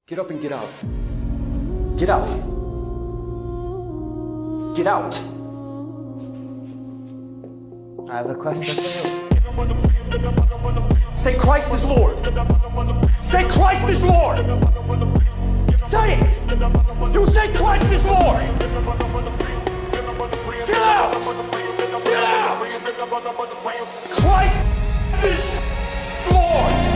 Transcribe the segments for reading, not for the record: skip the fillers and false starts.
Get up and get out. Get out. Get out. I have a question for you. Say Christ is Lord. Say Christ is Lord. Say it. You say Christ is Lord. Get out. Get out. Christ is Lord.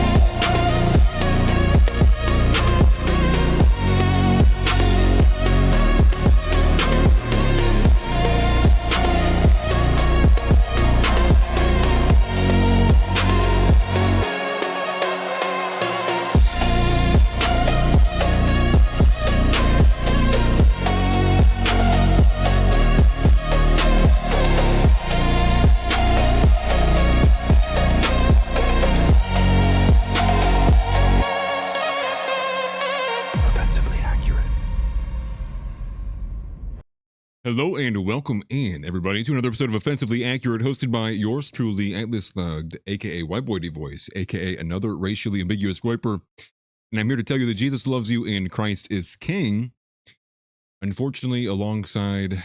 Hello and welcome in, everybody, to another episode of Offensively Accurate, hosted by yours truly, Atlas Thugged, aka White Boy Voice, aka another racially ambiguous Groyper. And I'm here to tell you that Jesus loves you and Christ is King. Unfortunately, alongside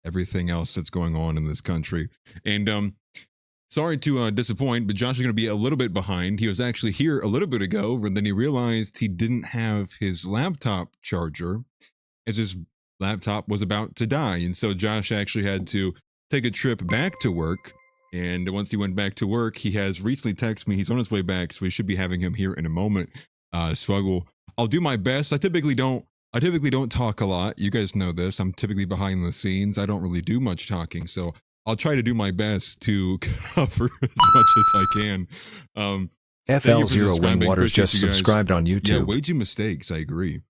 everything else that's going on in this country. And sorry to disappoint, but Josh is going to be a little bit behind. He was actually here a little bit ago, and then he realized he didn't have his laptop charger as his laptop was about to die. And so Josh actually had to take a trip back to work. And once he went back to work, he has recently texted me. He's on his way back, so we should be having him here in a moment. Struggle. I'll do my best. I typically don't talk a lot. You guys know this. I'm typically behind the scenes. I don't really do much talking. So I'll try to do my best to cover as much as I can. FL0 Windwaters just subscribed on YouTube. Yeah, way too mistakes. I agree.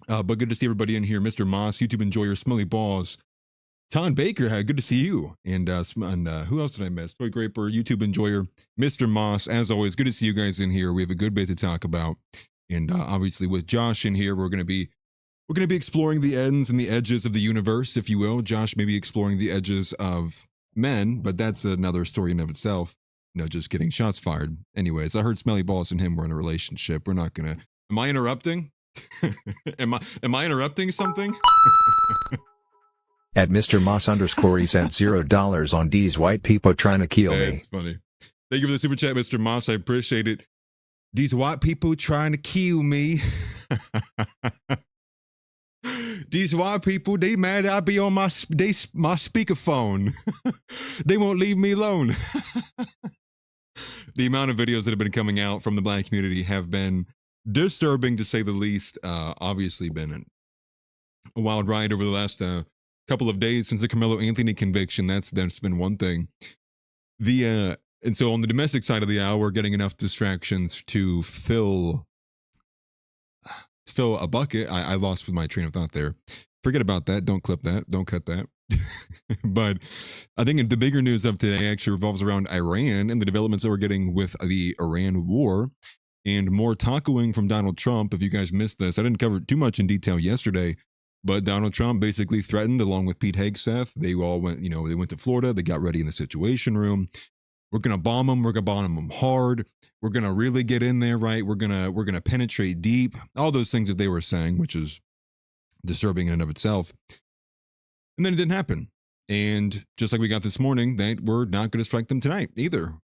But good to see everybody in here. Mr. Moss, YouTube enjoyer, Smelly Balls. Ton Baker, good to see you. And who else did I miss? Toy Groyper, YouTube enjoyer, Mr. Moss. As always, good to see you guys in here. We have a good bit to talk about. And obviously with Josh in here, we're gonna be exploring the ends and the edges of the universe, if you will. Josh may be exploring the edges of men, but that's another story in of itself. No, just kidding. Shots fired. Anyways, I heard Smelly Balls and him were in a relationship. We're not gonna. Am I interrupting? am I interrupting something? At Mr. Moss _ he sent $0 on these white people trying to kill me. That's funny. Thank you for the super chat, Mr. Moss. I appreciate it. These white people trying to kill me. These white people, they mad I be on my speakerphone. They won't leave me alone. The amount of videos that have been coming out from the black community have been disturbing, to say the least. Obviously been a wild ride over the last couple of days since the Carmelo Anthony conviction. That's been one thing. And so on the domestic side of the hour, we're getting enough distractions to fill a bucket. I lost with my train of thought there. Forget about that. Don't clip that. Don't cut that. But I think the bigger news of today actually revolves around Iran and the developments that we're getting with the Iran war. And more tacoing from Donald Trump. If you guys missed this, I didn't cover it too much in detail yesterday, but Donald Trump basically threatened, along with Pete Hegseth. They all went, they went to Florida. They got ready in the Situation Room. We're gonna bomb them. We're gonna bomb them hard. We're gonna really get in there, right? We're gonna penetrate deep. All those things that they were saying, which is disturbing in and of itself. And then it didn't happen. And just like we got this morning, that we're not going to strike them tonight either.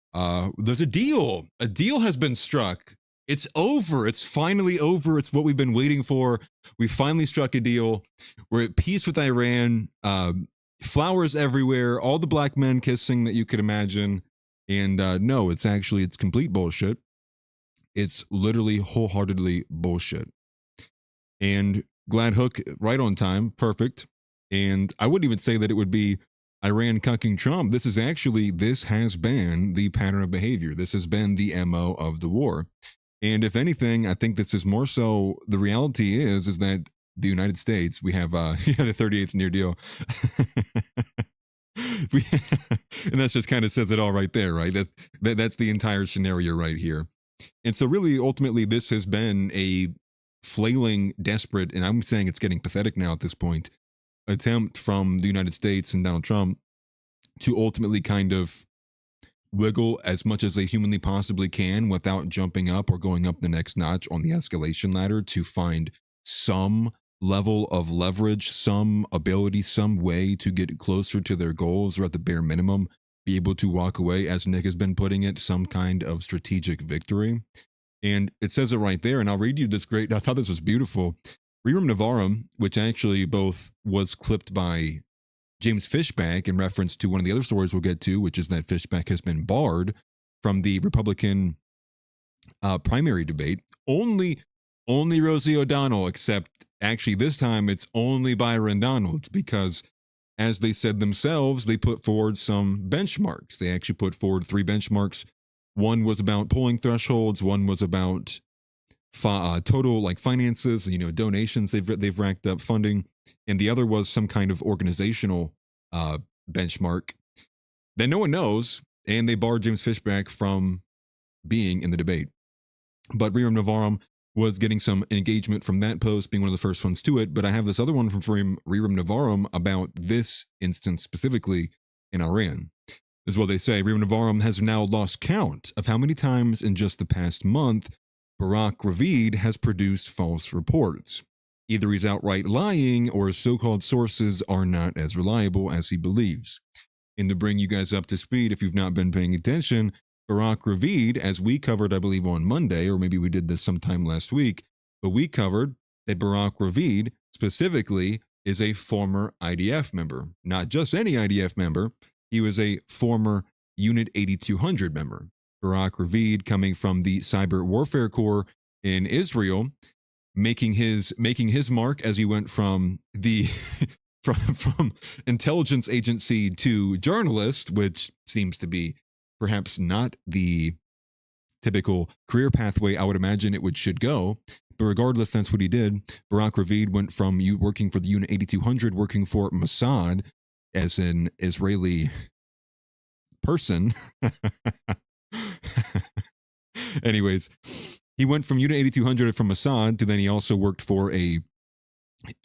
There's a deal. A deal has been struck. It's over. It's finally over. It's what we've been waiting for. We finally struck a deal. We're at peace with Iran. Flowers everywhere. All the black men kissing that you could imagine. And no, it's complete bullshit. It's literally wholeheartedly bullshit. And glad hook right on time. Perfect. And I wouldn't even say that it would be Iran cucking Trump. This has been the pattern of behavior. This has been the MO of the war. And if anything, I think this is more so, the reality is that the United States, we have the 38th near deal. And that just kind of says it all right there, right? That's the entire scenario right here. And so really, ultimately, this has been a flailing, desperate, and I'm saying it's getting pathetic now at this point, attempt from the United States and Donald Trump to ultimately kind of wiggle as much as they humanly possibly can without jumping up or going up the next notch on the escalation ladder to find some level of leverage, some ability, some way to get closer to their goals, or at the bare minimum, be able to walk away, as Nick has been putting it, some kind of strategic victory. And it says it right there, and I'll read you this great, I thought this was beautiful. Rerum Novarum, which actually both was clipped by James Fishback in reference to one of the other stories we'll get to, which is that Fishback has been barred from the Republican primary debate. Only Rosie O'Donnell, except actually this time it's only Byron Donalds, because as they said themselves, they put forward some benchmarks. They actually put forward 3 benchmarks. One was about polling thresholds. One was about total like finances, donations they've racked up, funding, and the other was some kind of organizational benchmark that no one knows, and they barred James Fishback from being in the debate. But Rerum Novarum was getting some engagement from that post, being one of the first ones to it. But I have this other one from Rerum Novarum about this instance specifically in Iran. This is what they say. Rerum Novarum has now lost count of how many times in just the past month Barak Ravid has produced false reports. Either he's outright lying or his so-called sources are not as reliable as he believes. And to bring you guys up to speed, if you've not been paying attention, Barak Ravid, as we covered, I believe, on Monday, or maybe we did this sometime last week, but we covered that Barak Ravid specifically is a former IDF member. Not just any IDF member, he was a former Unit 8200 member. Barak Ravid, coming from the Cyber Warfare Corps in Israel, making his mark as he went from the from intelligence agency to journalist, which seems to be perhaps not the typical career pathway I would imagine it should go. But regardless, that's what he did. Barak Ravid went from working for the Unit 8200, working for Mossad as an Israeli person. Anyways, he went from Unit 8200 from Mossad to then he also worked for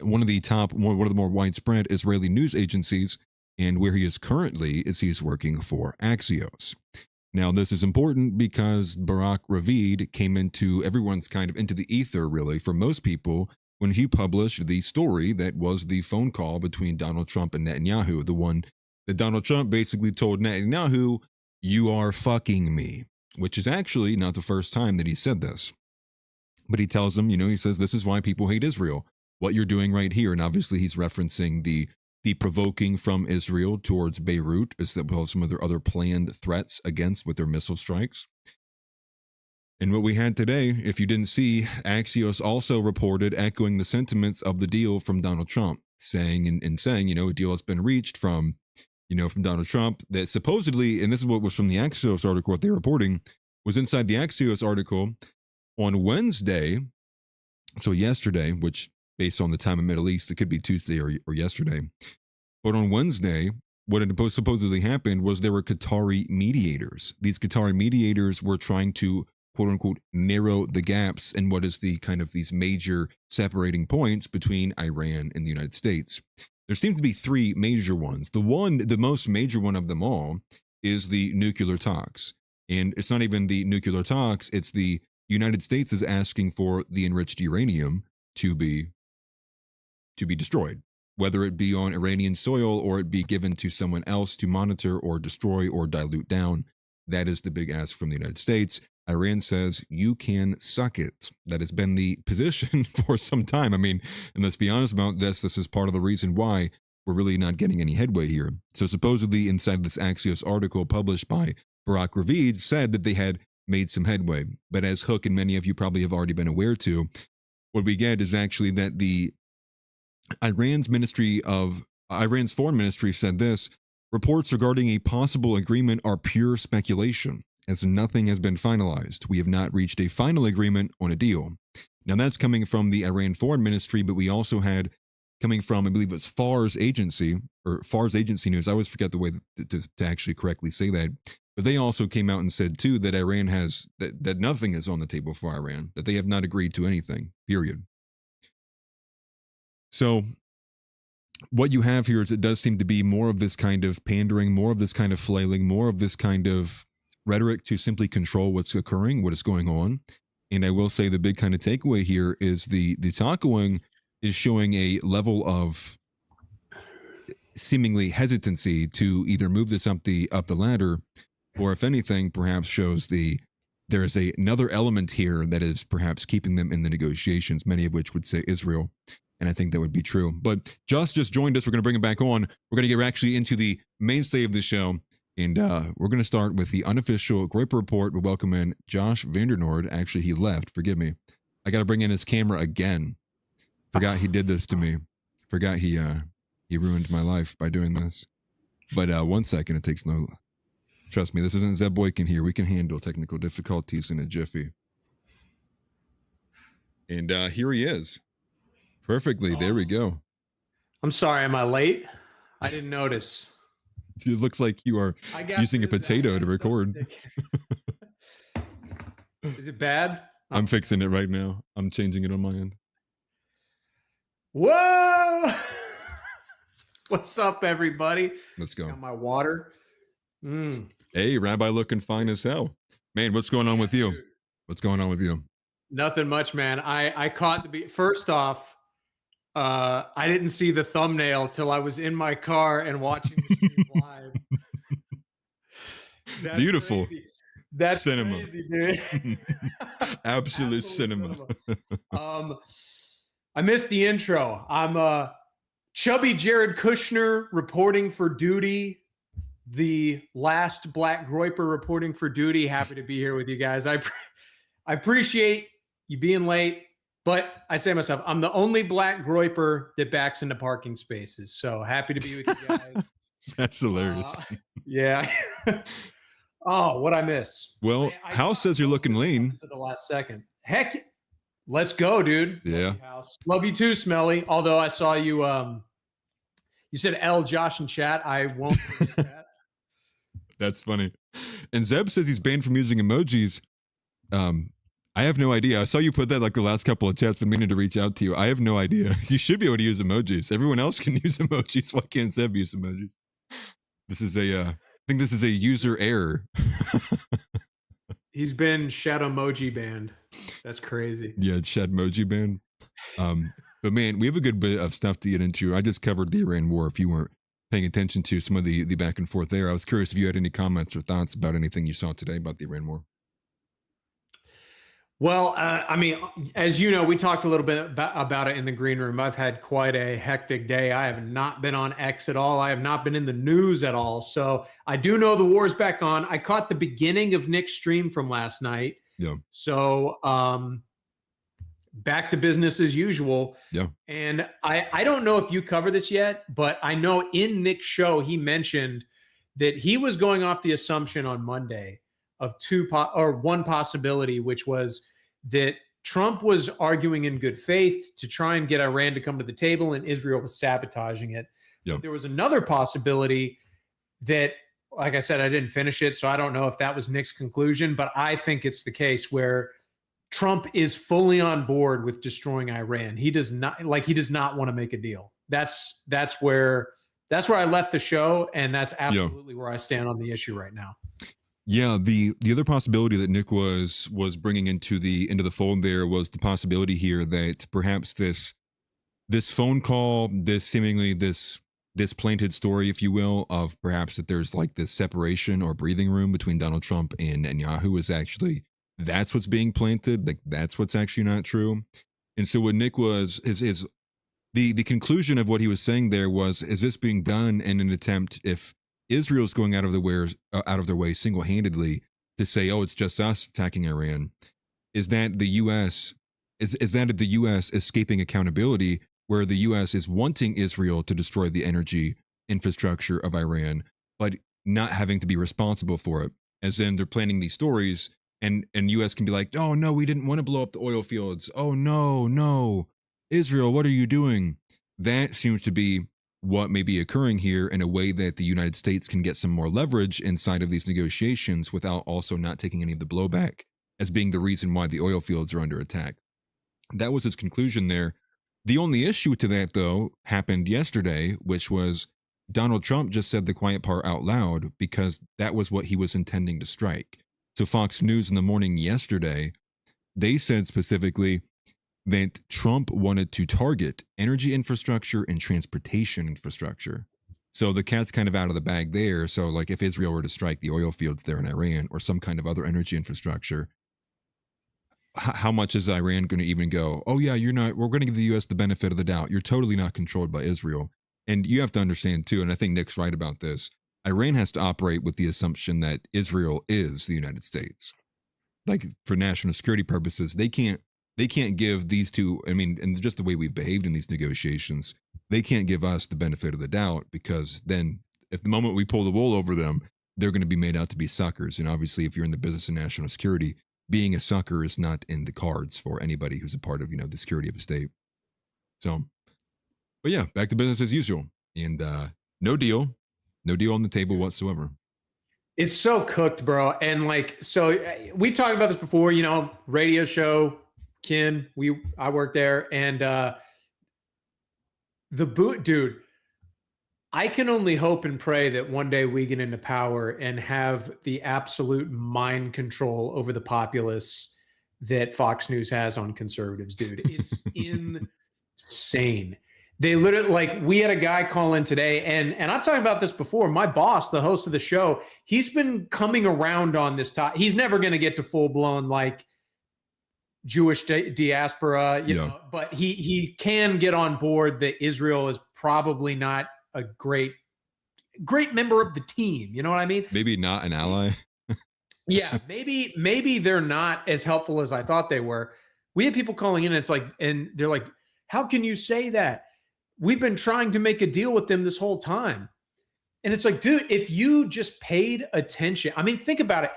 one of the more widespread Israeli news agencies, and where he is currently is he's working for Axios. Now, this is important because Barak Ravid came into everyone's kind of into the ether, really, for most people, when he published the story that was the phone call between Donald Trump and Netanyahu, the one that Donald Trump basically told Netanyahu, "You are fucking me," which is actually not the first time that he said this. But he tells him, he says, this is why people hate Israel, what you're doing right here. And obviously he's referencing the provoking from Israel towards Beirut, as well as some of their other planned threats against with their missile strikes. And what we had today, if you didn't see, Axios also reported echoing the sentiments of the deal from Donald Trump, saying, a deal has been reached from Donald Trump that supposedly, and this is what was from the Axios article, what they're reporting was inside the Axios article on Wednesday, so yesterday, which based on the time in the Middle East, it could be Tuesday or yesterday. But on Wednesday, what had supposedly happened was there were Qatari mediators. These Qatari mediators were trying to, quote unquote, narrow the gaps in what is the kind of these major separating points between Iran and the United States. There seems to be 3 major ones. The most major one of them all is the nuclear talks. And it's not even the nuclear talks, it's the United States is asking for the enriched uranium to be destroyed, whether it be on Iranian soil or it be given to someone else to monitor or destroy or dilute down. That is the big ask from the United States. Iran says, you can suck it. That has been the position for some time. I mean, and let's be honest about this. This is part of the reason why we're really not getting any headway here. So supposedly inside this Axios article published by Barak Ravid said that they had made some headway. But as Hook and many of you probably have already been aware to, what we get is actually that the Iran's foreign ministry said this: reports regarding a possible agreement are pure speculation, as nothing has been finalized. We have not reached a final agreement on a deal. Now that's coming from the Iran foreign ministry, but we also had coming from, I believe it was Fars Agency News. I always forget the way to actually correctly say that. But they also came out and said too that Iran has, that nothing is on the table for Iran, that they have not agreed to anything, period. So what you have here is it does seem to be more of this kind of pandering, more of this kind of flailing, more of this kind of rhetoric to simply control what's occurring, what is going on. And I will say the big kind of takeaway here is the tacoing is showing a level of seemingly hesitancy to either move this up the ladder, or if anything, perhaps shows there is another element here that is perhaps keeping them in the negotiations, many of which would say Israel. And I think that would be true. But Josh just joined us. We're going to bring him back on. We're going to get actually into the mainstay of the show. And we're going to start with the unofficial Groyper report. We'll welcome in Josh VanderNord. Actually, he left. Forgive me. I got to bring in his camera again. Forgot he did this to me. Forgot he ruined my life by doing this. But 1 second. It takes no... Trust me, this isn't Zeb Boykin here. We can handle technical difficulties in a jiffy. And here he is. Perfectly. There we go. I'm sorry, am I late? I didn't notice. It looks like you are using a potato to record. Is it bad? I'm fixing it right now. I'm changing it on my end. Whoa! What's up, everybody? Let's go. Got my water. Hey, Rabbi looking fine as hell. Man, what's going on with you? What's going on with you? Nothing much, man. I caught the beat. First off, I didn't see the thumbnail till I was in my car and watching the stream live. That's beautiful. Crazy. That's cinema. Crazy, dude. Absolute cinema. I missed the intro. I'm chubby Jared Kushner reporting for duty. The last Black Groyper reporting for duty. Happy to be here with you guys. I appreciate you being late, but I say to myself, I'm the only Black Groyper that backs into parking spaces. So happy to be with you guys. That's hilarious. Yeah. Oh, what I miss. Well, House says you're looking lean. To the last second. Heck, let's go, dude. Yeah. Love you, House. Love you too, Smelly. Although I saw you, you said L, Josh, in chat. I won't forget that. That's funny. And Zeb says he's banned from using emojis. I have no idea. I saw you put that like the last couple of chats, but meaning to reach out to you. I have no idea. You should be able to use emojis. Everyone else can use emojis. Why can't Zeb use emojis? This is I think this is a user error. He's been shadow emoji banned. That's crazy. Yeah, Shed emoji banned. But man, we have a good bit of stuff to get into. I just covered the Iran war. If you weren't paying attention to some of the back and forth there, I was curious if you had any comments or thoughts about anything you saw today about the Iran war. Well, I mean, as you know, we talked a little bit about it in the green room. I've had quite a hectic day. I have not been on X at all. I have not been in the news at all. So I do know the war's back on. I caught the beginning of Nick's stream from last night. Yeah. So back to business as usual. Yeah. And I don't know if you cover this yet, but I know in Nick's show, he mentioned that he was going off the assumption on Monday of one possibility, which was that Trump was arguing in good faith to try and get Iran to come to the table and Israel was sabotaging it. Yep. There was another possibility that, like I said, I didn't finish it, so I don't know if that was Nick's conclusion, but I think it's the case where Trump is fully on board with destroying Iran. He does not want to make a deal. That's where I left the show, and that's absolutely where I stand on the issue right now. Yeah, the other possibility that Nick was bringing into the fold there was the possibility here that perhaps this phone call, this planted story, if you will, of perhaps that there's like this separation or breathing room between Donald Trump and Netanyahu is actually, that's what's being planted, like that's what's actually not true. And so what Nick was the conclusion of what he was saying there was, is this being done in an attempt, if Israel's going out of their way single-handedly to say, oh, it's just us attacking Iran, is that the U.S. is that the U.S. escaping accountability, where the U.S. is wanting Israel to destroy the energy infrastructure of Iran, but not having to be responsible for it. As in, they're planning these stories, and U.S. can be like, oh no, we didn't want to blow up the oil fields. Oh no, Israel, what are you doing? That seems to be what may be occurring here, in a way that the United States can get some more leverage inside of these negotiations without also not taking any of the blowback as being the reason why the oil fields are under attack. That was his conclusion there. The only issue to that, though, happened yesterday, which was Donald Trump just said the quiet part out loud because that was what he was intending to strike. So Fox News in the morning yesterday, they said specifically that Trump wanted to target energy infrastructure and transportation infrastructure. So the cat's kind of out of the bag there. So like if Israel were to strike the oil fields there in Iran or some kind of other energy infrastructure, how much is Iran going to even go, oh yeah, we're going to give the US the benefit of the doubt. You're totally not controlled by Israel. And you have to understand too, and I think Nick's right about this, Iran has to operate with the assumption that Israel is the United States. Like for national security purposes, they can't give these two, I mean, and just the way we've behaved in these negotiations, they can't give us the benefit of the doubt, because then if the moment we pull the wool over them, they're going to be made out to be suckers. And obviously, if you're in the business of national security, being a sucker is not in the cards for anybody who's a part of, the security of a state. So, but yeah, back to business as usual. And no deal on the table whatsoever. It's so cooked, bro. And like, so we talked about this before, radio show, Ken, I worked there, and the boot dude, I can only hope and pray that one day we get into power and have the absolute mind control over the populace that Fox News has on conservatives, dude. It's insane. They literally, like, we had a guy call in today, and I've talked about this before. My boss, the host of the show, he's been coming around on this topic. He's never going to get to full blown like Jewish diaspora, know, but he can get on board that Israel is probably not a great member of the team. You know what I mean? Maybe not an ally. Yeah, maybe they're not as helpful as I thought they were. We had people calling in, and they're like, how can you say that? We've been trying to make a deal with them this whole time. And it's like, dude, if you just paid attention, I mean, think about it.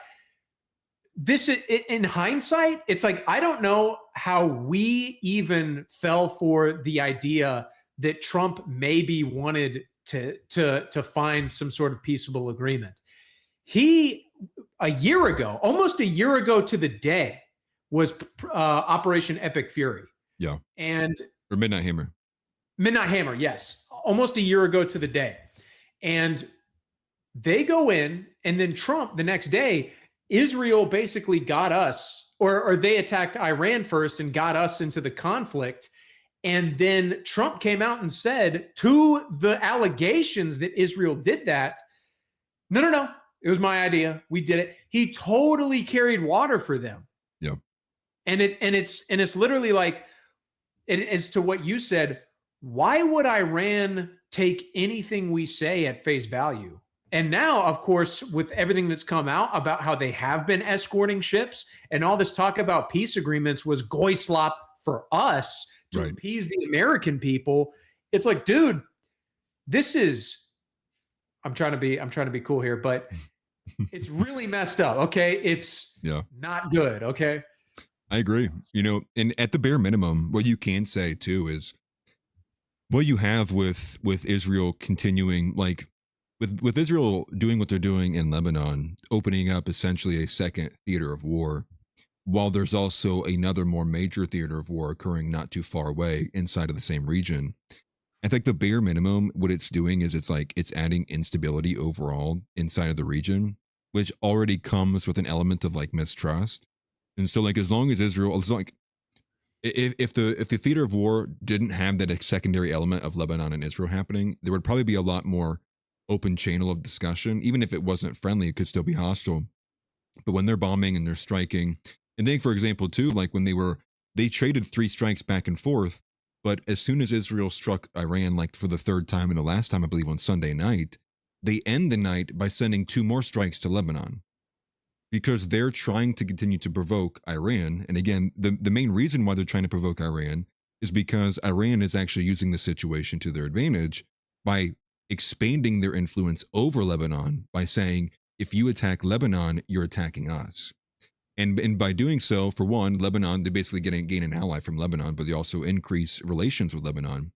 This in hindsight, it's like, I don't know how we even fell for the idea that Trump maybe wanted to find some sort of peaceable agreement. He, almost a year ago to the day, was Operation Epic Fury. Yeah. Or Midnight Hammer. Midnight Hammer, yes. Almost a year ago to the day. And they go in, and then Trump, the next day, Israel basically got us, or they attacked Iran first and got us into the conflict. And then Trump came out and said to the allegations that Israel did that, no, it was my idea. We did it. He totally carried water for them. Yeah. And it's literally like, as to what you said, why would Iran take anything we say at face value? And now, of course, with everything that's come out about how they have been escorting ships and all this talk about peace agreements was goy slop for us to appease the American people. It's like, dude, this is, I'm trying to be cool here, but it's really messed up. Okay. It's not good. Okay. I agree. And at the bare minimum, what you can say too is what you have with Israel continuing, like with Israel doing what they're doing in Lebanon, opening up essentially a second theater of war, while there's also another more major theater of war occurring not too far away inside of the same region. I think the bare minimum, what it's doing is it's adding instability overall inside of the region, which already comes with an element of like mistrust. And so like, as long as Israel, it's like, if the theater of war didn't have that secondary element of Lebanon and Israel happening, there would probably be a lot more open channel of discussion. Even if it wasn't friendly, it could still be hostile. But when they're bombing and they're striking, and then for example too, like when they traded 3 strikes back and forth, but as soon as Israel struck Iran, like for the 3rd time and the last time, I believe on Sunday night, they end the night by sending 2 more strikes to Lebanon, because they're trying to continue to provoke Iran. And again, the main reason why they're trying to provoke Iran is because Iran is actually using the situation to their advantage by expanding their influence over Lebanon by saying, if you attack Lebanon, you're attacking us. And by doing so, for one, Lebanon, they basically gain an ally from Lebanon, but they also increase relations with Lebanon.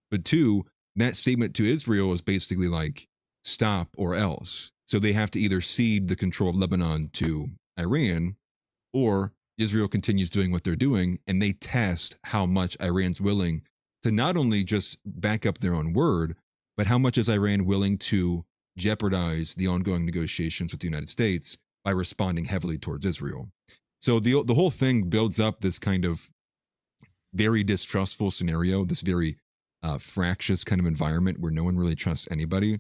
But 2, that statement to Israel is basically like, stop or else. So they have to either cede the control of Lebanon to Iran, or Israel continues doing what they're doing, and they test how much Iran's willing to not only just back up their own word, but how much is Iran willing to jeopardize the ongoing negotiations with the United States by responding heavily towards Israel? So the whole thing builds up this kind of very distrustful scenario, this very fractious kind of environment where no one really trusts anybody.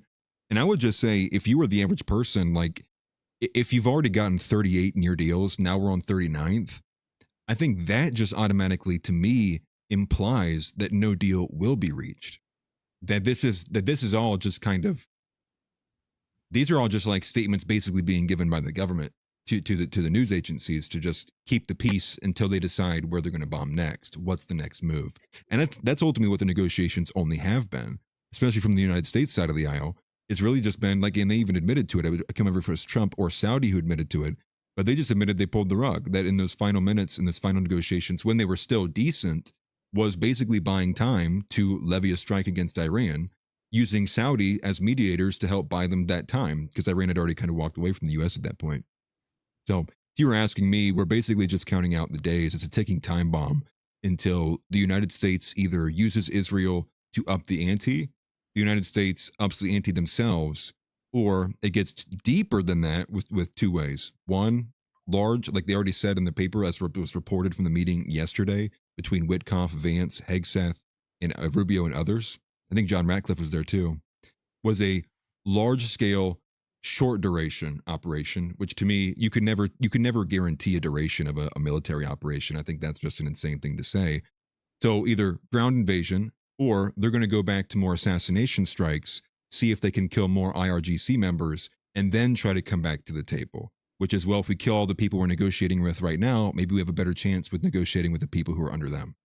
And I would just say, if you were the average person, like if you've already gotten 38 near deals, now we're on 39th, I think that just automatically, to me, implies that no deal will be reached. That this is all just kind of, these are all just like statements basically being given by the government to the news agencies to just keep the peace until they decide where they're going to bomb next. What's the next move? And that's ultimately what the negotiations only have been, especially from the United States side of the aisle. It's really just been like, and they even admitted to it. I can't remember if it was Trump or Saudi who admitted to it, but they just admitted they pulled the rug, that in those final minutes, in those final negotiations, when they were still decent, was basically buying time to levy a strike against Iran, using Saudi as mediators to help buy them that time, because Iran had already kind of walked away from the US at that point. So if you were asking me, we're basically just counting out the days. It's a ticking time bomb until the United States either uses Israel to up the ante, the United States ups the ante themselves, or it gets deeper than that with two ways. One, large, like they already said in the paper, as was reported from the meeting yesterday between Witkoff, Vance, Hegseth, and Rubio and others. I think John Ratcliffe was there too. Was a large-scale, short duration operation, which to me, you could never guarantee a duration of a military operation. I think that's just an insane thing to say. So either ground invasion, or they're going to go back to more assassination strikes, see if they can kill more IRGC members, and then try to come back to the table. Which is, well, if we kill all the people we're negotiating with right now, maybe we have a better chance with negotiating with the people who are under them.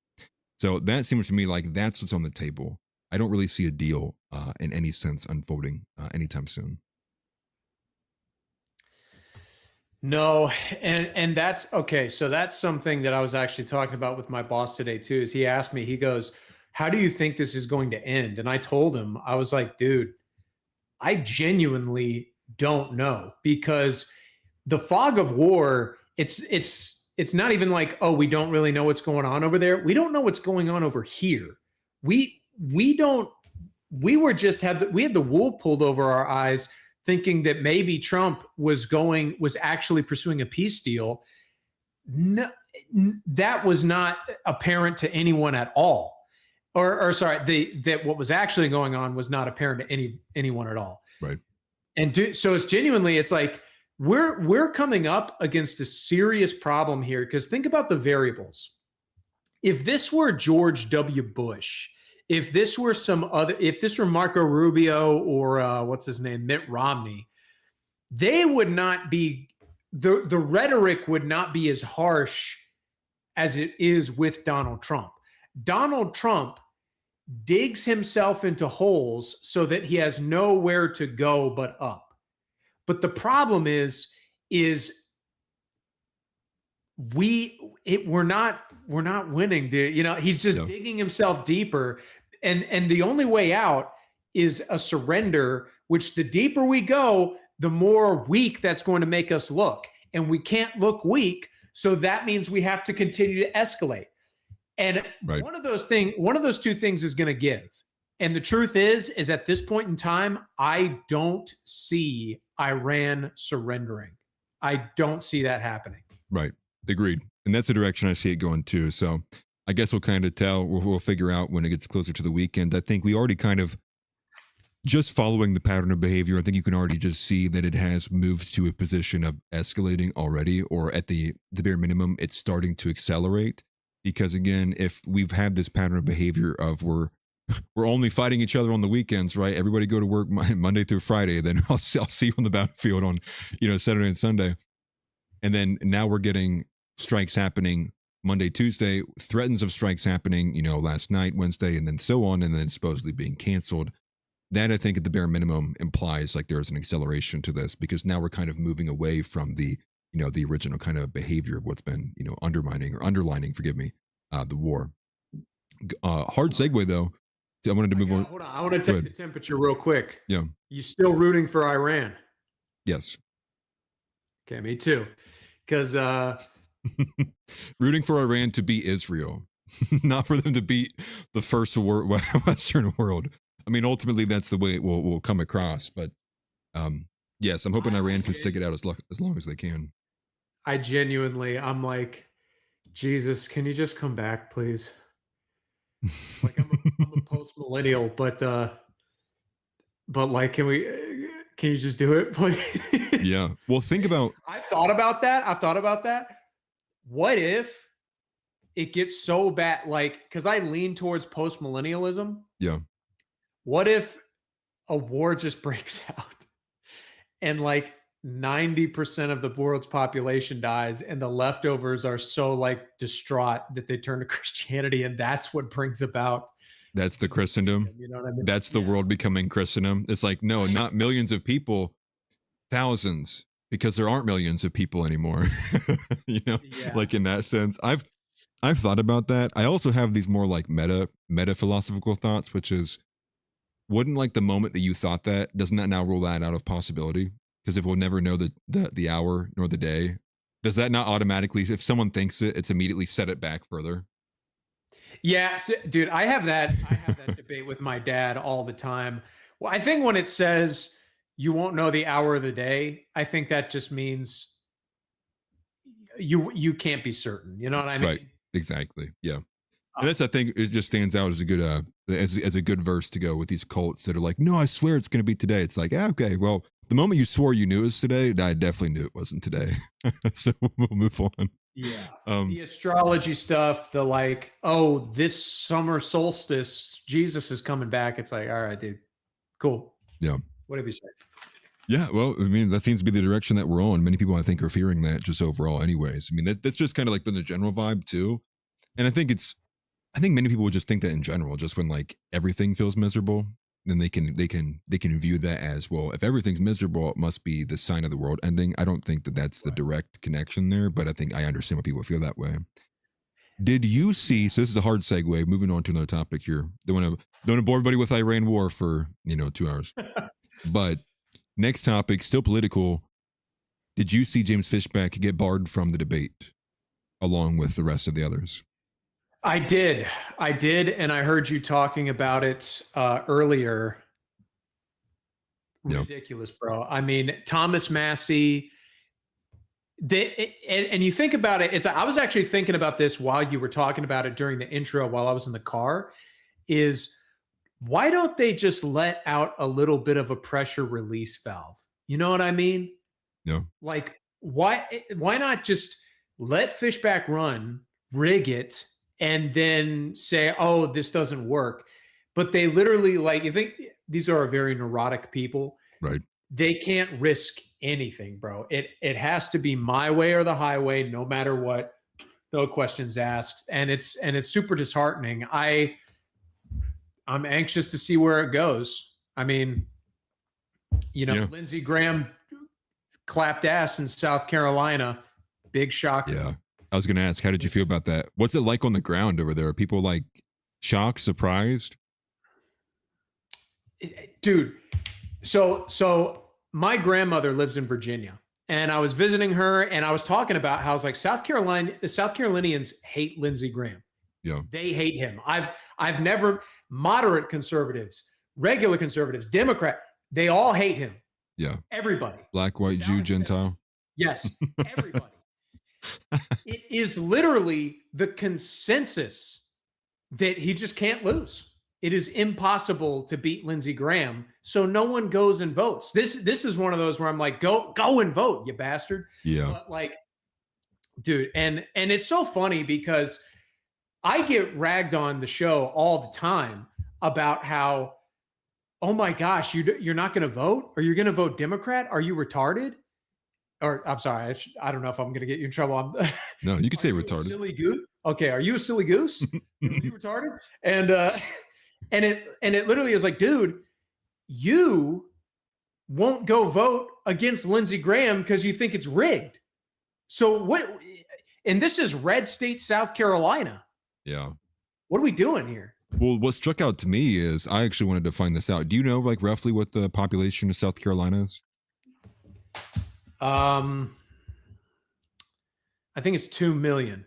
So that seems to me like that's what's on the table. I don't really see a deal in any sense unfolding anytime soon. No, and that's okay. So that's something that I was actually talking about with my boss today too. Is he asked me, he goes, "How do you think this is going to end?" And I told him, I was like, "Dude, I genuinely don't know, because the fog of war, it's not even like, oh, we don't really know what's going on over there. We don't know what's going on over here. We had the wool pulled over our eyes, thinking that maybe Trump was actually pursuing a peace deal. No, that was not apparent to anyone at all. Or sorry, that what was actually going on was not apparent to anyone at all. Right. And so it's genuinely, it's like we're coming up against a serious problem here, because think about the variables. If this were George W. Bush, if this were Marco Rubio or what's his name, Mitt Romney, they would not be, the rhetoric would not be as harsh as it is with Donald Trump. Donald Trump digs himself into holes so that he has nowhere to go but up. But the problem is we're not winning, dude. You know, he's just digging himself deeper, and the only way out is a surrender, which the deeper we go, the more weak that's going to make us look. And we can't look weak, so that means we have to continue to escalate. And one of those two things is going to give. And the truth is at this point in time, I don't see Iran surrendering. I don't see that happening. Right. Agreed. And that's the direction I see it going too. So I guess we'll kind of tell, we'll figure out when it gets closer to the weekend. I think we already kind of, just following the pattern of behavior, I think you can already just see that it has moved to a position of escalating already, or at the bare minimum, it's starting to accelerate. Because again, if we've had this pattern of behavior of we're only fighting each other on the weekends, right? Everybody go to work Monday through Friday, then I'll see you on the battlefield on, Saturday and Sunday. And then now we're getting strikes happening Monday, Tuesday, threats of strikes happening, last night, Wednesday, and then so on, and then supposedly being canceled. That, I think, at the bare minimum implies like there's an acceleration to this, because now we're kind of moving away from the original kind of behavior of what's been, underlining, the war. Hard segue though. I wanted to move on. Hold on. I want to take the temperature real quick. Yeah. You still rooting for Iran? Yes. Okay, me too. Because rooting for Iran to beat Israel, not for them to beat the first Western world. I mean, ultimately, that's the way it will come across. But yes, I'm hoping Iran can stick it out as long as they can. I genuinely, I'm like, Jesus, can you just come back, please? Like I'm a post millennial, but like, can you just do it, please? Yeah. Well, think about. I've thought about that. What if it gets so bad? Like, because I lean towards post millennialism. Yeah. What if a war just breaks out and like 90% of the world's population dies and the leftovers are so like distraught that they turn to Christianity, and that's what brings about. That's the Christendom. You know what I mean? That's the world becoming Christendom. It's like, no, not millions of people, thousands, because there aren't millions of people anymore. You know, like in that sense, I've thought about that. I also have these more like meta philosophical thoughts, which is, wouldn't like the moment that you thought that, doesn't that now rule that out of possibility? Because if we'll never know the hour nor the day, does that not automatically, if someone thinks it, it's immediately set it back further? Yeah, dude, I have that debate with my dad all the time. Well, I think when it says you won't know the hour of the day, I think that just means you can't be certain. You know what I mean? Right. Exactly. Yeah. And that's, I think, it just stands out as a good as a good verse to go with these cults that are like, no, I swear it's going to be today. It's like, yeah, okay, well, the moment you swore you knew it was today, I definitely knew it wasn't today. So we'll move on. Yeah. The astrology stuff, the like, oh, this summer solstice, Jesus is coming back. It's like, all right, dude, cool. Yeah. Whatever you say. Yeah, well, I mean, that seems to be the direction that we're on. Many people, I think, are fearing that just overall anyways. I mean, that's just kind of like been the general vibe too. And I think many people would just think that in general, just when like everything feels miserable, then they can view that as, well, if everything's miserable, it must be the sign of the world ending. I don't think that that's the direct connection there, but I think I understand why people feel that way. Did you see, so this is a hard segue, moving on to another topic here. Don't want to bore everybody with Iran war for, 2 hours. But next topic, still political. Did you see James Fishback get barred from the debate along with the rest of the others? I did. And I heard you talking about it earlier. Ridiculous, bro. I mean, Thomas Massey, and you think about it, I was actually thinking about this while you were talking about it during the intro while I was in the car, is why don't they just let out a little bit of a pressure release valve? You know what I mean? Yeah. Like, why not just let Fishback run, rig it, and then say, oh, this doesn't work? But they literally, like, you think these are very neurotic people. Right. They can't risk anything, bro. It has to be my way or the highway, no matter what. No questions asked. And it's super disheartening. I'm anxious to see where it goes. I mean, Lindsey Graham clapped ass in South Carolina. Big shock. Yeah. I was going to ask, how did you feel about that? What's it like on the ground over there? Are people like shocked, surprised? Dude, so my grandmother lives in Virginia, and I was visiting her, and I was talking about how it's like South Carolinians hate Lindsey Graham. Yeah. They hate him. I've never, moderate conservatives, regular conservatives, Democrat, they all hate him. Yeah. Everybody. Black, white, Jew, Gentile. Yes. Everybody. It is literally the consensus that he just can't lose. It is impossible to beat Lindsey Graham, so no one goes and votes. This is one of those where I'm like, go and vote, you bastard. Yeah. But like, dude, and it's so funny because I get ragged on the show all the time about how, oh my gosh, you're not going to vote, or you're going to vote Democrat? Are you retarded? Or I'm sorry, I don't know if I'm going to get you in trouble. No, you can say retarded. Silly goose. Okay, are you a silly goose? Are you retarded? And it literally is like, dude, you won't go vote against Lindsey Graham because you think it's rigged. So what? And this is red state South Carolina. Yeah. What are we doing here? Well, what struck out to me is, I actually wanted to find this out. Do you know like roughly what the population of South Carolina is? I think it's 2 million.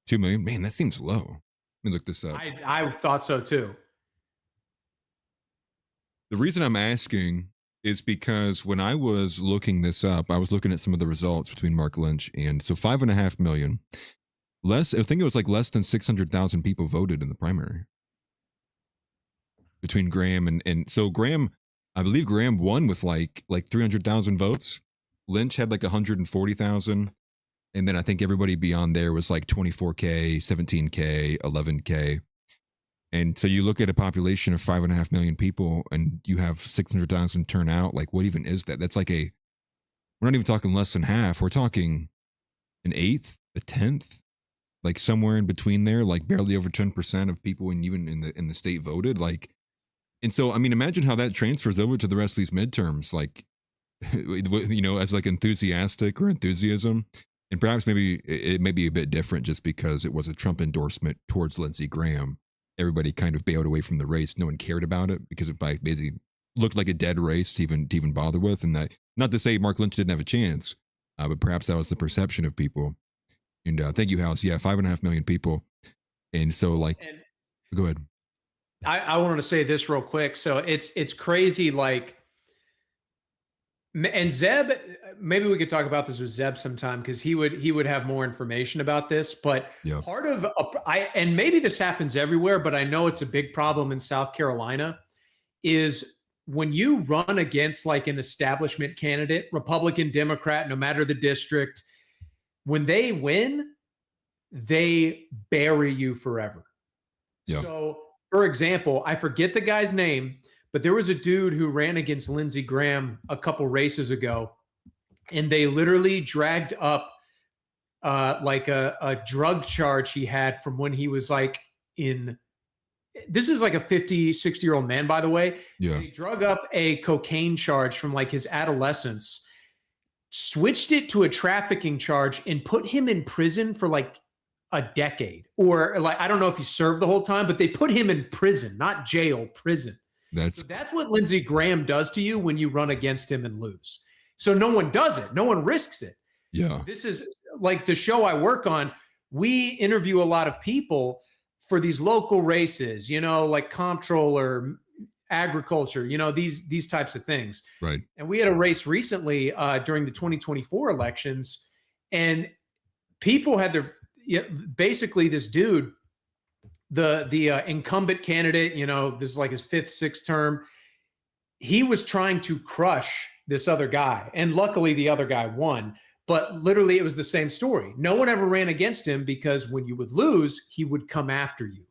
2 million? Man, that seems low. Let me look this up. I thought so too. The reason I'm asking is because when I was looking this up, I was looking at some of the results between Mark Lynch and so 5.5 million. Less, I think it was like less than 600,000 people voted in the primary between Graham and so Graham, I believe Graham won with like 300,000 votes. Lynch had like 140,000. And then I think everybody beyond there was like 24K, 17K, 11K. And so you look at a population of 5.5 million people and you have 600,000 turnout. Like, what even is that? That's like we're not even talking less than half. We're talking an eighth, a tenth, like somewhere in between there, like barely over 10% of people and even in the state voted. Like, and so, I mean, imagine how that transfers over to the rest of these midterms, like, you know, as like enthusiastic or enthusiasm. And perhaps maybe it may be a bit different just because it was a Trump endorsement towards Lindsey Graham. Everybody kind of bailed away from the race. No one cared about it because it basically looked like a dead race to even bother with. And that, not to say Mark Lynch didn't have a chance, but perhaps that was the perception of people. And thank you, House. Yeah, 5.5 million people. And so, like, go ahead. I wanted to say this real quick. So it's crazy, like, and Zeb, maybe we could talk about this with Zeb sometime because he would have more information about this. But yeah. Part of and maybe this happens everywhere, but I know it's a big problem in South Carolina, is when you run against like an establishment candidate, Republican, Democrat, no matter the district, when they win, they bury you forever. Yeah. So, for example, I forget the guy's name, but there was a dude who ran against Lindsey Graham a couple races ago, and they literally dragged up like a drug charge he had from when he was like this is like a 50, 60-year-old man, by the way. Yeah. He drug up a cocaine charge from like his adolescence, switched it to a trafficking charge, and put him in prison for like a decade. Or like, I don't know if he served the whole time, but they put him in prison, not jail, prison. That's what Lindsey Graham does to you when you run against him and lose. So no one does it. No one risks it. Yeah. This is like the show I work on. We interview a lot of people for these local races, you know, like comptroller, agriculture, you know, these types of things. Right. And we had a race recently during the 2024 elections, and people had their, basically this dude, the incumbent candidate, you know, this is like his 5th, 6th term. He was trying to crush this other guy. And luckily the other guy won. But literally it was the same story. No one ever ran against him because when you would lose, he would come after you.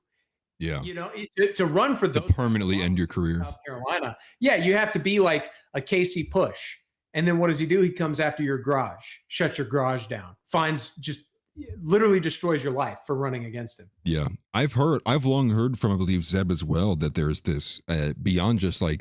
Yeah. You know, to run for those. To permanently end your career. South Carolina. Yeah, you have to be like a Casey Push. And then what does he do? He comes after your garage, shuts your garage down, literally destroys your life for running against him. Yeah. I've long heard from, I believe, Zeb as well, that there's this, beyond just like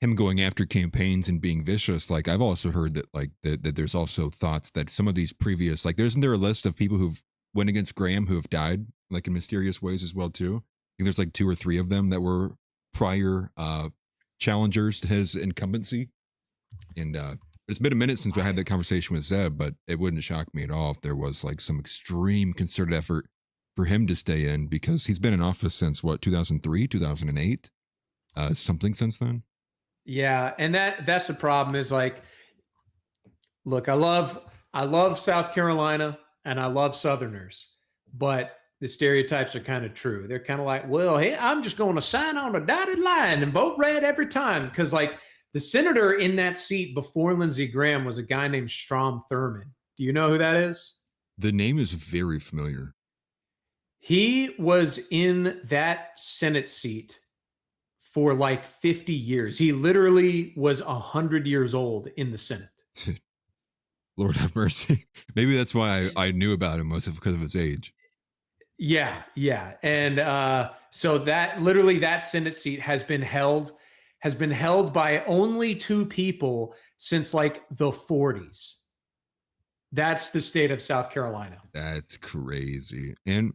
him going after campaigns and being vicious. Like I've also heard that like that there's also thoughts that some of these previous, like isn't there a list of people who've went against Graham who have died like in mysterious ways as well too? I think there's like 2 or 3 of them that were prior challengers to his incumbency. And it's been a minute since we had that conversation with Zeb, but it wouldn't shock me at all if there was like some extreme concerted effort for him to stay in, because he's been in office since what, 2003, 2008, something since then. Yeah, and that's the problem. Is like, look, I love South Carolina and I love Southerners, but the stereotypes are kind of true. They're kind of like, well, hey, I'm just going to sign on a dotted line and vote red every time, because like the senator in that seat before Lindsey Graham was a guy named Strom Thurmond. Do you know who that is? The name is very familiar. He was in that Senate seat for like 50 years. He literally was 100 years old in the Senate. Lord have mercy. Maybe that's why I knew about him, most of because of his age. Yeah. And so that Senate seat has been held by only 2 people since like the 40s. That's the state of South Carolina. That's crazy. And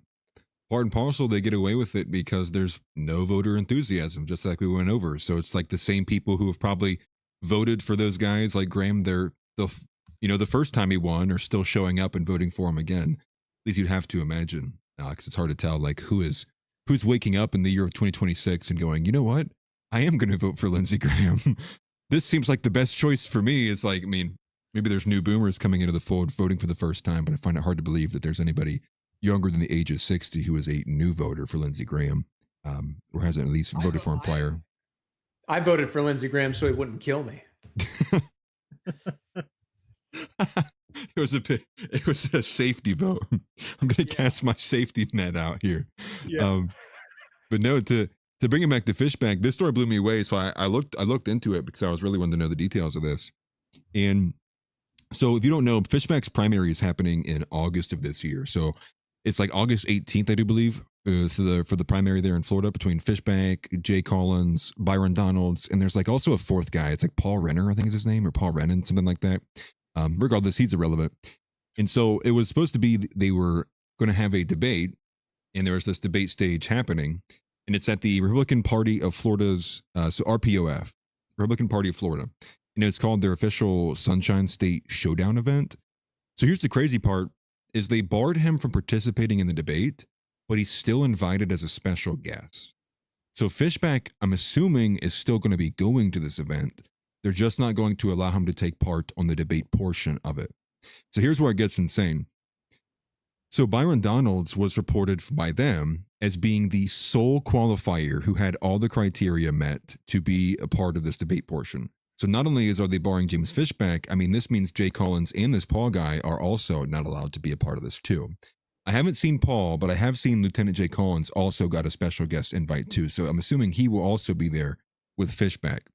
part and parcel, they get away with it because there's no voter enthusiasm, just like we went over. So it's like the same people who have probably voted for those guys like Graham, the first time he won, are still showing up and voting for him again. At least you'd have to imagine, because it's hard to tell like who's waking up in the year of 2026 and going, you know what? I am going to vote for Lindsey Graham. This seems like the best choice for me. It's like, I mean, maybe there's new boomers coming into the fold voting for the first time, but I find it hard to believe that there's anybody younger than the age of 60 who is a new voter for Lindsey Graham, or hasn't at least voted for him prior. I voted for Lindsey Graham so he wouldn't kill me. It was a safety vote. I'm going to cast my safety net out here. Yeah. But no, to bring it back to Fishback, this story blew me away. So I looked into it because I was really wanting to know the details of this. And so if you don't know, Fishback's primary is happening in August of this year. So it's like August 18th, I do believe, for the primary there in Florida between Fishback, Jay Collins, Byron Donalds, and there's like also a fourth guy. It's like Paul Renner, I think is his name, or Paul Rennan, something like that. Regardless, he's irrelevant. And so it was supposed to be they were going to have a debate, and there was this debate stage happening, and it's at the Republican Party of Florida's, so RPOF, Republican Party of Florida, and it's called their official Sunshine State Showdown event. So here's the crazy part, is they barred him from participating in the debate, but he's still invited as a special guest. So Fishback, I'm assuming, is still going to be going to this event. They're just not going to allow him to take part on the debate portion of it. So here's where it gets insane. So Byron Donalds was reported by them as being the sole qualifier who had all the criteria met to be a part of this debate portion. So not only are they barring James Fishback, I mean, this means Jay Collins and this Paul guy are also not allowed to be a part of this too. I haven't seen Paul, but I have seen Lieutenant Jay Collins also got a special guest invite too. So I'm assuming he will also be there with Fishback.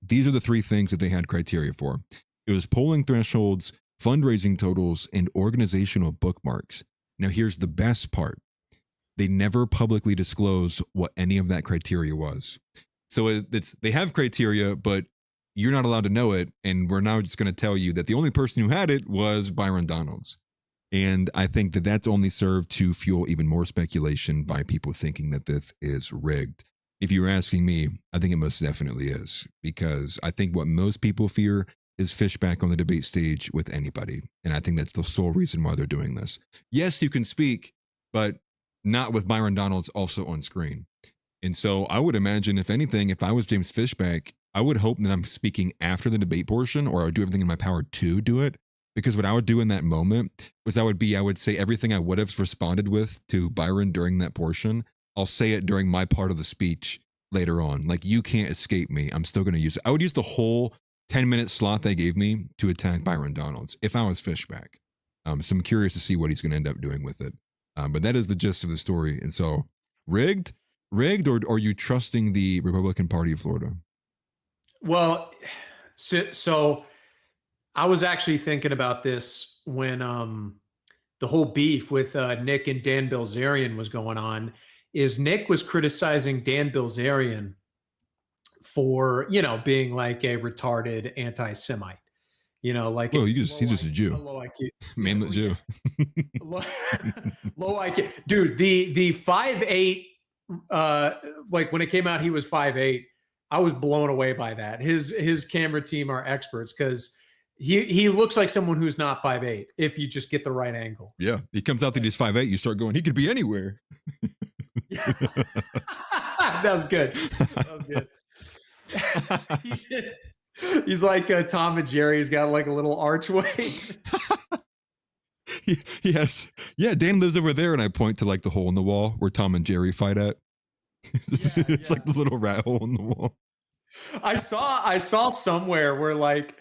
These are the three things that they had criteria for. It was polling thresholds, fundraising totals, and organizational bookmarks. Now here's the best part. They never publicly disclose what any of that criteria was. So they have criteria, but you're not allowed to know it. And we're now just going to tell you that the only person who had it was Byron Donalds. And I think that that's only served to fuel even more speculation by people thinking that this is rigged. If you're asking me, I think it most definitely is, because I think what most people fear is Fishback on the debate stage with anybody. And I think that's the sole reason why they're doing this. Yes, you can speak, but not with Byron Donalds also on screen. And so I would imagine, if anything, if I was James Fishback, I would hope that I'm speaking after the debate portion, or I would do everything in my power to do it. Because what I would do in that moment was I would say everything I would have responded with to Byron during that portion. I'll say it during my part of the speech later on. Like, you can't escape me. I'm still going to use it. I would use the whole 10-minute slot they gave me to attack Byron Donalds if I was Fishback. So I'm curious to see what he's going to end up doing with it. But that is the gist of the story. And so, rigged, or are you trusting the Republican Party of Florida? Well, so I was actually thinking about this when the whole beef with Nick and Dan Bilzerian was going on. Is Nick was criticizing Dan Bilzerian for, being like a retarded anti-Semite. Like, well, he's just a Jew, low IQ, mainland Jew, low IQ, dude. The 5'8", like when it came out, he was 5'8". I was blown away by that. His camera team are experts because he looks like someone who's not 5'8" if you just get the right angle. Yeah, he comes out that he's 5'8", you start going, he could be anywhere. That was good. That was good. He's like Tom and Jerry. He's got like a little archway. He has, yeah, Dan lives over there, and I point to like the hole in the wall where Tom and Jerry fight at. It's like the little rat hole in the wall. I saw somewhere where like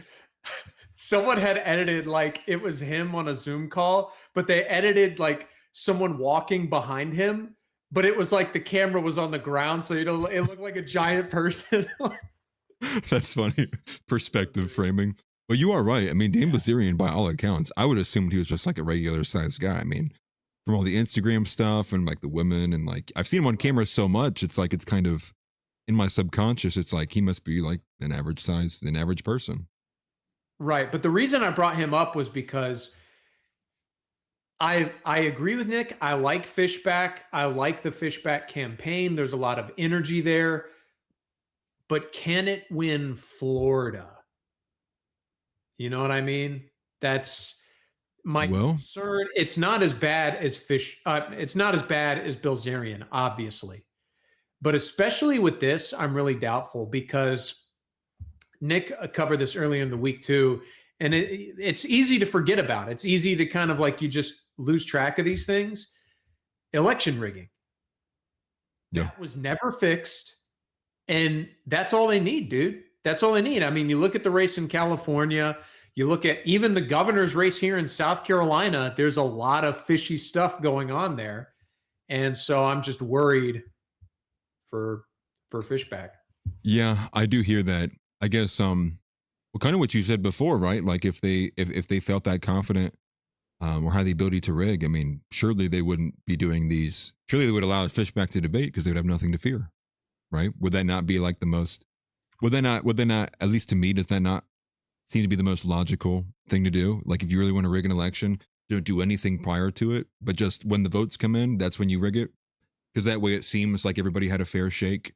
someone had edited, like it was him on a Zoom call, but they edited like someone walking behind him, but it was like the camera was on the ground, so it looked like a giant person. That's funny. Perspective framing. Well, you are right. I mean, Dan Bilzerian, by all accounts, I would assume he was just like a regular sized guy. I mean, from all the Instagram stuff and like the women, and like I've seen him on camera so much, it's like it's kind of in my subconscious, it's like he must be like an average size, an average person. Right. But the reason I brought him up was because I agree with Nick. I like Fishback. I like the Fishback campaign. There's a lot of energy there. But can it win Florida? You know what I mean? That's my concern. It's not as bad as it's not as bad as Bilzerian, obviously. But especially with this, I'm really doubtful because Nick covered this earlier in the week too. And it's easy to forget about. It's easy to kind of like you just lose track of these things. Election rigging. Yeah. That was never fixed. And that's all they need, dude. That's all they need. I mean, you look at the race in California, you look at even the governor's race here in South Carolina, there's a lot of fishy stuff going on there. And so I'm just worried for Fishback. Yeah, I do hear that. I guess well, kind of what you said before, right? Like if they felt that confident or had the ability to rig, I mean, surely they wouldn't be doing these. Surely they would allow Fishback to debate because they would have nothing to fear, right? Would that not be like the most? Would they not? At least to me, does that not seem to be the most logical thing to do? Like if you really want to rig an election, don't do anything prior to it, but just when the votes come in, that's when you rig it, because that way it seems like everybody had a fair shake.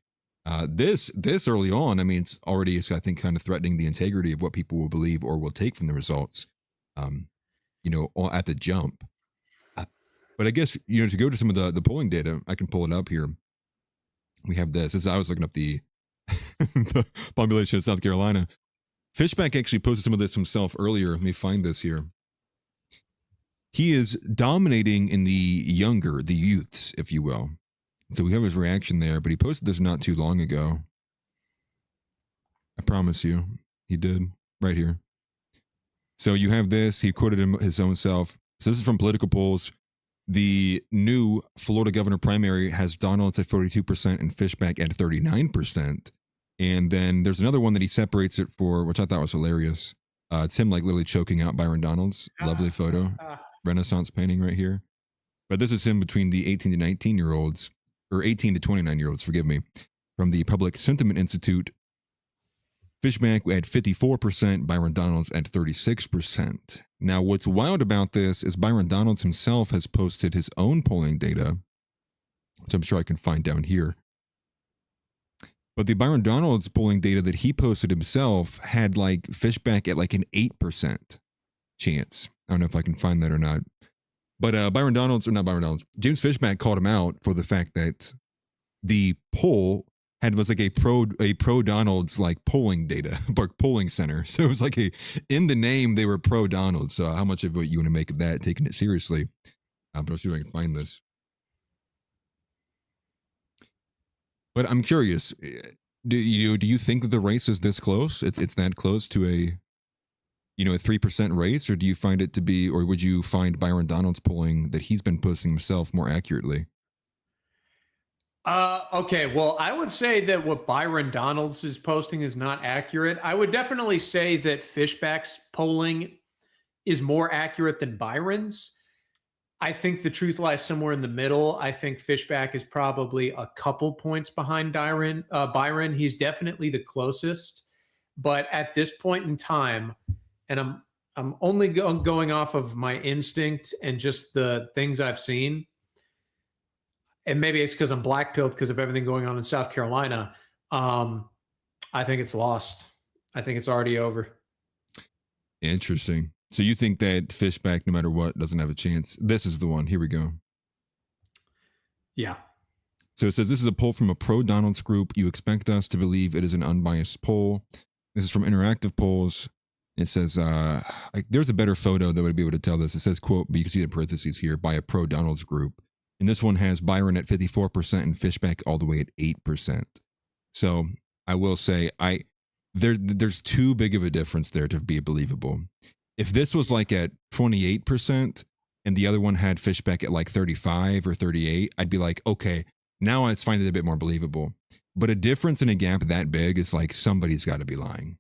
This early on, I mean, it's already, I think, kind of threatening the integrity of what people will believe or will take from the results, at the jump. But I guess, to go to some of the polling data, I can pull it up here. We have this. As I was looking up the, the population of South Carolina. Fishback actually posted some of this himself earlier. Let me find this here. He is dominating in the youths, if you will. So we have his reaction there, but he posted this not too long ago. I promise you, he did right here. So you have this. He quoted his own self. So this is from Political Polls. The new Florida governor primary has Donalds at 42% and Fishback at 39%. And then there's another one that he separates it for, which I thought was hilarious. It's him like literally choking out Byron Donalds. Lovely photo. Renaissance painting right here. But this is him between the 18 to 19-year-olds. Or 18 to 29-year-olds, forgive me, from the Public Sentiment Institute. Fishback at 54%, Byron Donalds at 36%. Now, what's wild about this is Byron Donalds himself has posted his own polling data, which I'm sure I can find down here. But the Byron Donalds polling data that he posted himself had like Fishback at like an 8% chance. I don't know if I can find that or not. But James Fishback called him out for the fact that the poll was like a pro Donalds like polling data, polling center. So it was like in the name they were pro Donalds. So how much of what you want to make of that, taking it seriously? But I'll see if I can find this. But I'm curious, do you think that the race is this close? It's that close to a 3% race, or do you find it to be, or would you find Byron Donalds polling that he's been posting himself more accurately? Okay, well, I would say that what Byron Donalds is posting is not accurate. I would definitely say that Fishback's polling is more accurate than Byron's. I think the truth lies somewhere in the middle. I think Fishback is probably a couple points behind Byron. He's definitely the closest, but at this point in time, and I'm only going off of my instinct and just the things I've seen, and maybe it's because I'm black-pilled because of everything going on in South Carolina. I think it's lost. I think it's already over. Interesting. So you think that Fishback, no matter what, doesn't have a chance? This is the one. Here we go. Yeah. So it says, this is a poll from a pro-Donalds group. You expect us to believe it is an unbiased poll. This is from Interactive Polls. It says, there's a better photo that would be able to tell this. It says, quote, but you can see the parentheses here, by a pro-Donalds group. And this one has Byron at 54% and Fishback all the way at 8%. So I will say, there's too big of a difference there to be believable. If this was like at 28% and the other one had Fishback at like 35 or 38, I'd be like, okay, now I find it a bit more believable. But a difference in a gap that big is like somebody's got to be lying.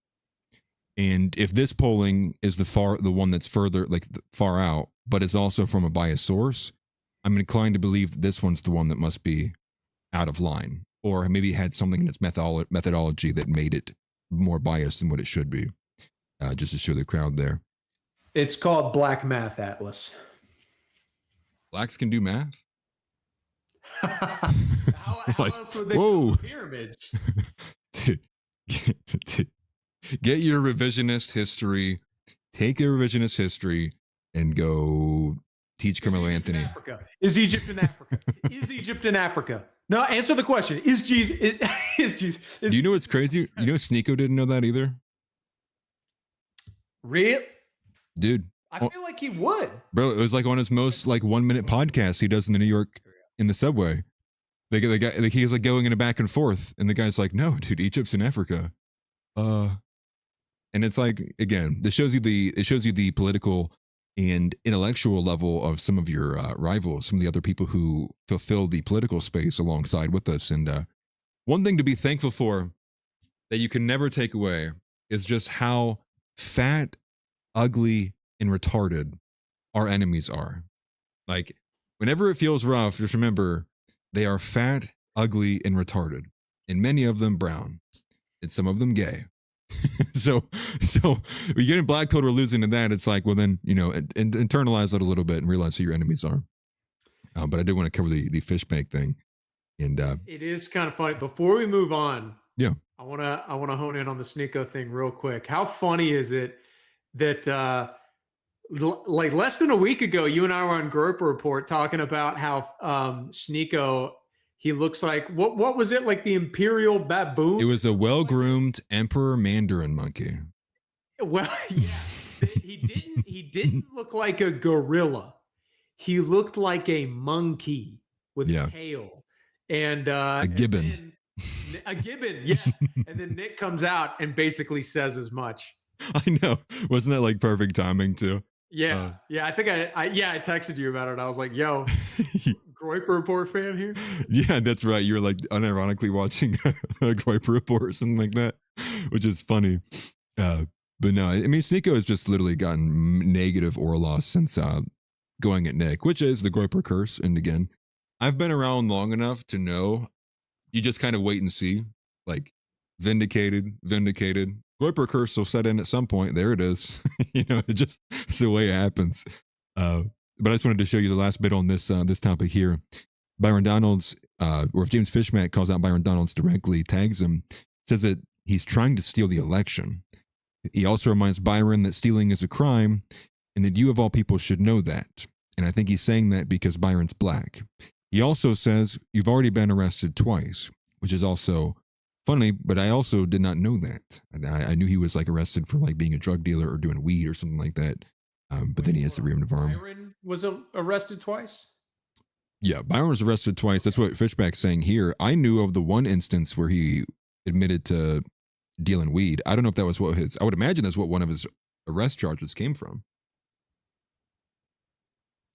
And if this polling is the one that's further, like far out, but is also from a biased source, I'm inclined to believe that this one's the one that must be out of line, or maybe had something in its methodology that made it more biased than what it should be, just to show the crowd there. It's called Black Math Atlas. Blacks can do math? How Like, else would they whoa. build pyramids? Get your revisionist history, take your revisionist history, and go teach Carmelo Anthony. Is Egypt in Africa? Is Egypt in Africa? No, answer the question. Is Jesus? Do you know what's crazy? You know, SNEAKO didn't know that either. Real? Dude, I feel like he would. bro, it was like on his most like 1 minute podcast he does in the New York in the subway. The guy, like, he's like going in a back and forth, and the guy's like, "No, dude, Egypt's in Africa." And it's like, again, it shows you the political and intellectual level of some of your rivals, some of the other people who fulfill the political space alongside with us. And one thing to be thankful for that you can never take away is just how fat, ugly, and retarded our enemies are. Like, whenever it feels rough, just remember they are fat, ugly, and retarded, and many of them brown, and some of them gay. so we get in black code, we're losing to that. It's like, well, then, you know, and internalize that a little bit and realize who your enemies are. But I did want to cover the Fishback thing, and it is kind of funny. Before we move on, yeah, I want to hone in on the SNEAKO thing real quick. How funny is it that like less than a week ago, you and I were on Groyper Report talking about how SNEAKO, he looks like what was it, like the imperial baboon? it was a well-groomed emperor mandarin monkey. Well, yeah, he didn't look like a gorilla. He looked like a monkey with a tail and a gibbon. A gibbon, yeah. And then Nick comes out and basically says as much. I know. Wasn't that like perfect timing too? Yeah. I think I texted you about it. I was like, yo, Groyper Report fan here? Yeah, that's right. You were like unironically watching a Groyper Report or something like that, which is funny. But no, I mean, SNEAKO has just literally gotten negative or loss since going at Nick, which is the Groyper curse. And again, I've been around long enough to know you just kind of wait and see. Like, vindicated. Groyper curse will set in at some point. There it is. You know, it's the way it happens. But I just wanted to show you the last bit on this topic here. Byron Donalds, or if James Fishback calls out Byron Donalds directly, tags him, says that he's trying to steal the election. He also reminds Byron that stealing is a crime and that you of all people should know that. And I think he's saying that because Byron's black. He also says, you've already been arrested twice, which is also funny, but I also did not know that. And I knew he was like arrested for like being a drug dealer or doing weed or something like that. But then he has the rearm arm. Byron was arrested twice? Yeah, Byron was arrested twice. That's what Fishback's saying here. I knew of the one instance where he admitted to dealing weed. I don't know if that was what I would imagine that's what one of his arrest charges came from.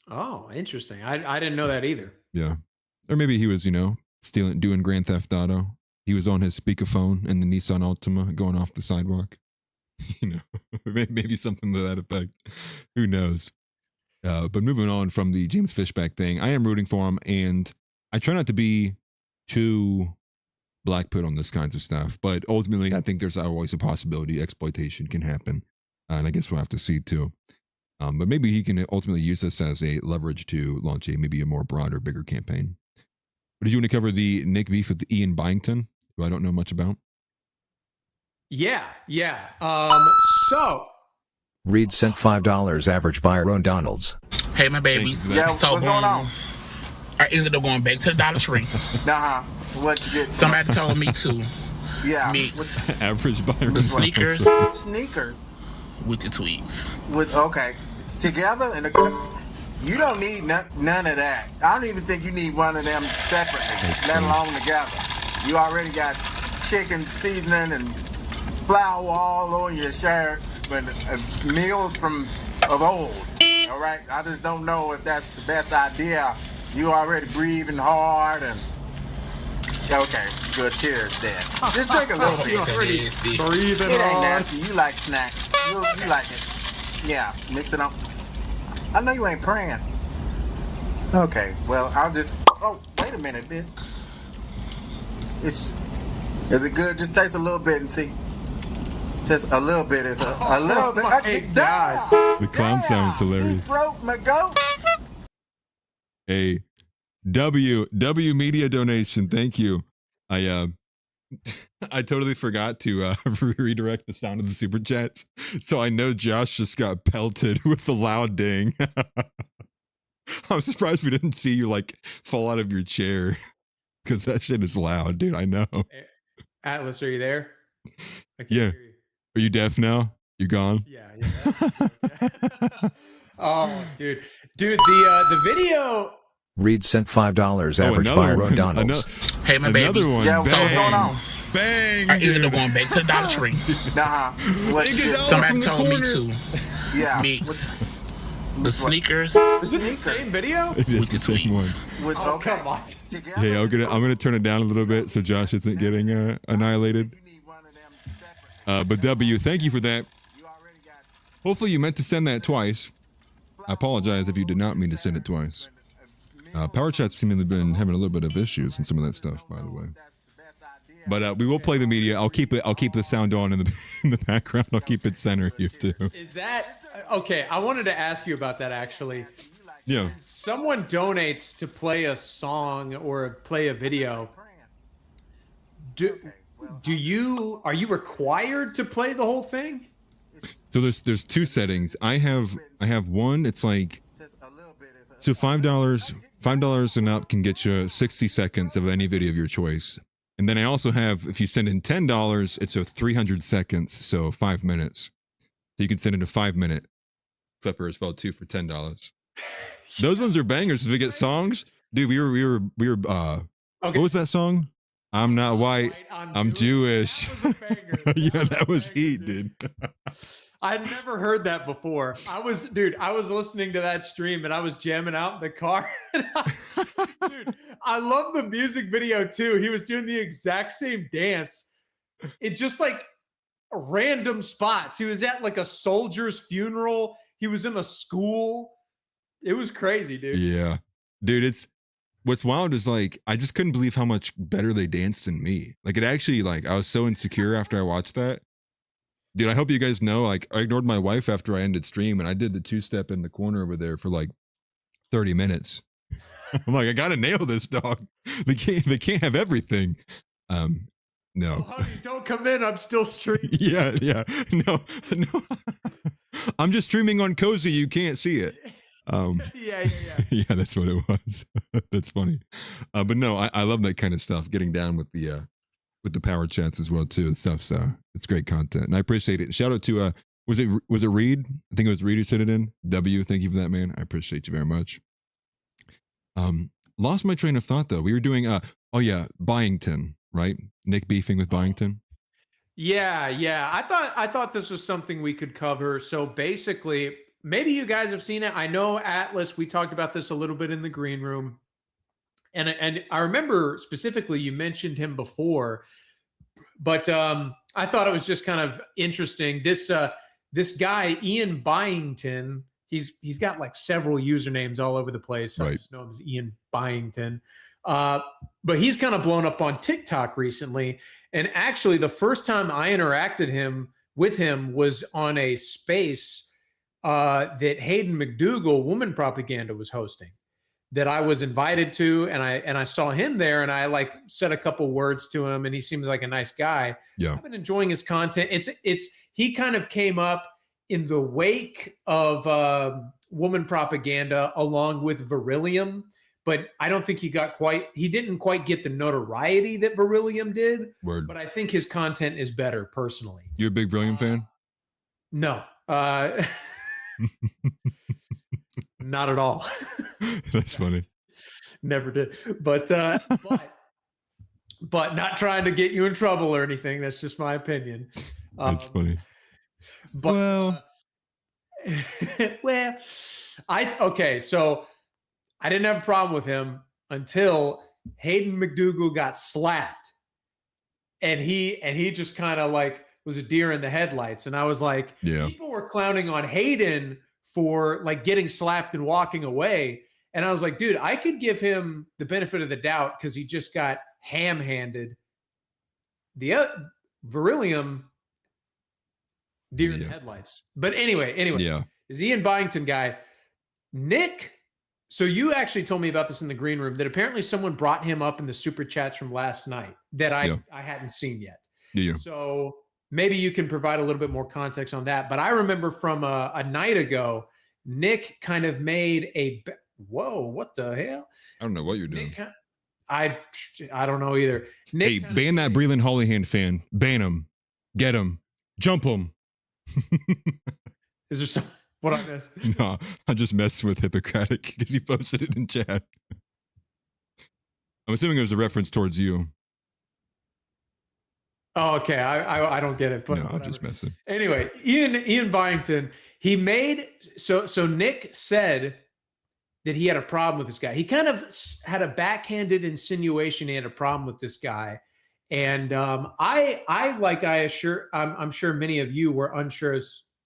Oh, interesting. I didn't know that either. Yeah. Or maybe he was, you know, doing Grand Theft Auto. He was on his speakerphone in the Nissan Altima going off the sidewalk. You know, maybe something to that effect. Who knows? But moving on from the James Fishback thing, I am rooting for him, and I try not to be too black put on this kinds of stuff. But ultimately, I think there's always a possibility exploitation can happen, and I guess we'll have to see too. But maybe he can ultimately use this as a leverage to launch maybe a more broader, bigger campaign. But did you want to cover the Nick beef with Ian Byington, who I don't know much about? Yeah. So Reed sent $5 average Byron Donalds. Hey, my baby. Yeah, So, what's going on? I ended up going back to the Dollar Tree. Nah, what you get? Somebody told me to Yeah. mix Average Byron. the sneakers Sneakers. with the tweets. Okay. Together and you don't need none of that. I don't even think you need one of them separately, let alone together. You already got chicken seasoning and flour all on your shirt, but meals of old. All right, I just don't know if that's the best idea. You already breathing hard and okay, good. Cheers, Dan. Just drink a little bit. you already breathing It ain't hard. nasty. You like snacks. You like it. Yeah, mix it up. I know you ain't praying. Okay, well, I'll just... Oh, wait a minute, bitch. Is it good? Just taste a little bit and see. Just a little bit. A little bit. my Okay, God. damn, The clown sound's hilarious. Deep throat, my goat. A W media donation. Thank you. I totally forgot to redirect the sound of the super chats. So I know Josh just got pelted with the loud ding. I'm surprised we didn't see you like fall out of your chair. because that shit is loud, dude. I know. Atlas, are you there? I can't Yeah. hear you. Are you deaf now? You gone? Yeah. Oh, dude, the video. Reed sent $5 average another fire one. Donalds. Hey, my Another baby. one. Yeah, what's Bang. going on? Bang. I ended up dude. going back to the Dollar Tree. Nah. What Take you it did? down. Somebody from the told me corner. to Yeah. mix the sneakers Is it the same video? It is with the the same one. With, Oh, come on. Together, Hey, I'm gonna turn it down a little bit so Josh isn't getting annihilated. You need one of them separately. But W, thank you for that. You already got Hopefully you meant to send that twice. I apologize if you did not mean to send it twice. Power Chat's seemingly been having a little bit of issues and some of that stuff, by the way. But we will play the media. I'll keep the sound on in the background. I'll keep it center here too. Is that okay? I wanted to ask you about that actually. Yeah. Someone donates to play a song or play a video. Are you required to play the whole thing? So there's two settings. I have one. It's like so $5 and up can get you 60 seconds of any video of your choice. And then I also have, if you send in $10, it's a 300 seconds, so 5 minutes. So you can send in a 5-minute clipper as well too for $10. Those ones are bangers. If we get songs, dude, we were Okay. What was that song? I'm not white. I'm Jewish. Yeah, that was heat, dude. I'd never heard that before. I was listening to that stream and I was jamming out in the car. Dude, I love the music video too. He was doing the exact same dance. It just like random spots. He was at like a soldier's funeral. He was in a school. It was crazy, dude. Yeah. Dude, it's what's wild is like I just couldn't believe how much better they danced than me. Like it actually like I was so insecure after I watched that. Dude, I hope you guys know, like, I ignored my wife after I ended stream, and I did the two-step in the corner over there for, like, 30 minutes. I'm like, I gotta nail this, dog. They can't have everything. No. Oh, honey, don't come in. I'm still streaming. Yeah. No. I'm just streaming on Cozy. You can't see it. Yeah. Yeah, that's what it was. That's funny. But no, I love that kind of stuff, getting down with the power chats as well too and stuff. So it's great content, and I appreciate it. Shout out to was it Reed? I think it was Reed who sent it in. W, thank you for that, man. I appreciate you very much. Lost my train of thought though. We were doing Byington, right? Nick beefing with Byington. Yeah. I thought this was something we could cover. So basically, maybe you guys have seen it. I know Atlas. We talked about this a little bit in the green room. And I remember specifically you mentioned him before, but I thought it was just kind of interesting. This guy Ian Byington, he's got like several usernames all over the place. I just know him as Ian Byington, but he's kind of blown up on TikTok recently. And actually, the first time I interacted with him was on a space that Hayden McDougall, Woman Propaganda, was hosting, that I was invited to, and I saw him there, and I like said a couple words to him, and he seems like a nice guy. Yeah, I've been enjoying his content. He kind of came up in the wake of Woman Propaganda along with Verillium, but I don't think he didn't quite get the notoriety that Verillium did. Word. But I think his content is better personally. You a big Verillium fan? No. Not at all. That's funny. Never did. But not trying to get you in trouble or anything. That's just my opinion. That's funny. But so I didn't have a problem with him until Hayden McDougall got slapped. And he just kind of like was a deer in the headlights. And I was like, people were clowning on Hayden for like getting slapped and walking away. And I was like, dude, I could give him the benefit of the doubt because he just got ham-handed. The Verillium, deer in the headlights. But anyway, is Ian Byington guy, Nick. So you actually told me about this in the green room, that apparently someone brought him up in the super chats from last night that I hadn't seen yet. Yeah. So maybe you can provide a little bit more context on that. But I remember from a night ago, Nick kind of made whoa, what the hell? I don't know what you're doing. I don't know either. Nick Hey, ban that Breland Hollyhand fan. Ban him. Get him. Jump him. Is there some what I missed? No, I just messed with Hippocratic because he posted it in chat. I'm assuming it was a reference towards you. Oh, okay. I don't get it. But No, I'm whatever. just messing. Anyway, Ian Byington, he made so Nick said that he had a problem with this guy. He kind of had a backhanded insinuation he had a problem with this guy. And I'm sure many of you were unsure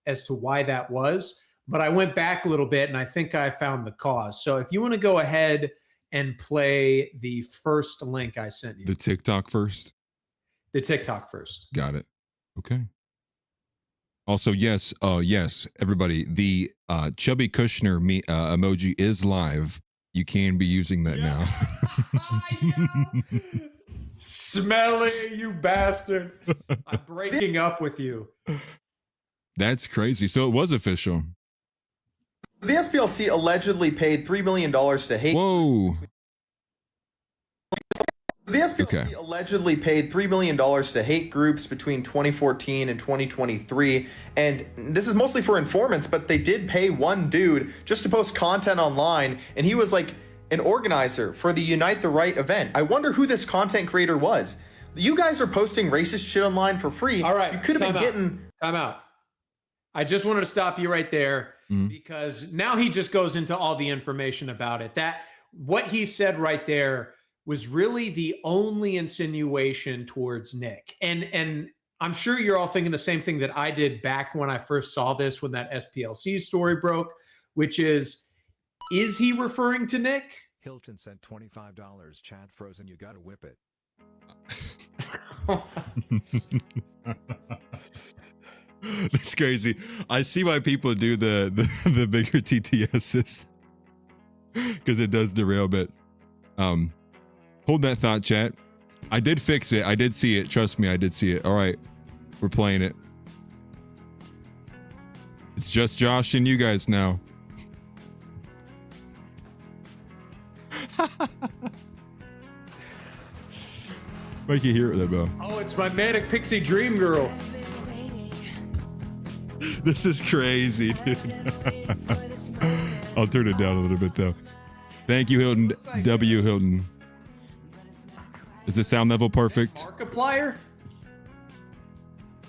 as to why that was, but I went back a little bit and I think I found the cause. So if you want to go ahead and play the first link I sent you. The TikTok first? The TikTok first. Got it. Okay. Also, yes, everybody, the Chubby Kushner emoji is live. You can be using that now. Smelly, you bastard. I'm breaking up with you. That's crazy. So it was official. The SPLC allegedly paid $3 million to hate. Whoa. The SPLC allegedly paid $3 million to hate groups between 2014 and 2023. And this is mostly for informants, but they did pay one dude just to post content online. And he was like an organizer for the Unite the Right event. I wonder who this content creator was. You guys are posting racist shit online for free. All right. You could have been getting... Time out. I just wanted to stop you right there because now he just goes into all the information about it. That what he said right there was really the only insinuation towards Nick. And I'm sure you're all thinking the same thing that I did back when I first saw this, when that SPLC story broke, which is he referring to Nick? Hilton sent $25. Chat frozen. You gotta whip it. That's crazy. I see why people do the bigger TTSs because it does derail a bit. Hold that thought, chat. I did fix it. I did see it. Trust me, I did see it. All right, we're playing it. It's just Josh and you guys now. Make you hear it, though. Oh, it's my manic pixie dream girl. This is crazy, dude. I'll turn it down a little bit, though. Thank you, Hilton. W. Hilton. Is the sound level perfect? Markiplier?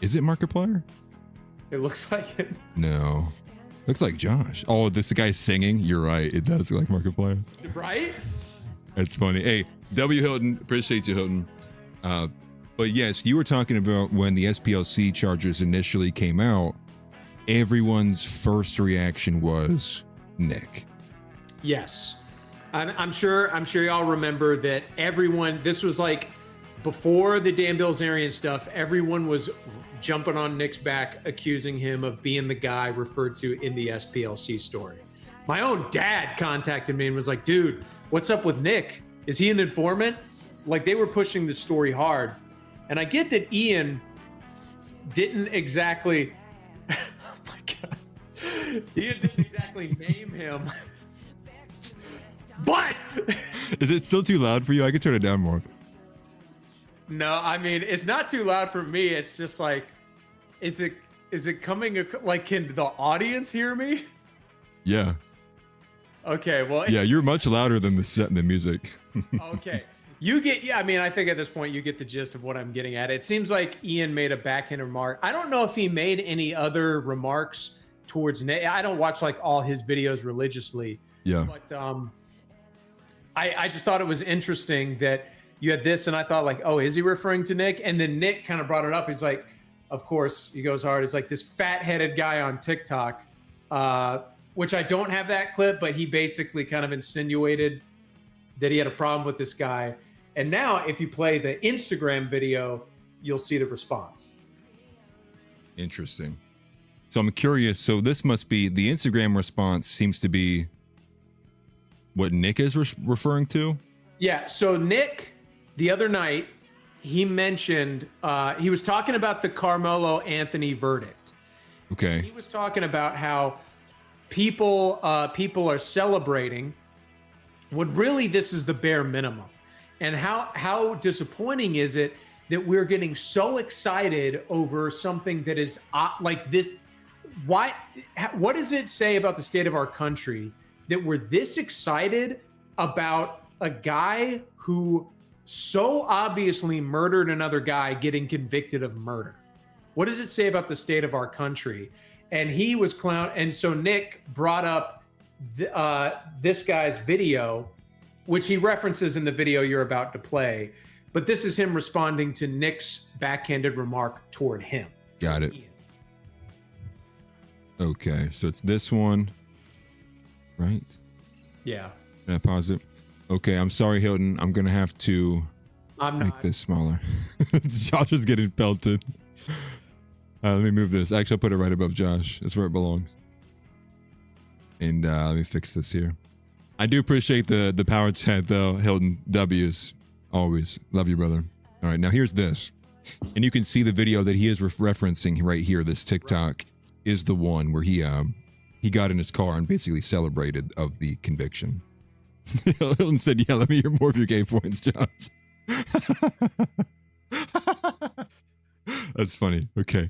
Is it Markiplier? It looks like it. No. Looks like Josh. Oh, this guy's singing. You're right. It does look like Markiplier. Right? That's funny. Hey, W. Hilton. Appreciate you, Hilton. But yes, you were talking about when the SPLC charges initially came out, everyone's first reaction was Nick. Yes. I'm sure y'all remember that this was like before the Dan Bilzerian stuff, everyone was jumping on Nick's back, accusing him of being the guy referred to in the SPLC story. My own dad contacted me and was like, dude, what's up with Nick? Is he an informant? Like, they were pushing the story hard. And I get that Ian didn't exactly, oh my God. Ian didn't exactly name him. But is it still too loud for you? I could turn it down more. No, I mean, it's not too loud for me. It's just like, is it coming, like, can the audience hear me? Yeah. Okay, well. Yeah, you're much louder than the music. Okay. I mean, I think at this point you get the gist of what I'm getting at. It seems like Ian made a backhand remark. I don't know if he made any other remarks towards Nick. I don't watch like all his videos religiously. Yeah. But I just thought it was interesting that you had this, and I thought like, oh, is he referring to Nick? And then Nick kind of brought it up. He's like, of course, he goes hard. He's like this fat-headed guy on TikTok, which I don't have that clip, but he basically kind of insinuated that he had a problem with this guy. And now if you play the Instagram video, you'll see the response. Interesting. So I'm curious. So this must be the Instagram response seems to be what Nick is referring to. Yeah. So Nick, the other night, he mentioned, he was talking about the Carmelo Anthony verdict. Okay. And he was talking about how people are celebrating when really this is the bare minimum. And how disappointing is it that we're getting so excited over something that is like this? Why? What does it say about the state of our country that we're this excited about a guy who so obviously murdered another guy getting convicted of murder? What does it say about the state of our country? And he was clown. And so Nick brought up this guy's video, which he references in the video you're about to play. But this is him responding to Nick's backhanded remark toward him. Got it. Okay, so it's this one, right? Yeah. Can I pause it? Okay, I'm sorry, Hilton. I'm going to have to make this smaller. Josh is getting pelted. Let me move this. Actually, I'll put it right above Josh. That's where it belongs. And let me fix this here. I do appreciate the power chat, though, Hilton. W's. Always. Love you, brother. All right, now here's this. And you can see the video that he is referencing right here. This TikTok is the one where he got in his car and basically celebrated of the conviction. Hilton said, yeah, let me hear more of your gay points, Josh. That's funny. Okay.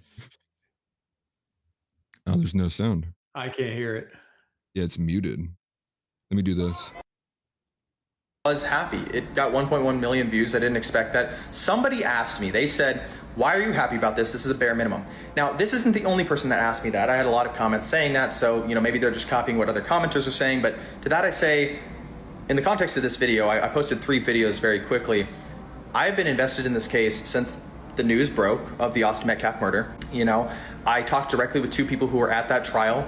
Oh, there's no sound. I can't hear it. Yeah, it's muted. Let me do this. Was happy. It got 1.1 million views. I didn't expect that. Somebody asked me, they said, why are you happy about this? This is the bare minimum. Now, this isn't the only person that asked me that. I had a lot of comments saying that, so maybe they're just copying what other commenters are saying, but to that I say, in the context of this video, I posted 3 videos very quickly. I've been invested in this case since the news broke of the Austin Metcalf murder. I talked directly with 2 people who were at that trial.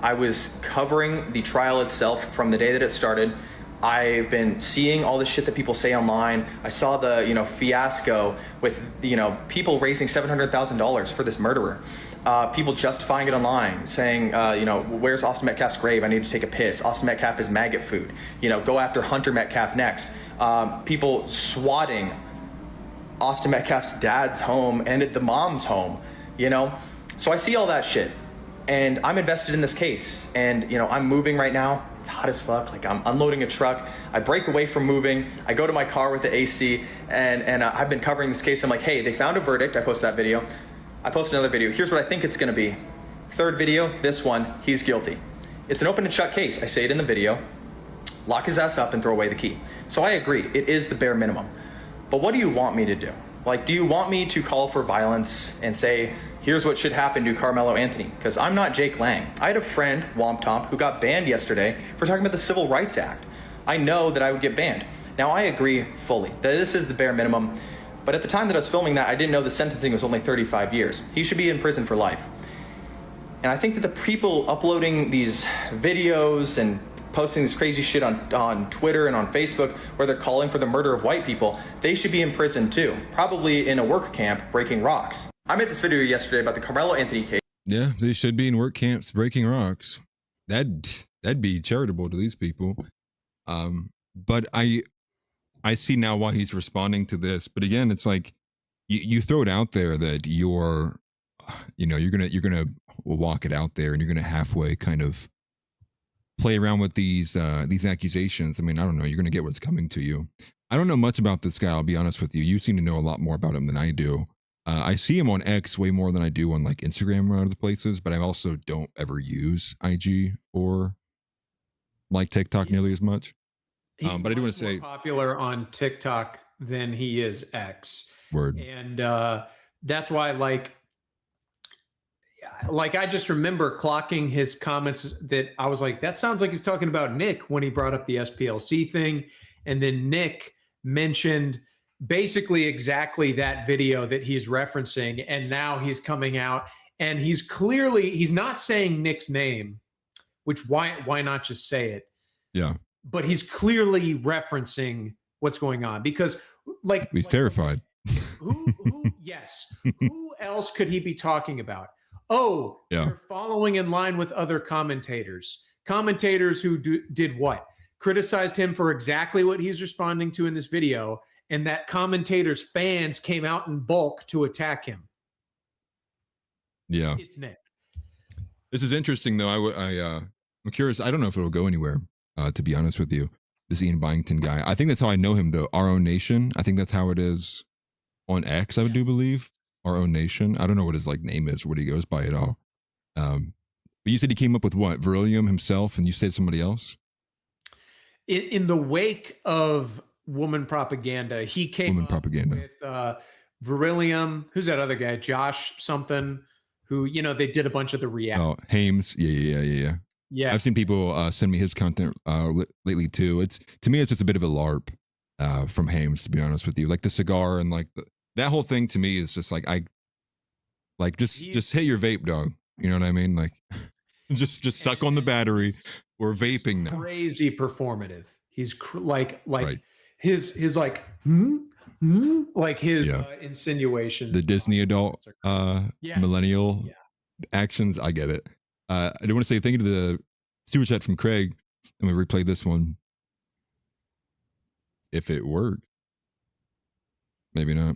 I was covering the trial itself from the day that it started. I've been seeing all the shit that people say online. I saw the, fiasco with, people raising $700,000 for this murderer. People justifying it online, saying, where's Austin Metcalf's grave? I need to take a piss. Austin Metcalf is maggot food. Go after Hunter Metcalf next. People swatting Austin Metcalf's dad's home and at the mom's home, So I see all that shit. And I'm invested in this case. And, I'm moving right now. It's hot as fuck. Like, I'm unloading a truck. I break away from moving. I go to my car with the AC. And I've been covering this case. I'm like, hey, they found a verdict. I posted that video. I posted another video. Here's what I think it's going to be. Third video, this one, he's guilty. It's an open and shut case. I say it in the video. Lock his ass up and throw away the key. So I agree. It is the bare minimum. But what do you want me to do? Like, do you want me to call for violence and say, here's what should happen to Carmelo Anthony? Because I'm not Jake Lang. I had a friend, Womp Tomp, who got banned yesterday for talking about the Civil Rights Act. I know that I would get banned. Now, I agree fully that this is the bare minimum. But at the time that I was filming that, I didn't know the sentencing was only 35 years. He should be in prison for life. And I think that the people uploading these videos and posting this crazy shit on Twitter and on Facebook where they're calling for the murder of white people, they should be in prison too, probably in a work camp breaking rocks. I made this video yesterday about the Carmelo Anthony case. Yeah, they should be in work camps breaking rocks. That'd be charitable to these people. But I see now why he's responding to this. But again, it's like you throw it out there that you're gonna walk it out there and you're gonna halfway kind of play around with these accusations. I mean, I don't know. You're gonna get what's coming to you. I don't know much about this guy. I'll be honest with you. You seem to know a lot more about him than I do. I see him on X way more than I do on like Instagram or other places, but I also don't ever use IG or like TikTok nearly as much. But I do want to say popular on TikTok than he is X. Word. And that's why like I just remember clocking his comments that I was like, that sounds like he's talking about Nick when he brought up the SPLC thing. And then Nick mentioned basically exactly that video that he's referencing. And now he's coming out and he's not saying Nick's name, which why not just say it? Yeah. But he's clearly referencing what's going on because like he's terrified. Yes. Who else could he be talking about? Oh, yeah. They're following in line with other commentators who did what? Criticized him for exactly what he's responding to in this video. And that commentator's fans came out in bulk to attack him. Yeah. It's Nick. This is interesting though. I'm curious. I don't know if it'll go anywhere, to be honest with you. Ian Byington guy. I think that's how I know him though. Our Own Nation. I think that's how it is on X. I do believe Our Own Nation. I don't know what his like name is or what he goes by at all. But you said he came up with what? Verillium himself, and you said somebody else. In the wake of woman propaganda, he came Woman propaganda with Verillium. Who's that other guy? Josh something. Who they did a bunch of the react. Oh, Hames. Yeah. I've seen people send me his content lately too. It's to me, it's just a bit of a LARP from Hames, to be honest with you. Like the cigar and like that whole thing to me is just like just hit your vape, dog. You know what I mean? Like just suck on the battery. We're vaping now. Crazy performative. He's like right. his like like his insinuations. The Disney adult millennial actions. I get it. I do want to say thank you to the super chat from Craig. I'm gonna replay this one. If it worked. Maybe not.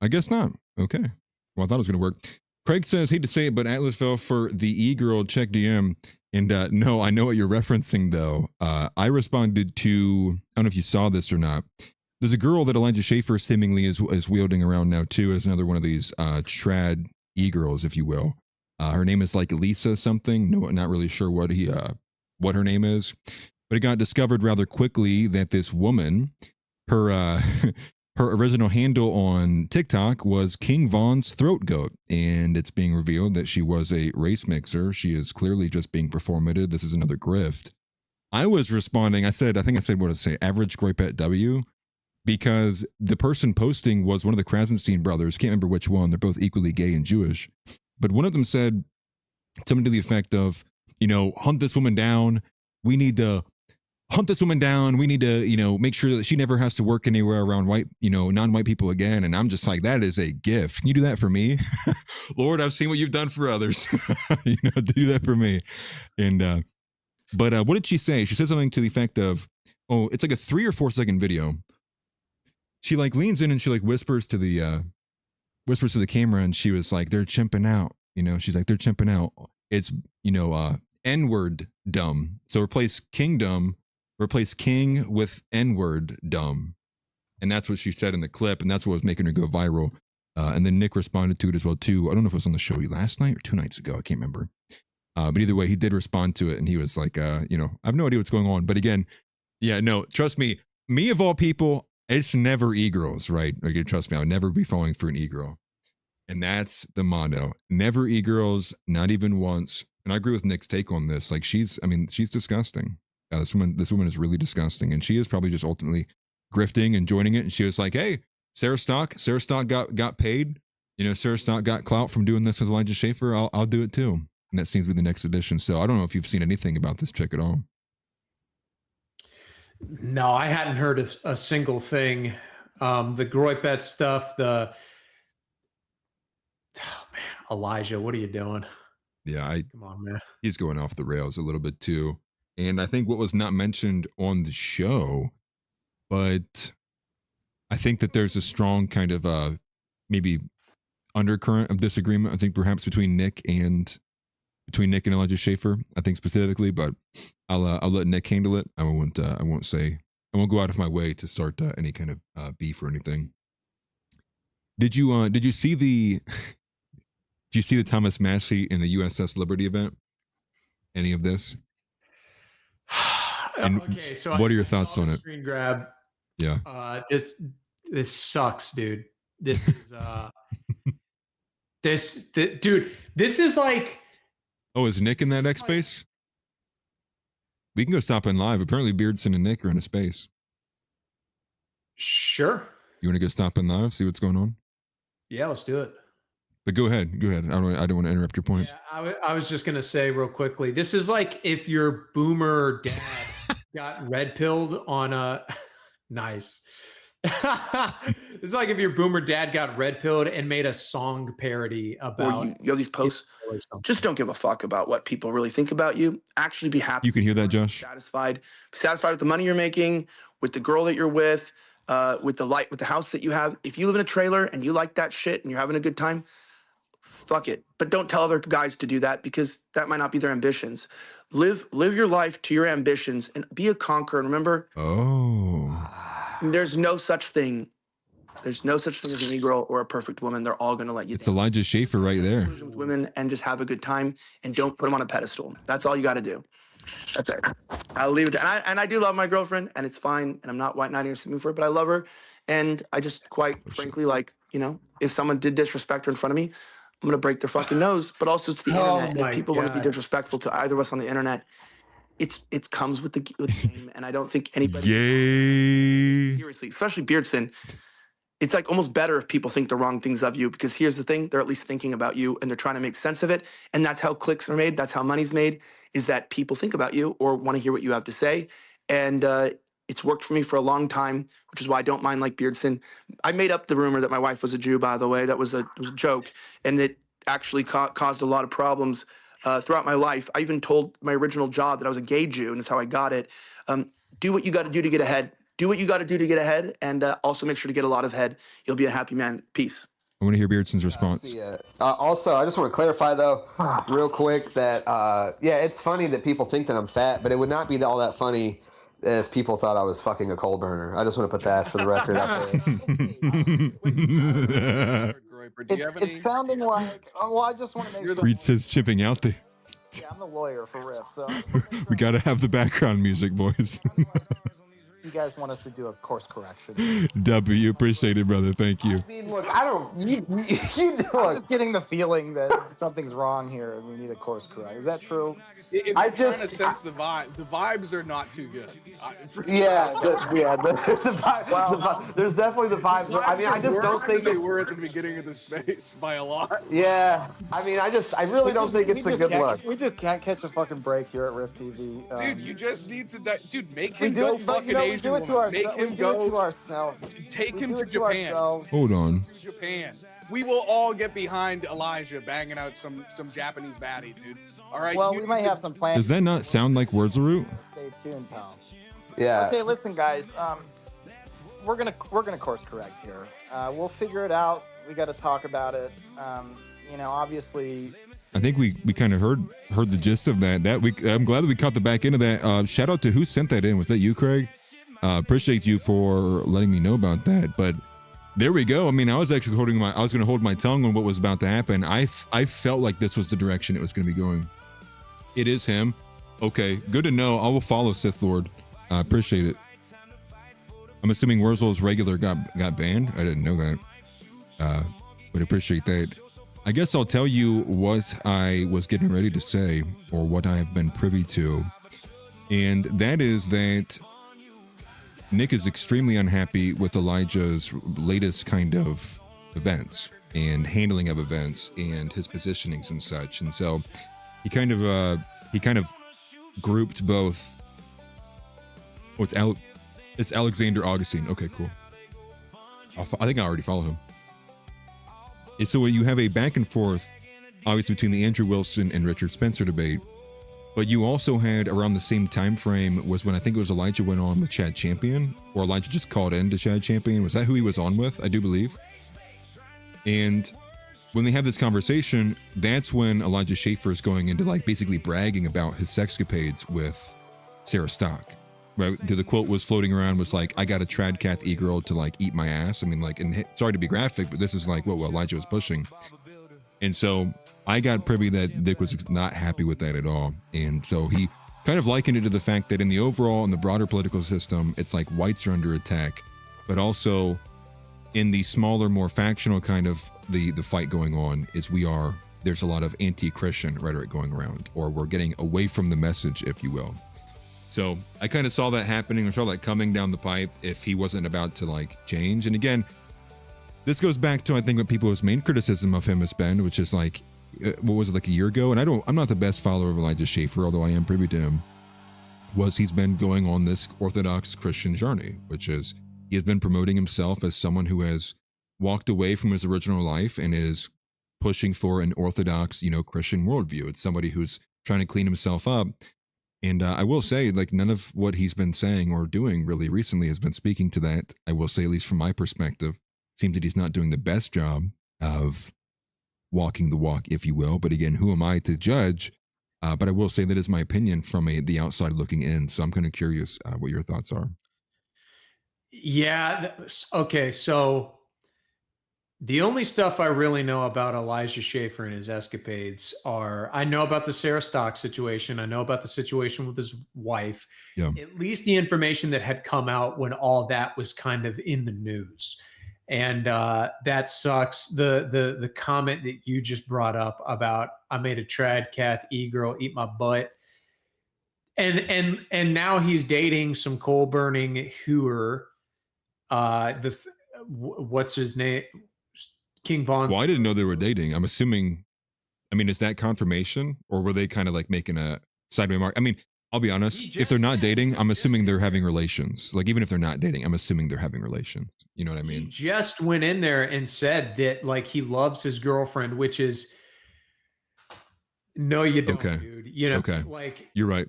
I guess not. Okay. Well, I thought it was gonna work. Craig says, hate to say it, but Atlas fell for the e-girl check DM. And no, I know what you're referencing though. I responded to, I don't know if you saw this or not. There's a girl that Elijah Schaefer seemingly is wielding around now too, as another one of these trad e-girls, if you will. Her name is like Lisa something. No, not really sure what her name is, but it got discovered rather quickly that this woman, her her original handle on TikTok was King Von's Throat Goat, and it's being revealed that she was a race mixer. She is clearly just being performative. This is another grift. I was responding. I think I said what to say. Average Groyper W, because the person posting was one of the Krasenstein brothers. Can't remember which one. They're both equally gay and Jewish, but one of them said something to the effect of, hunt this woman down. We need to hunt this woman down. We need to, make sure that she never has to work anywhere around white, non-white people again. And I'm just like, that is a gift. Can you do that for me? Lord, I've seen what you've done for others. Do that for me. And, but what did she say? She said something to the effect of, oh, it's like a 3 or 4 second video. She like leans in and she like whispers to the camera, and she was like, they're chimping out. She's like, they're chimping out. It's, N-word dumb. So replace kingdom. Replace king with N-word dumb. And that's what she said in the clip, and that's what was making her go viral. And then Nick responded to it as well too. I don't know if it was on the show last night or 2 nights ago. I can't remember. But either way, he did respond to it, and he was like, I have no idea what's going on. But again, no, trust me of all people, it's never e-girls, right? Okay, trust me, I would never be falling for an e-girl. And that's the motto. Never e-girls, not even once. And I agree with Nick's take on this. Like she's disgusting. This woman is really disgusting, and she is probably just ultimately grifting and joining it. And she was like, "Hey, Sarah Stock got paid. Sarah Stock got clout from doing this with Elijah Schaefer. I'll do it too." And that seems to be the next edition. So I don't know if you've seen anything about this chick at all. No, I hadn't heard a single thing. The Groypet stuff. Oh man, Elijah, what are you doing? Yeah, come on, man. He's going off the rails a little bit too. And I think what was not mentioned on the show, but I think that there's a strong kind of maybe undercurrent of disagreement. I think perhaps between Nick and Elijah Schaefer. I think specifically, but I'll let Nick handle it. I won't go out of my way to start any kind of beef or anything. Did you see the Thomas Massey in the USS Liberty event? Any of this? And okay, so what are your thoughts on it? Screen grab. Yeah. This sucks, dude. This is dude. This is like. Oh, is Nick in that X space? We can go stop in live. Apparently, Beardson and Nick are in a space. Sure. You want to go stop in live, see what's going on? Yeah, let's do it. But go ahead. I don't want to interrupt your point. Yeah, I was just gonna say real quickly. This is like if your boomer dad got red pilled on a nice. It's like if your boomer dad got red pilled and made a song parody about. Or you have these posts. Just don't give a fuck about what people really think about you. Actually, be happy. You can hear that, Josh. Be satisfied with the money you're making, with the girl that you're with the house that you have. If you live in a trailer and you like that shit and you're having a good time, fuck it. But don't tell other guys to do that because that might not be their ambitions. Live your life to your ambitions and be a conqueror. And remember, there's no such thing. There's no such thing as a Negro or a perfect woman. They're all going to let you It's down. Elijah Schaefer right there. With women and just have a good time and don't put them on a pedestal. That's all you got to do. That's it. I'll leave it there. And I do love my girlfriend, and it's fine. And I'm not white knighting or something for it, but I love her. And I just quite frankly, like, you know, if someone did disrespect her in front of me, I'm gonna break their fucking nose. But also, it's the internet. And if people want to be disrespectful to either of us on the internet, it comes with the game. And I don't think anybody seriously, especially Beardson. It's like almost better if people think the wrong things of you, because here's the thing, they're at least thinking about you and they're trying to make sense of it. And that's how clicks are made. That's how money's made, is that people think about you or want to hear what you have to say. And it's worked for me for a long time, which is why I don't mind like Beardson. I made up the rumor that my wife was a Jew, by the way. That was a joke. And it actually caused a lot of problems throughout my life. I even told my original job that I was a gay Jew, and that's how I got it. Do what you got to do to get ahead. Do what you got to do to get ahead, and also make sure to get a lot of head. You'll be a happy man. Peace. I want to hear Beardson's response. Also, I just want to clarify, though, real quick, that, yeah, it's funny that people think that I'm fat, but it would not be all that funny if people thought I was fucking a coal burner. I just want to put that for the record out there. It's sounding like, well, I just want to make sure. Reed says chipping out there. Yeah, I'm the lawyer for Riff, so. We got to have the background music, boys. You guys want us to do a course correction. W, appreciate it, brother. Thank you. I mean, look, I don't. You I'm just getting the feeling that something's wrong here and we need a course correct. Is that true? I just trying to sense the vibe. The vibes are not too good. There's definitely the vibes. I mean, I just don't think they were at the beginning of the space by a lot. Yeah, I mean, I really don't think it's a good look. We just can't catch a fucking break here at Riff TV. Dude, you just need to, make him go fucking Asian. We do it to ourselves. Take him to Japan. Hold on. Japan. We will all get behind Elijah banging out some Japanese baddie, dude. All right. Well, we might have some plans. Does that not sound like Wurzelroot? Stay tuned, pal. Yeah. Okay, listen, guys. We're gonna course correct here. We'll figure it out. We got to talk about it. You know, obviously. I think we kind of heard the gist of that. I'm glad that we caught the back end of that. Shout out to who sent that in. Was that you, Craig? Appreciate you for letting me know about that. But there we go. I mean, I was actually going to hold my tongue on what was about to happen. I felt like this was the direction it was going to be going. It is him. Okay, good to know. I will follow Sith Lord. Appreciate it. I'm assuming Wurzel's regular got banned. I didn't know that. But appreciate that. I guess I'll tell you what I was getting ready to say, or what I have been privy to. And that is that Nick is extremely unhappy with Elijah's latest kind of events and handling of events and his positionings and such. And so he kind of grouped both. Oh, it's Alexander Augustine. Okay, cool. I think I already follow him. And so you have a back and forth, obviously, between the Andrew Wilson and Richard Spencer debate. But you also had around the same time frame was when I think it was Elijah went on with Chad Champion, or Elijah just called in to Chad Champion. Was that who he was on with? I do believe. And when they have this conversation, that's when Elijah Schaefer is going into like basically bragging about his sexcapades with Sarah Stock. Right? The quote was floating around was like, I got a Tradcath e-girl to like eat my ass. I mean, like, and sorry to be graphic, but this is like what Elijah was pushing. And so I got privy that Dick was not happy with that at all. And so he kind of likened it to the fact that in the overall, in the broader political system, it's like whites are under attack, but also in the smaller, more factional kind of the fight going on is there's a lot of anti-Christian rhetoric going around, or we're getting away from the message, if you will. So I kind of saw that happening, or saw that coming down the pipe if he wasn't about to like change. And again, this goes back to, I think, what people's main criticism of him has been, which is like, what was it, like a year ago? And I'm not the best follower of Elijah Schaefer, although I am privy to him, was he's been going on this Orthodox Christian journey, which is he has been promoting himself as someone who has walked away from his original life and is pushing for an Orthodox, Christian worldview. It's somebody who's trying to clean himself up. And I will say, like, none of what he's been saying or doing really recently has been speaking to that. I will say, at least from my perspective, it seems that he's not doing the best job of walking the walk, if you will. But again, who am I to judge? But I will say that is my opinion from the outside looking in. So I'm kind of curious what your thoughts are. Yeah. Okay. So the only stuff I really know about Elijah Schaffer and his escapades are, I know about the Sarah Stock situation. I know about the situation with his wife. Yeah. At least the information that had come out when all that was kind of in the news. And that sucks. The comment that you just brought up about, I made a trad Kath e-girl eat my butt. And now he's dating some coal burning hooer. What's his name? King Von. Well, I didn't know they were dating. I'm assuming, I mean, is that confirmation, or were they kind of like making a sideway mark? I mean, I'll be honest, if they're not dating, I'm assuming they're having relations. Like, even if they're not dating, I'm assuming they're having relations. You know what I mean? He just went in there and said that, like, he loves his girlfriend, which is, no, you don't, okay, dude. You know, okay, like, you're right.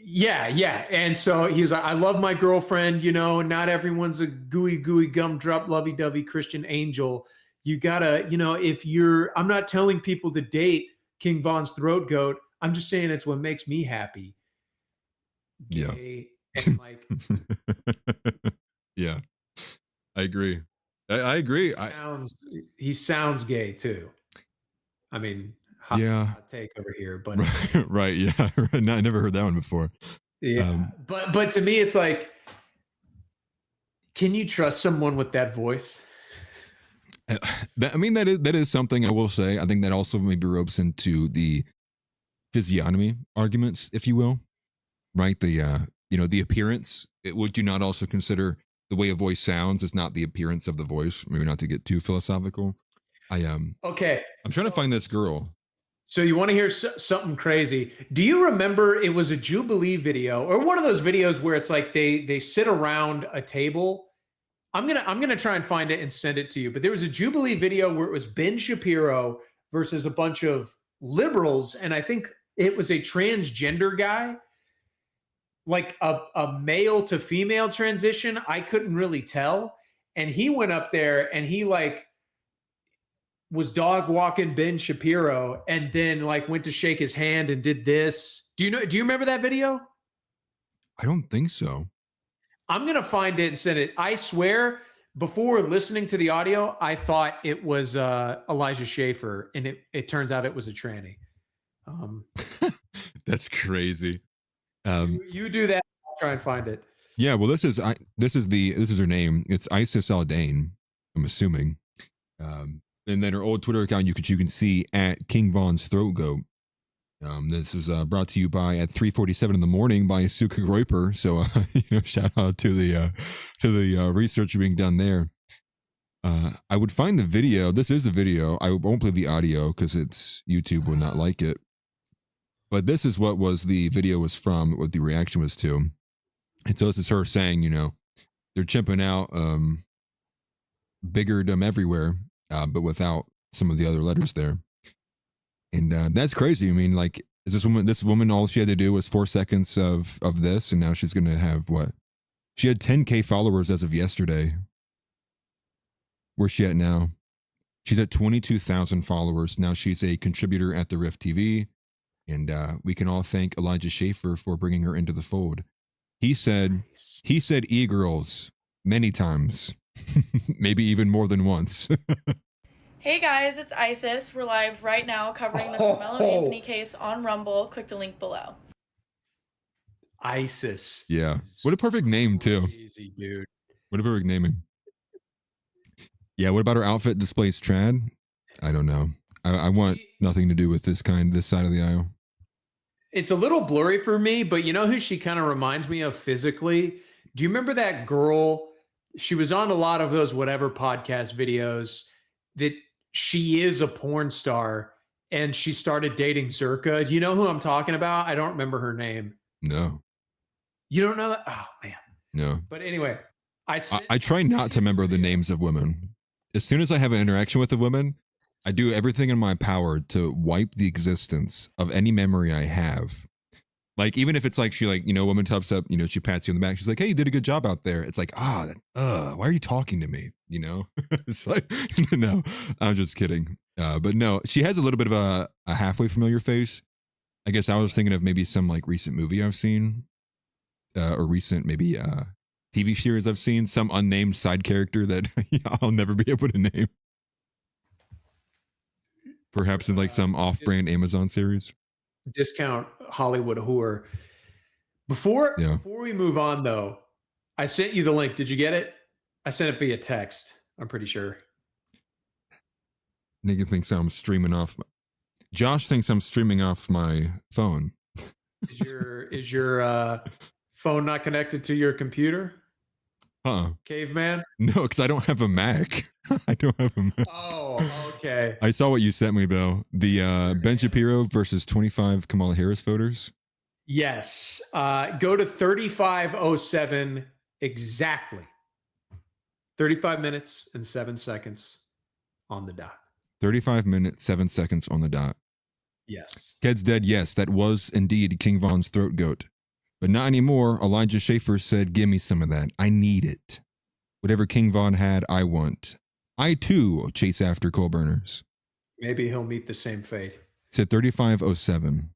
Yeah. And so he was like, I love my girlfriend, you know, not everyone's a gooey gumdrop lovey-dovey Christian angel. You gotta, you know, I'm not telling people to date King Von's throat goat. I'm just saying it's what makes me happy. Yeah. And like, yeah, I agree. I agree. He sounds gay too. I mean, hot take over here, but right. Yeah. No, I never heard that one before. Yeah. But to me, it's like, can you trust someone with that voice? I mean, that is something I will say. I think that also maybe ropes into the physiognomy arguments, if you will, right? The the appearance. Would you not also consider the way a voice sounds is not the appearance of the voice? Maybe not to get too philosophical. Okay. I'm trying to find this girl. So you want to hear something crazy? Do you remember it was a Jubilee video, or one of those videos where it's like they sit around a table? I'm gonna try and find it and send it to you. But there was a Jubilee video where it was Ben Shapiro versus a bunch of liberals, and I think it was a transgender guy, like a male to female transition. I couldn't really tell, and he went up there and he like was dog walking Ben Shapiro, and then like went to shake his hand and did this. Do you remember that video? I don't think so. I'm going to find it and send it. I swear, before listening to the audio, I thought it was Elijah Schaffer, and it turns out it was a tranny. That's crazy. You do that. I'll try and find it. Yeah, well, this is her name. It's Isis Aldane, I'm assuming. And then her old Twitter account you can see at King Von's Throat Goat. This is brought to you by at 3:47 in the morning by Suka Groyper. So shout out to the research being done there. I would find the video. This is the video. I won't play the audio because YouTube would not like it. But this is what the video was from. What the reaction was to. And so this is her saying, they're chimping out biggerdom everywhere, but without some of the other letters there. And that's crazy. I mean, like, is this woman, all she had to do was 4 seconds of this, and now she's going to have what? She had 10K followers as of yesterday. Where's she at now? She's at 22,000 followers. Now she's a contributor at the Rift TV. And we can all thank Elijah Schaffer for bringing her into the fold. He said e-girls many times, maybe even more than once. Hey guys, it's Isis. We're live right now covering the Carmelo Anthony case on Rumble. Click the link below. Isis. Yeah. What a perfect name, too. Easy, dude. What a perfect naming. Yeah, what about her outfit displays trad? I don't know. I want nothing to do with this side of the aisle. It's a little blurry for me, but you know who she kind of reminds me of physically? Do you remember that girl? She was on a lot of those whatever podcast videos that she is a porn star and she started dating Zerka. Do you know who I'm talking about? I don't remember her name. No. You don't know that? Oh, man. No. But anyway, I try not to remember the names of women. As soon as I have an interaction with a woman, I do everything in my power to wipe the existence of any memory I have Like, even if it's like she like, woman toughs up, she pats you on the back. She's like, hey, you did a good job out there. It's like, why are you talking to me? It's like, no, I'm just kidding. But no, she has a little bit of a halfway familiar face. I guess I was thinking of maybe some like recent movie I've seen, or recent maybe TV series I've seen, some unnamed side character that I'll never be able to name. Perhaps in like some off-brand Amazon series. Discount Hollywood whore. Before we move on, though, I sent you the link. Did you get it? I sent it via text. I'm pretty sure. Nigga thinks I'm streaming off. Josh thinks I'm streaming off my phone. Is your phone not connected to your computer? Caveman? No, because I don't have a Mac. I don't have a Mac. Oh, okay. I saw what you sent me though. The Ben Shapiro versus 25 Kamala Harris voters. Yes. Go to 3507 exactly. 35 minutes and 7 seconds on the dot. 35 minutes, 7 seconds on the dot. Yes. Ked's dead. Yes, that was indeed King Von's throat goat. But not anymore. Elijah Schaefer said, give me some of that. I need it. Whatever King Von had, I want. I too chase after coal burners. Maybe he'll meet the same fate. Said 3507.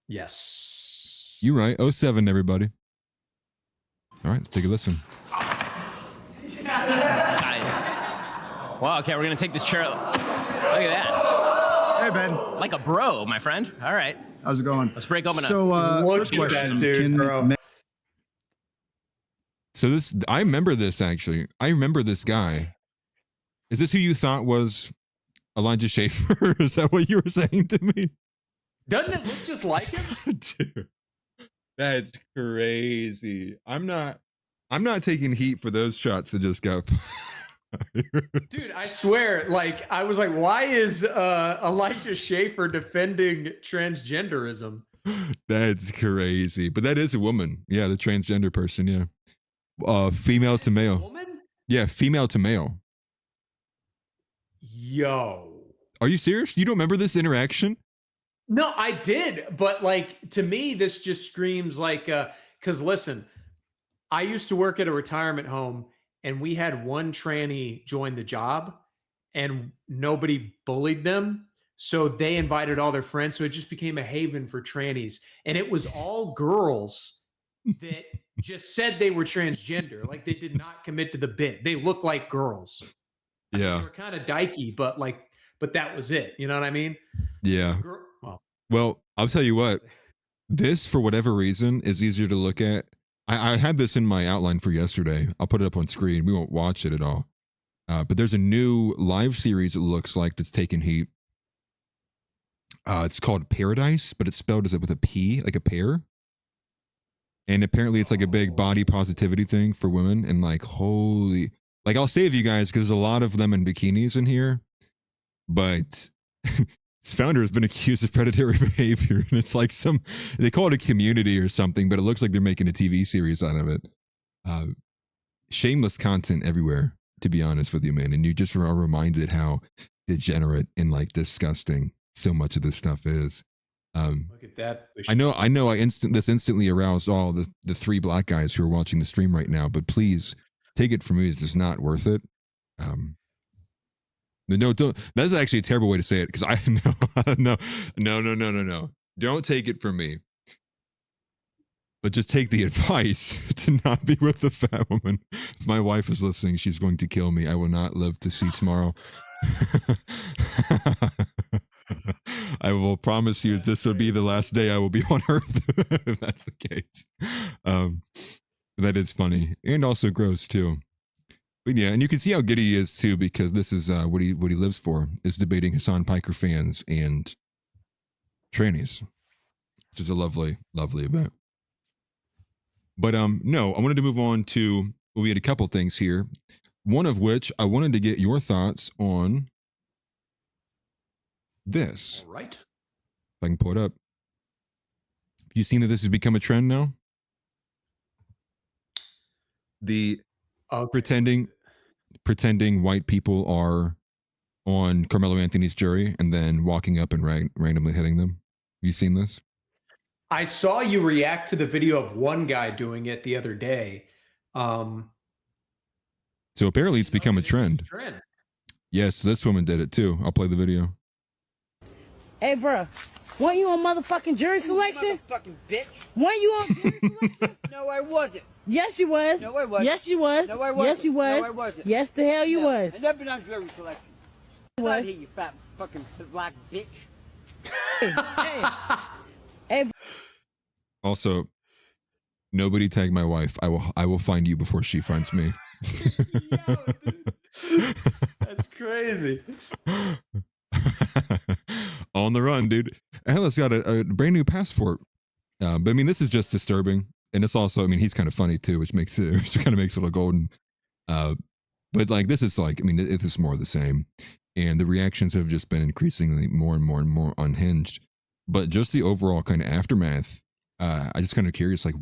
Yes. You right. 07, everybody. All right, let's take a listen. Wow, okay, we're gonna take this chair. Look at that. Hey, Ben. Like a bro, my friend. All right. How's it going? Let's break open first question. So this, I remember this actually. I remember this guy. Is this who you thought was Elijah Schaefer? Is that what you were saying to me? Doesn't it look just like him? Dude, that's crazy. I'm not taking heat for those shots that just got. Dude, I swear, like, I was like, why is Elijah Schaefer defending transgenderism? That's crazy. But that is a woman. Yeah, the transgender person, yeah. Female to male. Woman? Yeah, female to male. Yo. Are you serious? You don't remember this interaction? No, I did. But, like, to me, this just screams like, because listen, I used to work at a retirement home. And we had one tranny join the job and nobody bullied them. So they invited all their friends. So it just became a haven for trannies. And it was all girls that just said they were transgender. Like they did not commit to the bit. They look like girls. Yeah. They were kind of dykey, but that was it. You know what I mean? Yeah. Well, I'll tell you what, this for whatever reason is easier to look at. I had this in my outline for yesterday. I'll put it up on screen. We won't watch it at all. But there's a new live series, it looks like, that's taking heat. It's called Paradise, but it's spelled as with a P, like a pear. And apparently it's like a big body positivity thing for women. And like, holy, like I'll save you guys because there's a lot of them in bikinis in here. But its founder has been accused of predatory behavior. And it's like they call it a community or something, but it looks like they're making a TV series out of it. Shameless content everywhere, to be honest with you, man. And you just are reminded how degenerate and like disgusting so much of this stuff is. Look at that. I know. This instantly aroused all the 3 black guys who are watching the stream right now, but please take it from me. It's just not worth it. No, don't. That's actually a terrible way to say it because I no. Don't take it from me. But just take the advice to not be with the fat woman. If my wife is listening, she's going to kill me. I will not live to see tomorrow. I will promise you this will be the last day I will be on earth if that's the case. That is funny and also gross too. But yeah, and you can see how giddy he is too, because this is what he lives for, is debating Hassan Piker fans and trannies, which is a lovely, lovely event. But no, I wanted to move on to, well, we had a couple things here. One of which I wanted to get your thoughts on this. All right. If I can pull it up. Have you seen that this has become a trend now? The pretending white people are on Carmelo Anthony's jury and then walking up and randomly hitting them. Have you seen this? I saw you react to the video of one guy doing it the other day. So apparently it's become a trend. Yes, this woman did it too. I'll play the video. Hey, bro, weren't you on motherfucking jury selection? Motherfucking bitch. Weren't you on jury selection? No, I wasn't. Yes, you was. No, I wasn't. Yes, you was. No, I wasn't. Yes, you was. No, I wasn't. Yes, the hell you was. I never been on jury selection. What? Out here, you fat fucking black bitch. Hey. Also, nobody tag my wife. I will find you before she finds me. That's crazy. On the run, dude. Ellis got a brand new passport. But I mean, this is just disturbing. And it's also, I mean, he's kind of funny too, which makes it, which kind of makes it look golden. But like, this is like, I mean, it's just more of the same. And the reactions have just been increasingly more and more and more unhinged. But just the overall kind of aftermath, I just kind of curious, like,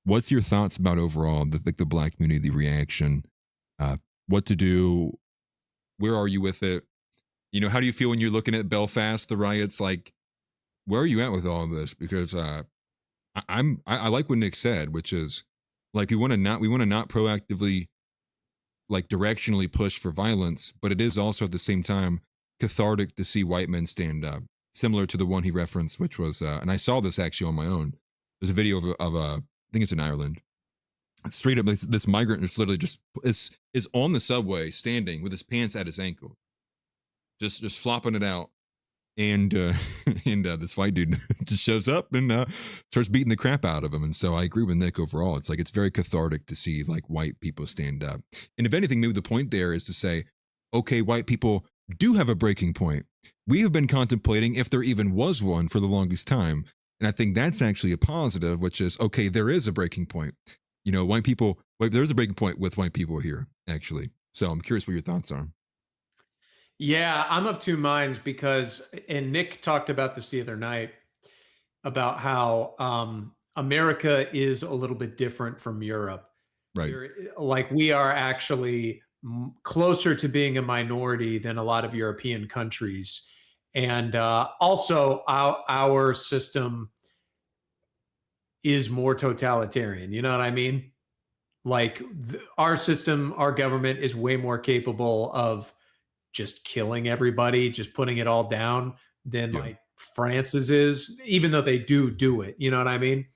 what's your thoughts about overall the black community, the reaction, what to do, where are you with it? You know, how do you feel when you're looking at Belfast, the riots? Like, where are you at with all of this? Because I like what Nick said, which is like we want to not proactively, like, directionally push for violence, but it is also at the same time cathartic to see white men stand up, similar to the one he referenced, which was, and I saw this actually on my own. There's a video of I think it's in Ireland. Straight up, this migrant is literally just is on the subway, standing with his pants at his ankle, just flopping it out, and this white dude just shows up and starts beating the crap out of him. And so I agree with Nick overall. It's like it's very cathartic to see like white people stand up. And if anything, maybe the point there is to say, okay, white people do have a breaking point. We have been contemplating if there even was one for the longest time. And I think that's actually a positive, which is, okay, there is a breaking point. You know, white people, there's a breaking point with white people here, actually. So I'm curious what your thoughts are. Yeah, I'm of two minds because, and Nick talked about this the other night, about how America is a little bit different from Europe. Right. Like we are actually closer to being a minority than a lot of European countries. And also our system is more totalitarian. You know what I mean? Like our system, our government is way more capable of just killing everybody, just putting it all down than like France's is, even though they do it. You know what I mean?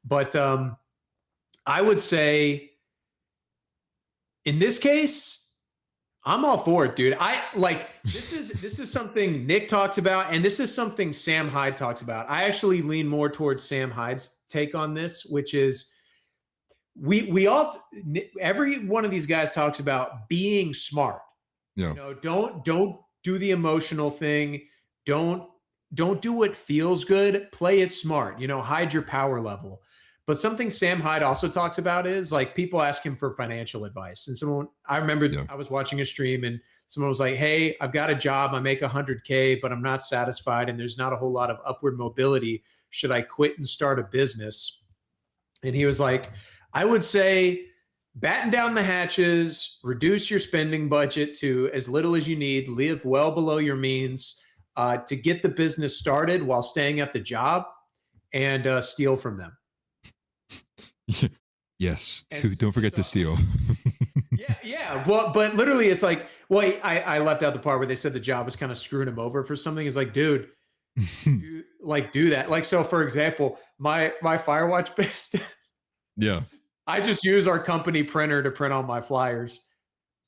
But I would say in this case, I'm all for it, dude. I like this is something Nick talks about, and this is something Sam Hyde talks about. I actually lean more towards Sam Hyde's take on this, which is we all, every one of these guys talks about being smart. Yeah. You know, don't do the emotional thing. Don't do what feels good. Play it smart. You know, hide your power level. But something Sam Hyde also talks about is like people ask him for financial advice. And I remember I was watching a stream and someone was like, hey, I've got a job. I make $100K, but I'm not satisfied. And there's not a whole lot of upward mobility. Should I quit and start a business? And he was like, I would say batten down the hatches, reduce your spending budget to as little as you need, live well below your means to get the business started while staying at the job, and steal from them. Yes. Don't forget to steal. Yeah. Well, but literally it's like, well, I left out the part where they said the job was kind of screwing him over for something. It's like, dude, do that. Like, so for example, my Firewatch business. Yeah. I just use our company printer to print all my flyers.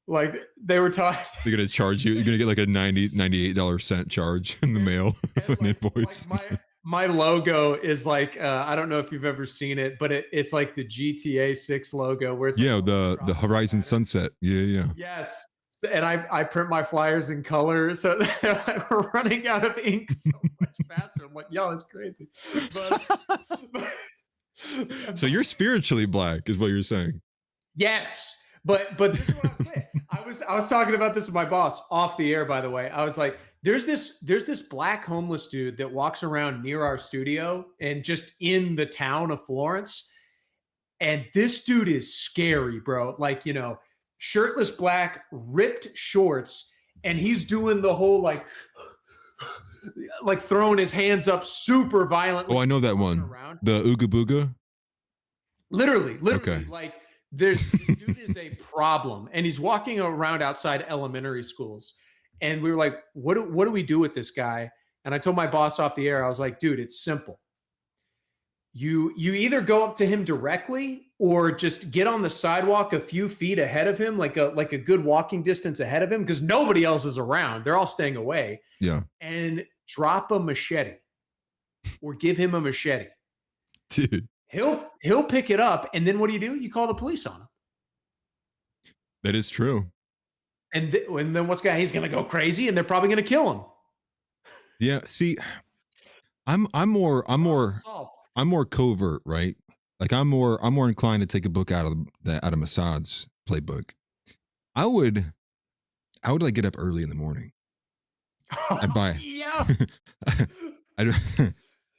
Like they were talking. They're going to charge you. You're going to get like a $98 charge in the mail. And an invoice. Like my logo is like, I don't know if you've ever seen it, but it's like the GTA 6 logo where it's like, the Horizon Sunset. Yeah. Yes. And I print my flyers in color. So we're running out of ink so much faster. I'm like, yo, it's crazy. So you're spiritually black is what you're saying. Yes. But this is what I'm saying. I was talking about this with my boss off the air, by the way. I was like, there's this black homeless dude that walks around near our studio and just in the town of Florence. And this dude is scary, bro. Like, you know, shirtless black, ripped shorts. And he's doing the whole like, like throwing his hands up super violently. Oh, I know that one. Around. The Ooga Booga. Literally, Okay. like this dude is a problem, and he's walking around outside elementary schools. And we were like, what do we do with this guy? And I told my boss off the air, I was like, dude, it's simple. You either go up to him directly or just get on the sidewalk a few feet ahead of him, like a good walking distance ahead of him, because nobody else is around. They're all staying away. Yeah. And drop a machete or give him a machete. Dude. He'll pick it up, and then what do? You call the police on him. That is true. And then what's he's gonna go crazy, and they're probably gonna kill him. Yeah. See, I'm more covert, right? Like I'm more inclined to take a book out of Massad's playbook. I would like get up early in the morning. I'd buy. Yeah.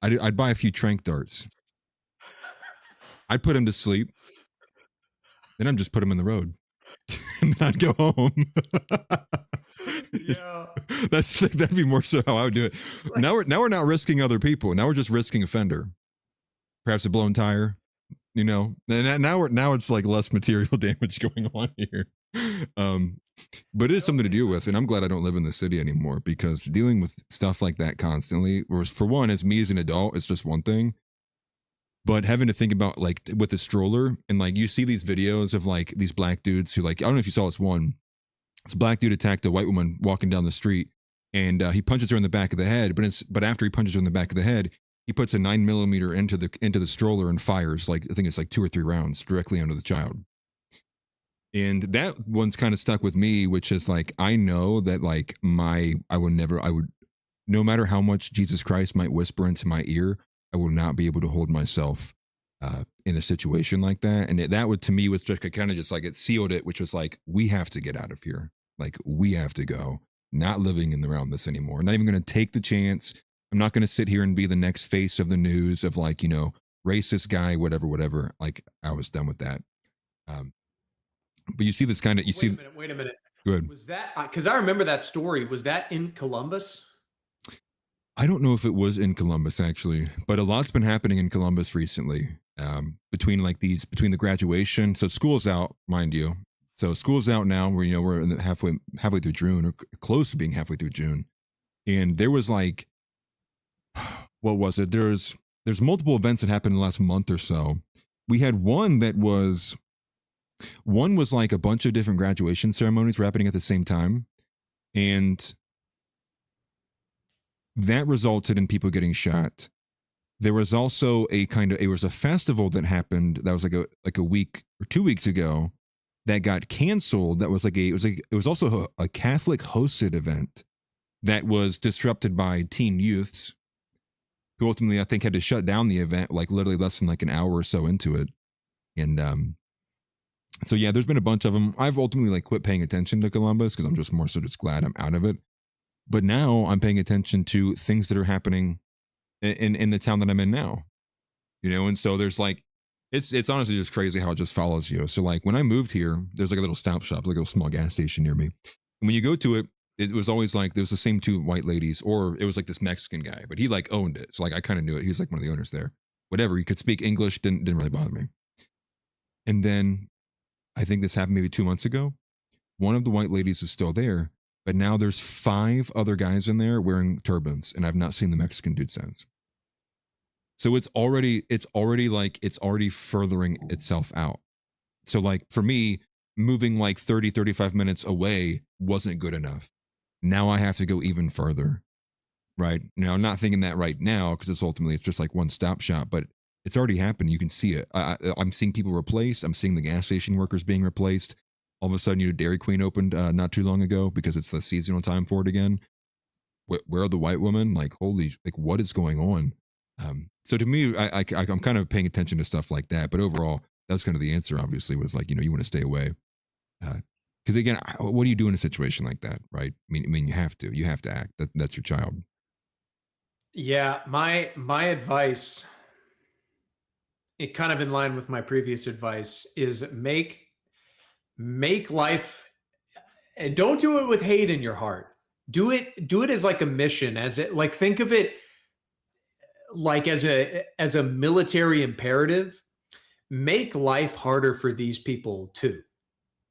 I'd buy a few trank darts. I'd put him to sleep. Then I'd just put him in the road. And then I'd go home. Yeah. That'd be more so how I would do it. Now we're not risking other people. Now we're just risking a fender. Perhaps a blown tire. You know. And now it's like less material damage going on here. But it is something to deal with, and I'm glad I don't live in the city anymore, because dealing with stuff like that constantly, whereas for one, as me as an adult, it's just one thing. But having to think about like with the stroller, and like you see these videos of like these black dudes who, like, I don't know if you saw this one. It's a black dude attacked a white woman walking down the street, and he punches her in the back of the head. But after he punches her in the back of the head, he puts a 9mm into the stroller and fires, like I think it's like 2 or 3 rounds directly under the child. And that one's kind of stuck with me, which is like, I know that like I would, no matter how much Jesus Christ might whisper into my ear, I will not be able to hold myself in a situation like that. And that would, to me, was just kind of just like, it sealed it, which was like, we have to get out of here. Like, we have to go. Not living around this anymore. Not even going to take the chance. I'm not going to sit here and be the next face of the news of like, you know, racist guy, whatever. Like, I was done with that. But you see this kind of, Wait a minute. Go ahead. Was that, because I remember that story. Was that in Columbus? I don't know if it was in Columbus actually, but a lot's been happening in Columbus recently. Between the graduation. So school's out, mind you. So school's out now. We're in the halfway through June, or close to being halfway through June. And there was like, what was it? There's multiple events that happened in the last month or so. We had one was like a bunch of different graduation ceremonies happening at the same time. And that resulted in people getting shot. There was also it was a festival that happened that was like a week or 2 weeks ago that got canceled. That was it was also a Catholic hosted event that was disrupted by teen youths who ultimately, I think, had to shut down the event like literally less than like an hour or so into it. And so yeah, there's been a bunch of them. I've ultimately like quit paying attention to Columbus because I'm just more so just glad I'm out of it. But now I'm paying attention to things that are happening in the town that I'm in now, you know? And so there's like, it's honestly just crazy how it just follows you. So like when I moved here, there's like a little stop shop, like a little small gas station near me. And when you go to it, it was always like, there was the same 2 white ladies, or it was like this Mexican guy, but he like owned it. So like, I kind of knew it. He was like one of the owners there, whatever. He could speak English. Didn't really bother me. And then I think this happened maybe 2 months ago. One of the white ladies is still there, but now there's 5 other guys in there wearing turbans, and I've not seen the Mexican dude since. So it's already furthering itself out. So like for me, moving like 35 minutes away wasn't good enough. Now I have to go even further, right? Now I'm not thinking that right now because it's just like one stop shop, but it's already happened. You can see it. I'm seeing people replaced. I'm seeing the gas station workers being replaced. All of a sudden, Dairy Queen opened not too long ago because it's the seasonal time for it again. Where are the white women? Like, what is going on? So to me, I'm kind of paying attention to stuff like that. But overall, that's kind of the answer, obviously, was like, you want to stay away. Because again, what do you do in a situation like that, right? I mean, you have to act. That's your child. Yeah, my advice, it kind of in line with my previous advice, is make life, and don't do it with hate in your heart. do it as like a mission, as it like think of it like as a military imperative. Make life harder for these people too.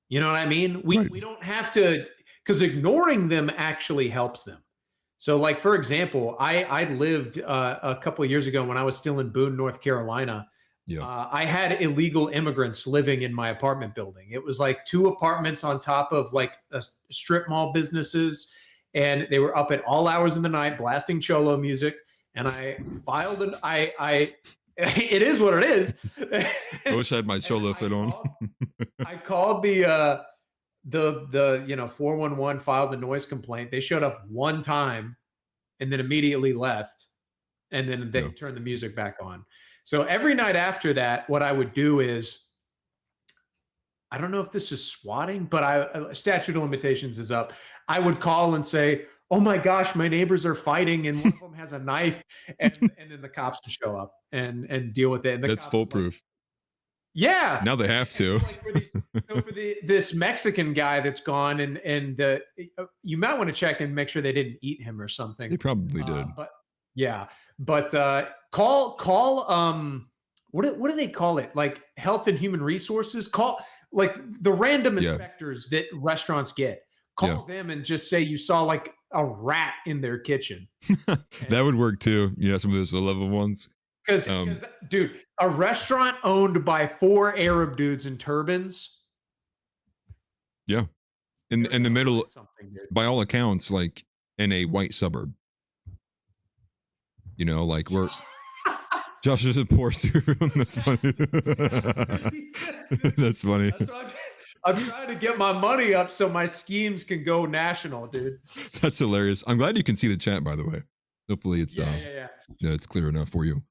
You know what I mean? We don't have to, because ignoring them actually helps them. So, like for example, I lived a couple of years ago when I was still in Boone, North Carolina. I had illegal immigrants living in my apartment building. It was like 2 apartments on top of like a strip mall businesses, and they were up at all hours of the night blasting cholo music. And I filed an it is what it is. I wish I had my cholo fit on. I called the 411, filed a noise complaint. They showed up one time and then immediately left, and then they turned the music back on. So every night after that, what I would do is, I don't know if this is swatting, but statute of limitations is up. I would call and say, oh my gosh, my neighbors are fighting and one of them has a knife, and then the cops would show up and deal with it. And that's foolproof. Yeah. Now they have to. For this Mexican guy that's gone, and you might want to check and make sure they didn't eat him or something. They probably did. But call what do they call it? Like Health and Human Resources. Call like the random inspectors that restaurants get. Call them and just say you saw like a rat in their kitchen. That would work too. Yeah, some of those level ones. Because, dude, a restaurant owned by 4 Arab dudes in turbans. Yeah. In the middle, by all accounts, like in a white suburb. You know, like we're... Josh is a poor super. That's funny. That's funny. I'm trying to get my money up so my schemes can go national, dude. That's hilarious. I'm glad you can see the chat, by the way. Hopefully it's it's clear enough for you.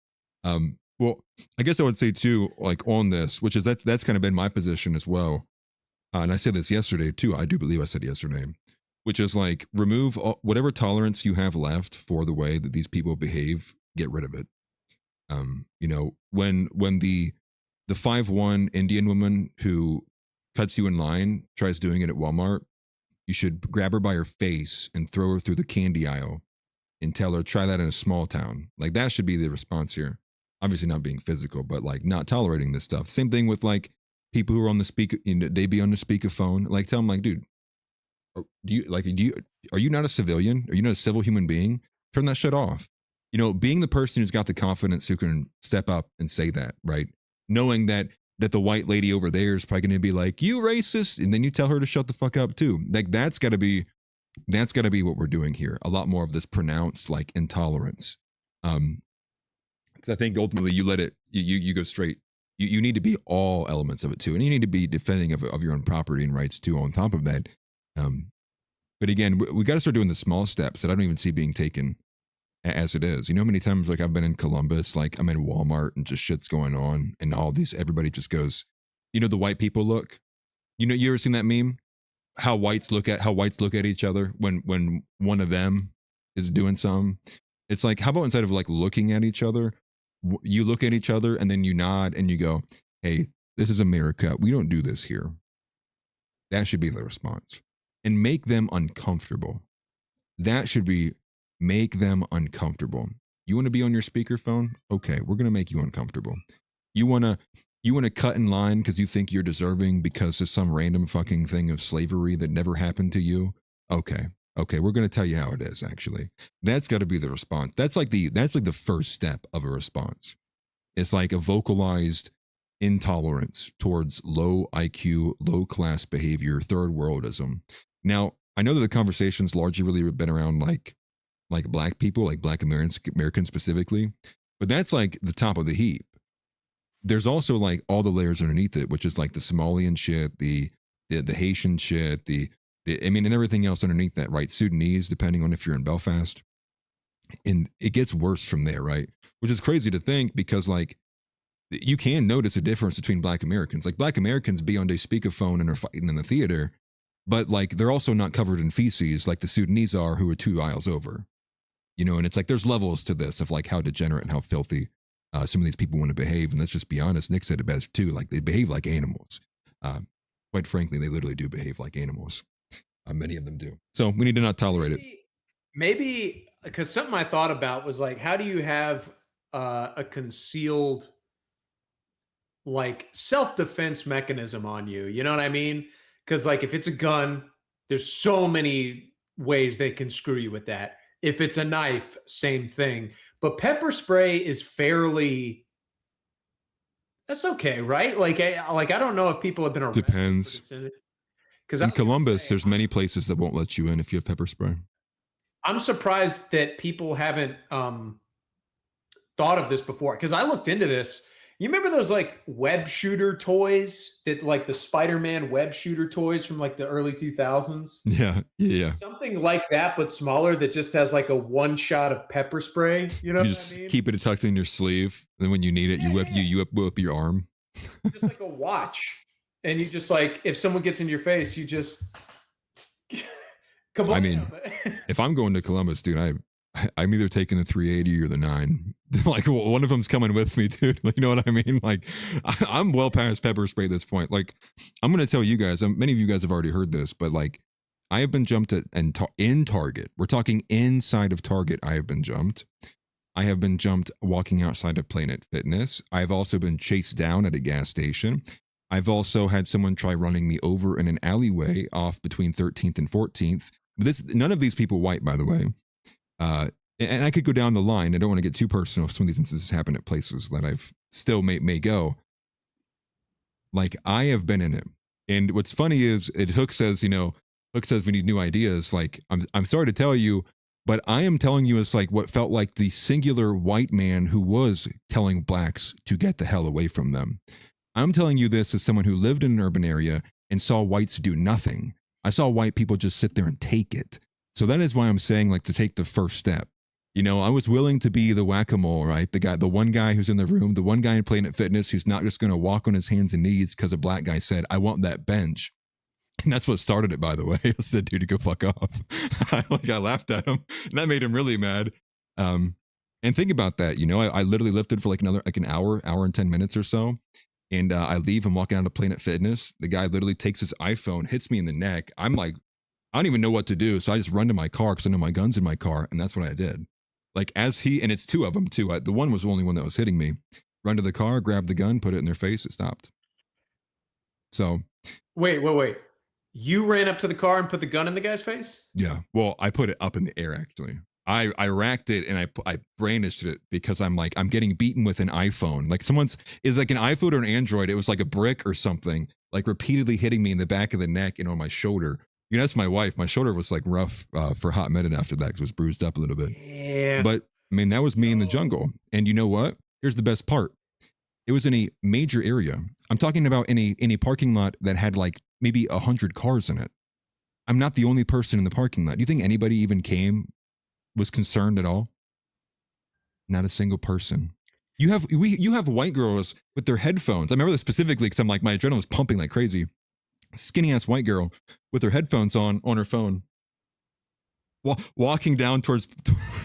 Well, I guess I would say too, like on this, which is that's kind of been my position as well. And I said this yesterday too. I do believe I said yesterday, which is like remove whatever tolerance you have left for the way that these people behave. Get rid of it. You know, when the 5'1" Indian woman who cuts you in line tries doing it at Walmart, you should grab her by her face and throw her through the candy aisle and tell her, try that in a small town. Like that should be the response here. Obviously not being physical, but like not tolerating this stuff. Same thing with like people who are on the speaker, you know, they be on the speakerphone. Like tell them like, dude, are you not a civilian? Are you not a civil human being? Turn that shit off. You know, being the person who's got the confidence who can step up and say that, right? Knowing that the white lady over there is probably going to be like, you racist. And then you tell her to shut the fuck up too. Like that's gotta be what we're doing here. A lot more of this pronounced like intolerance. Because I think ultimately you let it, you go straight. You need to be all elements of it too. And you need to be defending of your own property and rights too on top of that. But again, we got to start doing the small steps that I don't even see being taken as it is. You know how many times like I've been in Columbus, like I'm in Walmart and just shit's going on and everybody just goes, you know, the white people look, you know, you ever seen that meme? How whites look at each other when one of them is doing something. It's like, how about instead of like looking at each other, you look at each other and then you nod and you go, hey, this is America. We don't do this here. That should be the response. And make them uncomfortable. That should be make them uncomfortable. You want to be on your speakerphone? Okay, we're going to make you uncomfortable. You want to cut in line because you think you're deserving because of some random fucking thing of slavery that never happened to you? Okay, we're going to tell you how it is actually. That's got to be the response. That's like the first step of a response. It's like a vocalized intolerance towards low IQ, low class behavior, third worldism. Now, I know that the conversation's largely really been around like black people, like black Americans specifically, but that's like the top of the heap. There's also like all the layers underneath it, which is like the Somalian shit, the Haitian shit, and everything else underneath that, right? Sudanese, depending on if you're in Belfast. And it gets worse from there, right? Which is crazy to think because like you can notice a difference between black Americans. Like black Americans be on a speakerphone and are fighting in the theater, but like they're also not covered in feces like the Sudanese are who are 2 aisles over. You know, and it's like there's levels to this of like how degenerate and how filthy some of these people want to behave. And let's just be honest, Nick said it best too, like they behave like animals. Quite frankly, they literally do behave like animals. Many of them do. So we need to not tolerate it. Maybe because something I thought about was like, how do you have a concealed like self-defense mechanism on you? You know what I mean? Because like if it's a gun, there's so many ways they can screw you with that. If it's a knife, same thing. But pepper spray is fairly. That's okay, right? Like I don't know if people have been arrested. Depends. Because in Columbus, there's many places that won't let you in if you have pepper spray. I'm surprised that people haven't thought of this before. Because I looked into this. You remember those like web shooter toys that like the Spider-Man web shooter toys from like the early 2000s? Yeah. Something like that, but smaller, that just has like a one shot of pepper spray. You know You what just I mean? keep it tucked in your sleeve. And then when you need it, you whip your arm. Just like a watch. And you just like, if someone gets in your face, you just. I mean, if I'm going to Columbus, dude, I'm either taking the 380 or the 9. Like one of them's coming with me, dude. Like, you know what I mean? Like I'm well past pepper spray at this point. Like I'm going to tell you guys, many of you guys have already heard this, but like I have been jumped at in Target. We're talking inside of Target. I have been jumped. I have been jumped walking outside of Planet Fitness. I've also been chased down at a gas station. I've also had someone try running me over in an alleyway off between 13th and 14th. None of these people white, by the way. And I could go down the line. I don't want to get too personal. Some of these instances happen at places that I've still may go. Like I have been in it. And what's funny is Hook says we need new ideas. Like I'm sorry to tell you, but I am telling you it's like what felt like the singular white man who was telling blacks to get the hell away from them. I'm telling you this as someone who lived in an urban area and saw whites do nothing. I saw white people just sit there and take it. So that is why I'm saying like to take the first step. You know, I was willing to be the whack-a-mole, right? The one guy who's in the room, the one guy in Planet Fitness who's not just going to walk on his hands and knees because a black guy said, I want that bench. And that's what started it, by the way. I said, dude, go fuck off. I laughed at him. And that made him really mad. And think about that. You know, I literally lifted for like an hour and 10 minutes or so. And I leave and walk out to Planet Fitness. The guy literally takes his iPhone, hits me in the neck. I'm like, I don't even know what to do. So I just run to my car because I know my gun's in my car. And that's what I did. Like and it's two of them too. The one was the only one that was hitting me. Run to the car, grab the gun, put it in their face. It stopped. So. Wait. You ran up to the car and put the gun in the guy's face? Yeah. Well, I put it up in the air actually. I racked it and I brandished it because I'm getting beaten with an iPhone. Like it's like an iPhone or an Android. It was like a brick or something, like repeatedly hitting me in the back of the neck and on my shoulder. You know, that's my wife. My shoulder was like rough for a hot minute after that because it was bruised up a little bit. Yeah. But I mean, that was me in the jungle. And you know what? Here's the best part. It was in a major area. I'm talking about in a parking lot that had like maybe 100 cars in it. I'm not the only person in the parking lot. Do you think anybody even was concerned at all? Not a single person. You have white girls with their headphones. I remember this specifically because I'm like, my adrenaline was pumping like crazy. Skinny ass white girl with her headphones on her phone, walking down towards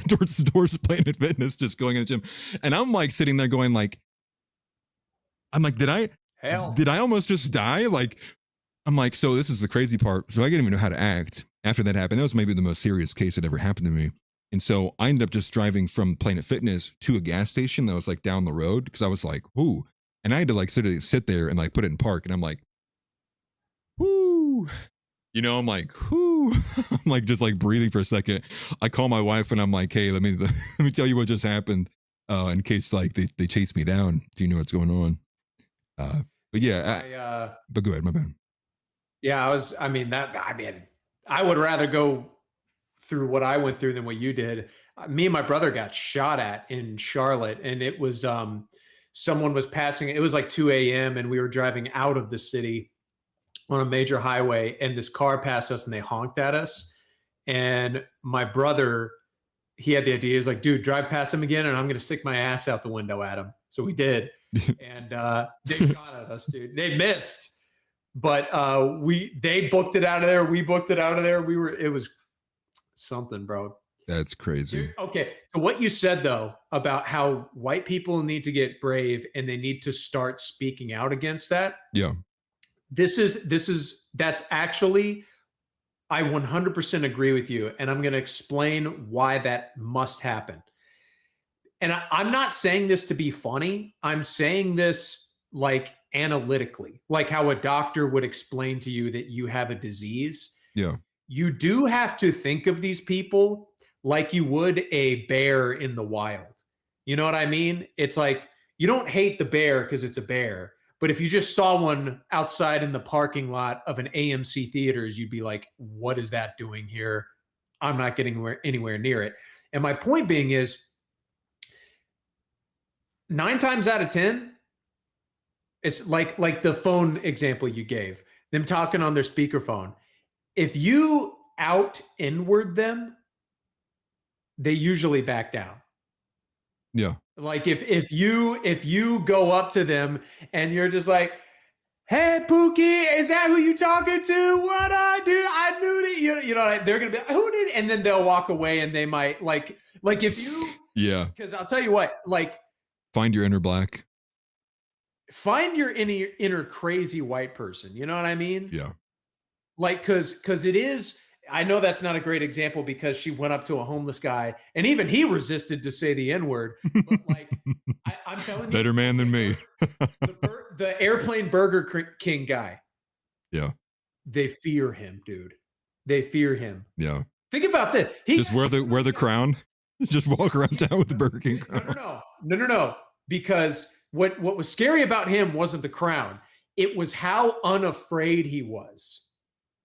Planet Fitness, just going in the gym. And I'm like sitting there going like, did I almost just die? Like, I'm like, so this is the crazy part. So I didn't even know how to act after that happened. That was maybe the most serious case that ever happened to me. And so I ended up just driving from Planet Fitness to a gas station that was like down the road because I was like, ooh. And I had to like sit there and like put it in park. And I'm like, whoo. You know, I'm like, whoo. I'm like just like breathing for a second. I call my wife and I'm like, hey, let me tell you what just happened. In case like they chase me down. Do you know what's going on? But yeah, but go ahead, my bad. Yeah, I would rather go through what I went through than what you did. Me and my brother got shot at in Charlotte, and it was someone was passing. It was like 2 a.m. and we were driving out of the city on a major highway, and this car passed us and they honked at us. And my brother, he had the idea. He's like, dude, drive past him again and I'm going to stick my ass out the window at him. So we did. And they shot at us, dude. They missed. But they booked it out of there. We booked it out of there. It was something, bro. That's crazy. Okay. So what you said though, about how white people need to get brave and they need to start speaking out against that. Yeah. That's actually I 100% agree with you, and I'm going to explain why that must happen. And I'm not saying this to be funny. I'm saying this like analytically, like how a doctor would explain to you that you have a disease. Yeah. You do have to think of these people like you would a bear in the wild. You know what I mean? It's like you don't hate the bear because it's a bear. But if you just saw one outside in the parking lot of an AMC theaters, you'd be like, what is that doing here? I'm not getting anywhere near it. And my point being is 9 times out of 10, it's like the phone example you gave, them talking on their speakerphone. If you out inward them, they usually back down. Yeah. Like if you go up to them and you're just like, hey Pookie, is that who you talking to? What I do? I knew that you know they're gonna be like, who did? And then they'll walk away and they might like if you because I'll tell you what, like find your inner black. Find your inner crazy white person. You know what I mean? Yeah. Like because it is. I know that's not a great example because she went up to a homeless guy and even he resisted to say the N-word. But like, I'm telling you, better man than me. the airplane Burger King guy. Yeah. They fear him, dude. They fear him. Yeah. Think about this. Just wear the crown. Just walk around town with the Burger King crown. No. Because what was scary about him wasn't the crown. It was how unafraid he was.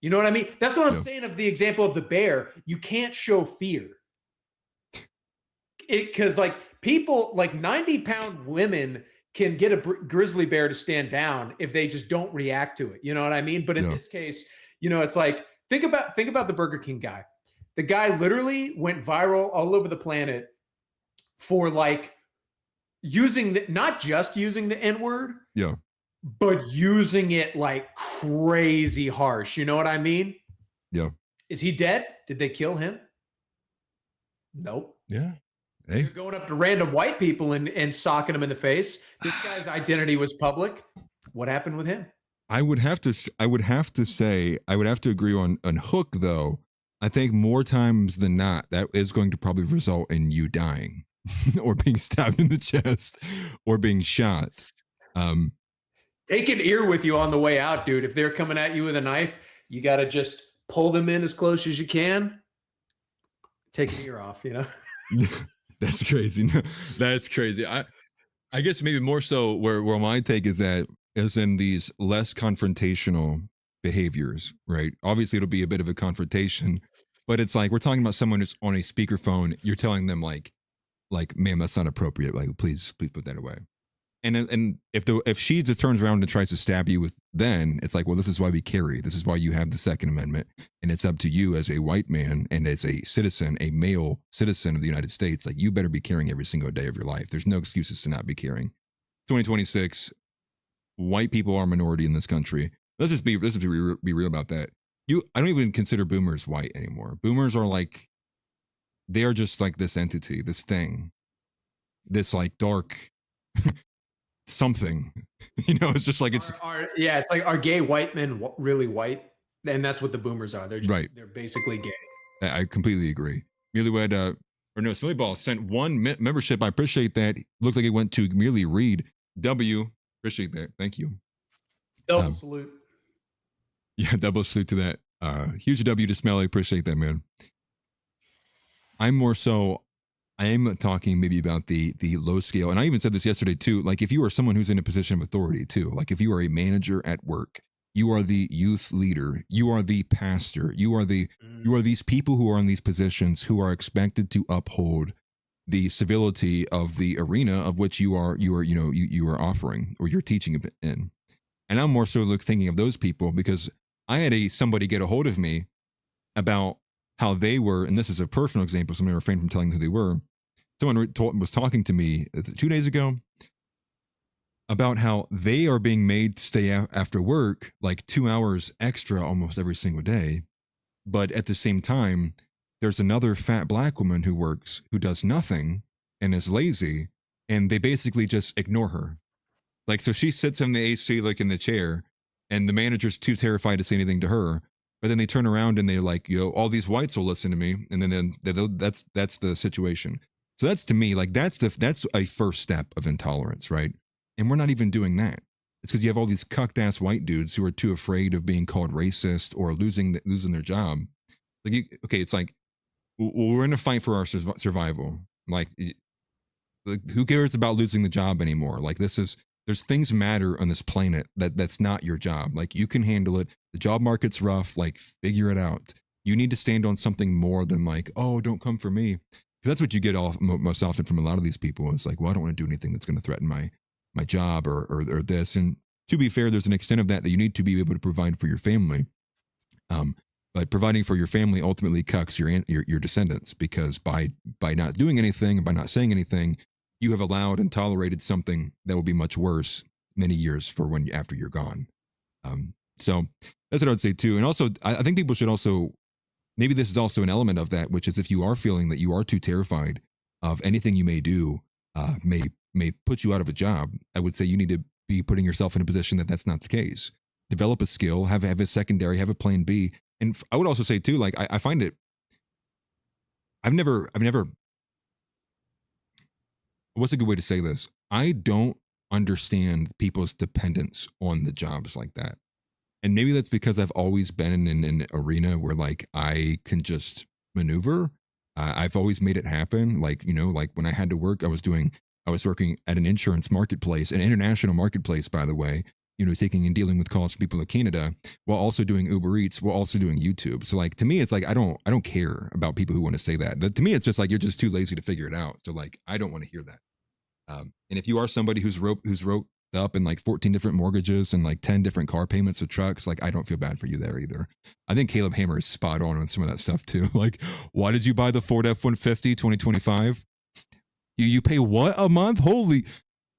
You know what I mean? That's what I'm saying of the example of the bear. You can't show fear. Because like people, like 90-pound women can get a grizzly bear to stand down if they just don't react to it. You know what I mean? But in this case, you know, it's like, think about the Burger King guy. The guy literally went viral all over the planet for like not just using the N-word. Yeah. But using it like crazy harsh. You know what I mean? Yeah. Is he dead? Did they kill him? Nope. Yeah. Hey. They're going up to random white people and socking them in the face. This guy's identity was public. What happened with him? I would have to agree on Hook though. I think more times than not, that is going to probably result in you dying or being stabbed in the chest or being shot. Take an ear with you on the way out, dude. If they're coming at you with a knife, you got to just pull them in as close as you can. Take an ear off, you know? That's crazy. That's crazy. I guess maybe more so where my take is that is in these less confrontational behaviors, right? Obviously, it'll be a bit of a confrontation, but it's like we're talking about someone who's on a speakerphone. You're telling them like, ma'am, that's not appropriate. Like, please put that away. And if she just turns around and tries to stab you then it's like, well, this is why we carry. This is why you have the Second Amendment, and it's up to you as a white man and as a citizen, a male citizen of the United States. Like, you better be carrying every single day of your life. There's no excuses to not be carrying. 2026, white people are a minority in this country. Let's be real about that. I don't even consider boomers white anymore. Boomers are like, they are just like this entity, this thing, this like dark. Something, you know, it's just like it's it's like, are gay white men really white? And that's what the boomers are. They're just, right. They're basically gay. I completely agree. Smelly Ball sent one membership. I appreciate that. Looked like it went to Merely Reed. W. Appreciate that. Thank you. Double salute. Yeah, double salute to that. Huge W to Smelly. Appreciate that, man. I am talking maybe about the low scale. And I even said this yesterday too. Like, if you are someone who's in a position of authority too, like if you are a manager at work, you are the youth leader, you are the pastor, you are these people who are in these positions who are expected to uphold the civility of the arena of which you are offering or you're teaching in. And I'm more so thinking of those people because I had somebody get a hold of me about how they were, and this is a personal example, so I'm going to refrain from telling who they were. Someone was talking to me 2 days ago about how they are being made to stay after work like 2 hours extra almost every single day. But at the same time, there's another fat black woman who does nothing and is lazy, and they basically just ignore her. Like, so she sits in the AC, like in the chair, and the manager's too terrified to say anything to her. but then they turn around and they're like, all these whites will listen to me, and then that's the situation. So that's, to me, like that's a first step of intolerance, right? And we're not even doing that. It's because you have all these cucked ass white dudes who are too afraid of being called racist or losing their job. Like, it's like, we're in a fight for our survival. Like, who cares about losing the job anymore? Like, there's things matter on this planet that's not your job. Like, you can handle it. The job market's rough. Like, figure it out. You need to stand on something more than like, oh, don't come for me. That's what you get most often from a lot of these people. It's like, well, I don't want to do anything that's going to threaten my job or this. And to be fair, there's an extent of that you need to be able to provide for your family. But providing for your family ultimately cucks your descendants, because by not doing anything and by not saying anything, you have allowed and tolerated something that will be much worse many years after you're gone. So that's what I would say too. And also, I think people should also, maybe this is also an element of that, which is if you are feeling that you are too terrified of anything you may do, may put you out of a job, I would say you need to be putting yourself in a position that that's not the case. Develop a skill, have a secondary, have a plan B. And I would also say too, like, I find it, I've never, what's a good way to say this? I don't understand people's dependence on the jobs like that. And maybe that's because I've always been in an arena where like I can just maneuver. I've always made it happen. Like, like when I had to work, I was working at an insurance marketplace, an international marketplace, by the way, taking and dealing with calls from people in Canada, while also doing Uber Eats, while also doing YouTube. So like, to me, it's like, I don't care about people who want to say that. To me, it's just like, you're just too lazy to figure it out. So like, I don't want to hear that. And if you are somebody who's roped up in like 14 different mortgages and like 10 different car payments of trucks, like, I don't feel bad for you there either. I think Caleb Hammer is spot on some of that stuff too. Like, why did you buy the Ford F-150 2025? You pay what a month? Holy,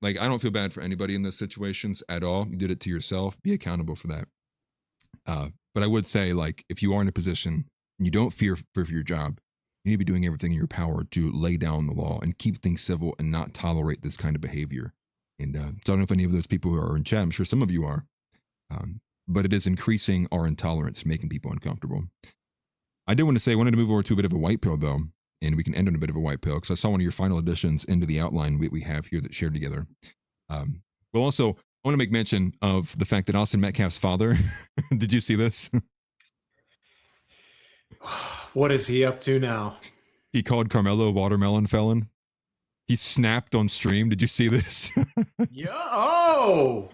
like, I don't feel bad for anybody in those situations at all. You did it to yourself. Be accountable for that. But I would say, like, if you are in a position and you don't fear for your job, you need to be doing everything in your power to lay down the law and keep things civil and not tolerate this kind of behavior. And so I don't know if any of those people who are in chat, I'm sure some of you are, but it is increasing our intolerance, making people uncomfortable. I wanted to move over to a bit of a white pill, though, and we can end on a bit of a white pill, because I saw one of your final additions into the outline we have here that's shared together. But also, I want to make mention of the fact that Austin Metcalf's father, did you see this? What is he up to now? He called Carmelo a watermelon felon. He snapped on stream. Did you see this? Yeah. Oh,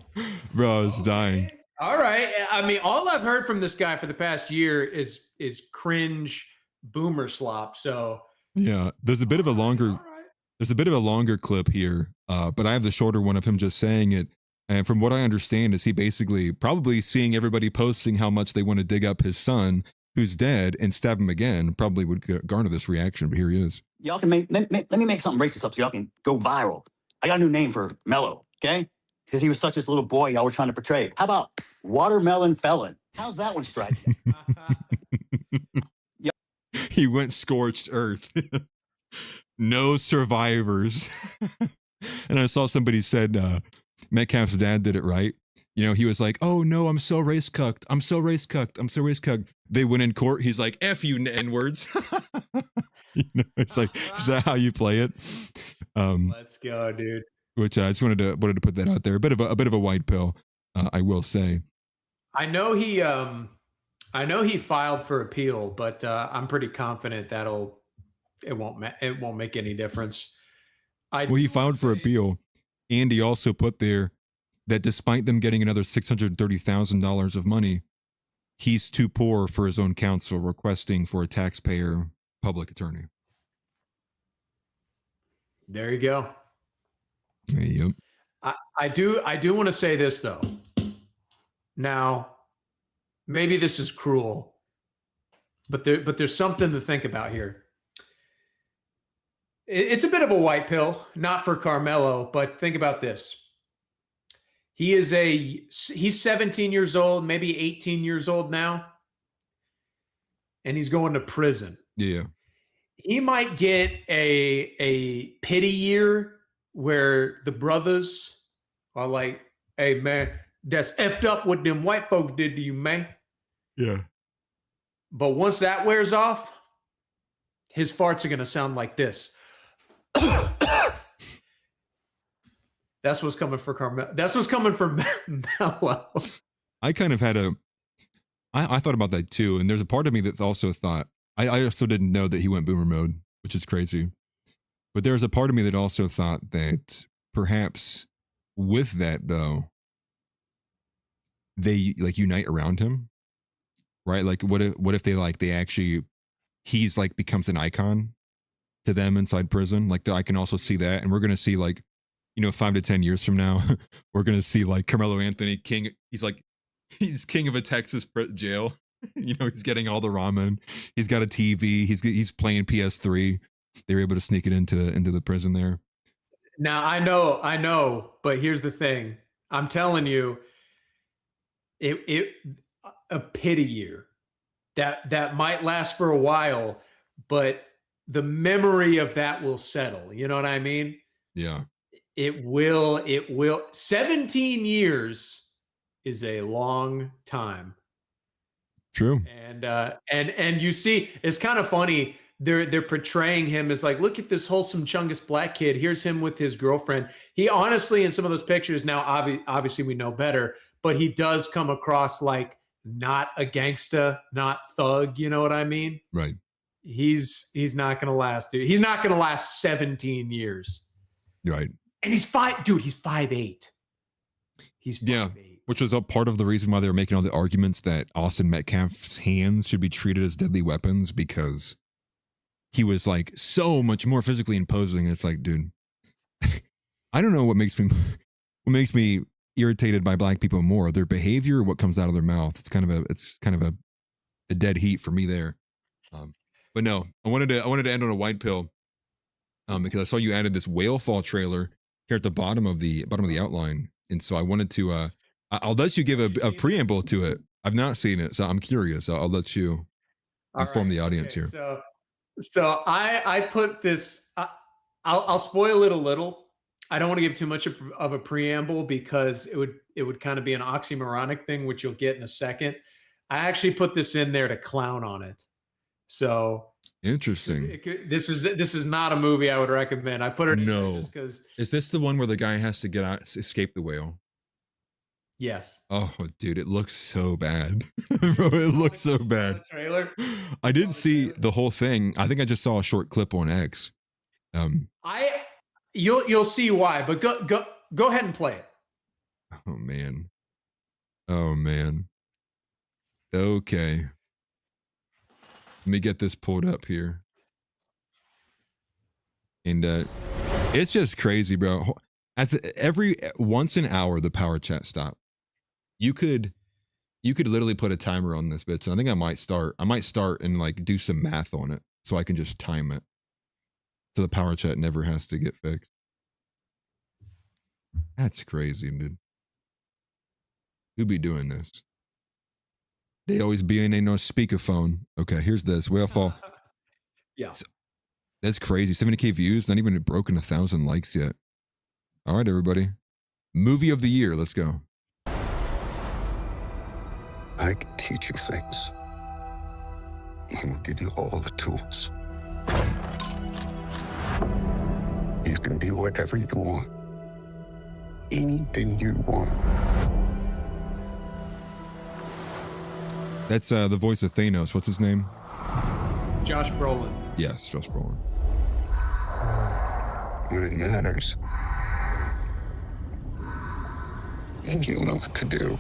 bro, I was dying. All right. I mean, all I've heard from this guy for the past year is cringe boomer slop. So yeah, there's a bit of a longer clip here, but I have the shorter one of him just saying it. And from what I understand, is he basically probably seeing everybody posting how much they want to dig up his son, who's dead, and stab him again, probably would garner this reaction. But here he is. Y'all can let me make something racist up so y'all can go viral. I got a new name for Mello, okay? Because he was such this little boy y'all were trying to portray. How about watermelon felon? How's that one strike? He went scorched earth. No survivors. And I saw somebody said Metcalf's dad did it right. He was like, oh no, I'm so race cucked. I'm so race cucked. They went in court. He's like, F you N-words. It's like, is that how you play it? Let's go, dude. Which I just wanted to put that out there. A bit of a white pill, I will say. I know he filed for appeal, but I'm pretty confident it won't make any difference. He filed for appeal, and he also put there that despite them getting another $630,000 of money, he's too poor for his own counsel, requesting for a taxpayer public attorney. There you go. Yep. I do want to say this though. Now, maybe this is cruel, but there's something to think about here. It's a bit of a white pill, not for Carmelo, but think about this. He's 17 years old, maybe 18 years old now, and he's going to prison. Yeah. He might get a pity year where the brothers are like, hey man, that's effed up what them white folks did to you, man. Yeah. But once that wears off, his farts are going to sound like this. That's what's coming for Carmelo. That's what's coming for Mello. I kind of had I thought about that too. And there's a part of me that also thought, I also didn't know that he went boomer mode, which is crazy. But there's a part of me that also thought that perhaps with that though, they like unite around him, right? Like what if they actually, he's like becomes an icon to them inside prison. Like I can also see that. And we're going to see like, 5 to 10 years from now, we're going to see like Carmelo Anthony king. He's king of a Texas jail. He's getting all the ramen. He's got a TV. He's playing PS3. They were able to sneak it into the prison there. Now I know, but here's the thing. I'm telling you, it a pity year that might last for a while, but the memory of that will settle. You know what I mean? Yeah. It will. 17 years is a long time. True. And you see, it's kind of funny. They're portraying him as like, look at this wholesome Chungus black kid. Here's him with his girlfriend. He honestly, in some of those pictures now, obviously we know better, but he does come across like not a gangsta, not thug. You know what I mean? Right. He's not gonna last, dude. He's not gonna last 17 years. Right. And he's 5'8". He's 5'8". Which was a part of the reason why they were making all the arguments that Austin Metcalf's hands should be treated as deadly weapons, because he was like so much more physically imposing. It's like, dude, I don't know what makes me irritated by black people more, their behavior or what comes out of their mouth. It's kind of a dead heat for me there. But no, I wanted to end on a white pill, because I saw you added this whale fall trailer here at the bottom of the outline, and so I wanted to I'll let you give a preamble to it. I've not seen it, so I'm curious. I'll let you inform the audience here. So I put this. I'll spoil it a little. I don't want to give too much of a preamble because it would kind of be an oxymoronic thing, which you'll get in a second. I actually put this in there to clown on it. So interesting. This is not a movie I would recommend. I put it in just because. Is this the one where the guy has to get out, escape the whale? Yes. Oh, dude, it looks so bad. Bro, it looks so bad. Trailer. I didn't see the whole thing. I think I just saw a short clip on X. You'll see why, but go ahead and play it. Oh man. Okay. Let me get this pulled up here. And it's just crazy, bro. Every once an hour the power chat stop. You could literally put a timer on this bit. So I think I might start and like do some math on it so I can just time it. So the power chat never has to get fixed. That's crazy, dude. Who be doing this? They always be in a no speakerphone. Okay, here's this. Whale fall. Yeah. That's crazy. 70K views, not even broken 1,000 likes yet. All right, everybody. Movie of the year. Let's go. I can teach you things. I will give you all the tools. You can be whatever you want. Anything you want. That's the voice of Thanos. What's his name? Josh Brolin. Yes, Josh Brolin. When it matters, and you'll know what to do.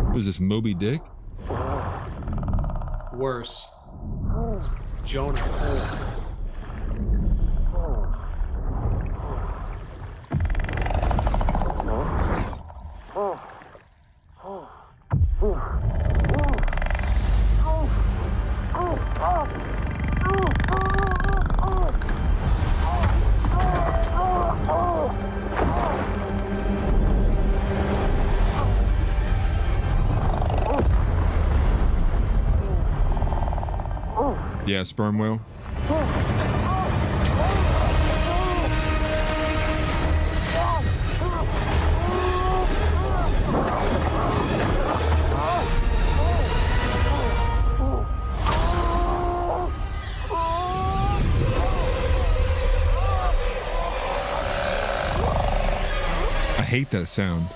What is this, Moby Dick? Worse. It's Jonah Hill. Yeah, sperm whale. I hate that sound.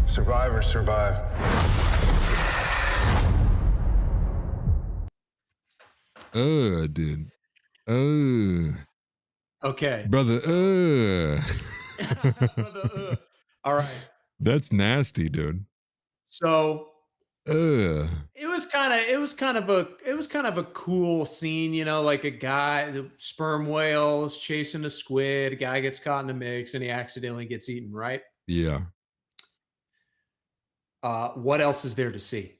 Survivors survive. Dude. Okay. Brother, Brother, all right. That's nasty, dude. So Ugh. it was kind of a cool scene, you know, like a guy, the sperm whale is chasing a squid, a guy gets caught in the mix and he accidentally gets eaten, right? Yeah. What else is there to see?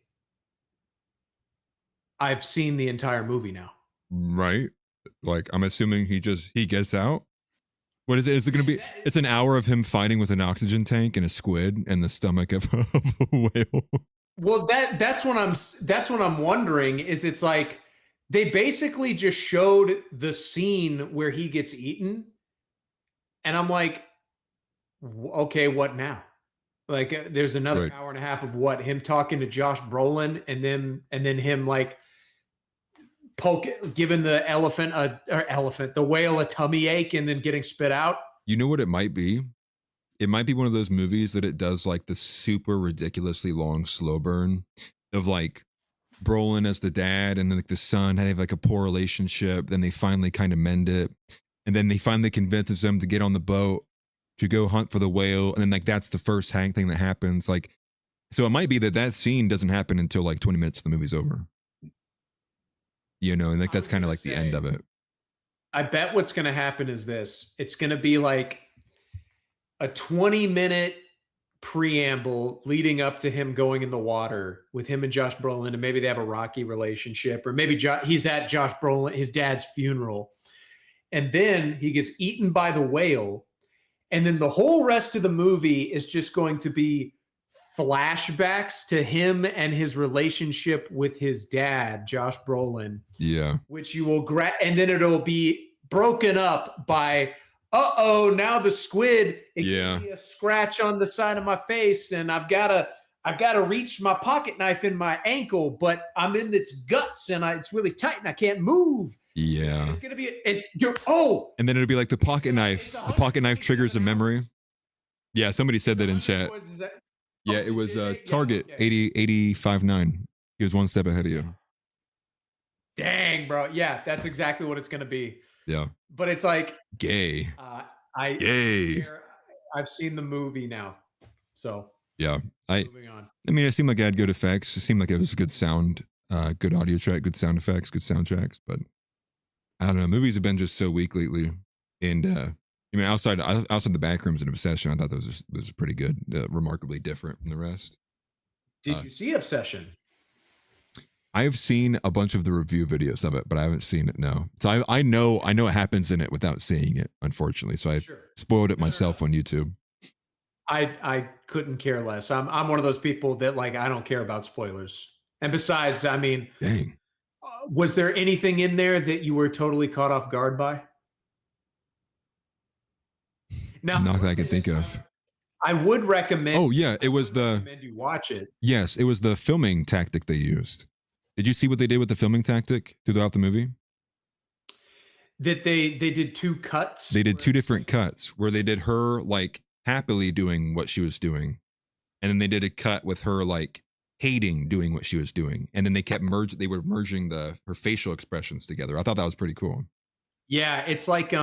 I've seen the entire movie now. Right? Like, I'm assuming he gets out. What is it? Is it going to be? It's an hour of him fighting with an oxygen tank and a squid and the stomach of a whale. Well, that's what I'm wondering. Is it's like they basically just showed the scene where he gets eaten, and I'm like, okay, what now? Like, there's another hour and a half of what him talking to Josh Brolin, and then him like giving the the whale a tummy ache, and then getting spit out. You know what it might be? It might be one of those movies that it does like the super ridiculously long slow burn of like Brolin as the dad and then like the son, they have like a poor relationship. Then they finally kind of mend it. And then they finally convinces him to get on the boat to go hunt for the whale. And then like, that's the first thing that happens. Like, so it might be that scene doesn't happen until like 20 minutes the movie's over. You know, and like, that's kind of like the end of it. I bet what's going to happen is this. It's going to be like a 20-minute preamble leading up to him going in the water with him and Josh Brolin, and maybe they have a rocky relationship, or maybe he's at Josh Brolin, his dad's funeral, and then he gets eaten by the whale, and then the whole rest of the movie is just going to be flashbacks to him and his relationship with his dad, Josh Brolin. Yeah. Which you will and then it'll be broken up by now the squid, it gave me a scratch on the side of my face, and I've gotta reach my pocket knife in my ankle, but I'm in its guts and it's really tight and I can't move. Yeah. It's gonna be and then it'll be like the pocket knife. The pocket knife triggers a memory. Yeah, somebody said that in chat. Yeah, it was Target 8059. He was one step ahead of you. Dang, bro. Yeah, that's exactly what it's gonna be. Yeah. But it's like gay. Gay. I've seen the movie now. So yeah. moving on. I mean, it seemed like it had good effects. It seemed like it was good sound, good audio track, good sound effects, good soundtracks. But I don't know. Movies have been just so weak lately. And I mean, outside the Backrooms and Obsession, I thought those are pretty good, remarkably different from the rest. Did you see Obsession? I've seen a bunch of the review videos of it, but I haven't seen it. No, so I know what happens in it without seeing it, unfortunately. So I spoiled it myself on YouTube. I couldn't care less. I'm one of those people that like I don't care about spoilers. And besides, I mean, dang, was there anything in there that you were totally caught off guard by? Now, not that I can think of. I would recommend. Oh yeah, it was recommend you watch it. Yes, it was the filming tactic they used. Did you see what they did with the filming tactic throughout the movie? That they did two cuts. They did two different cuts where they did her like happily doing what she was doing, and then they did a cut with her like hating doing what she was doing, and then they kept They were merging her facial expressions together. I thought that was pretty cool. Yeah, it's like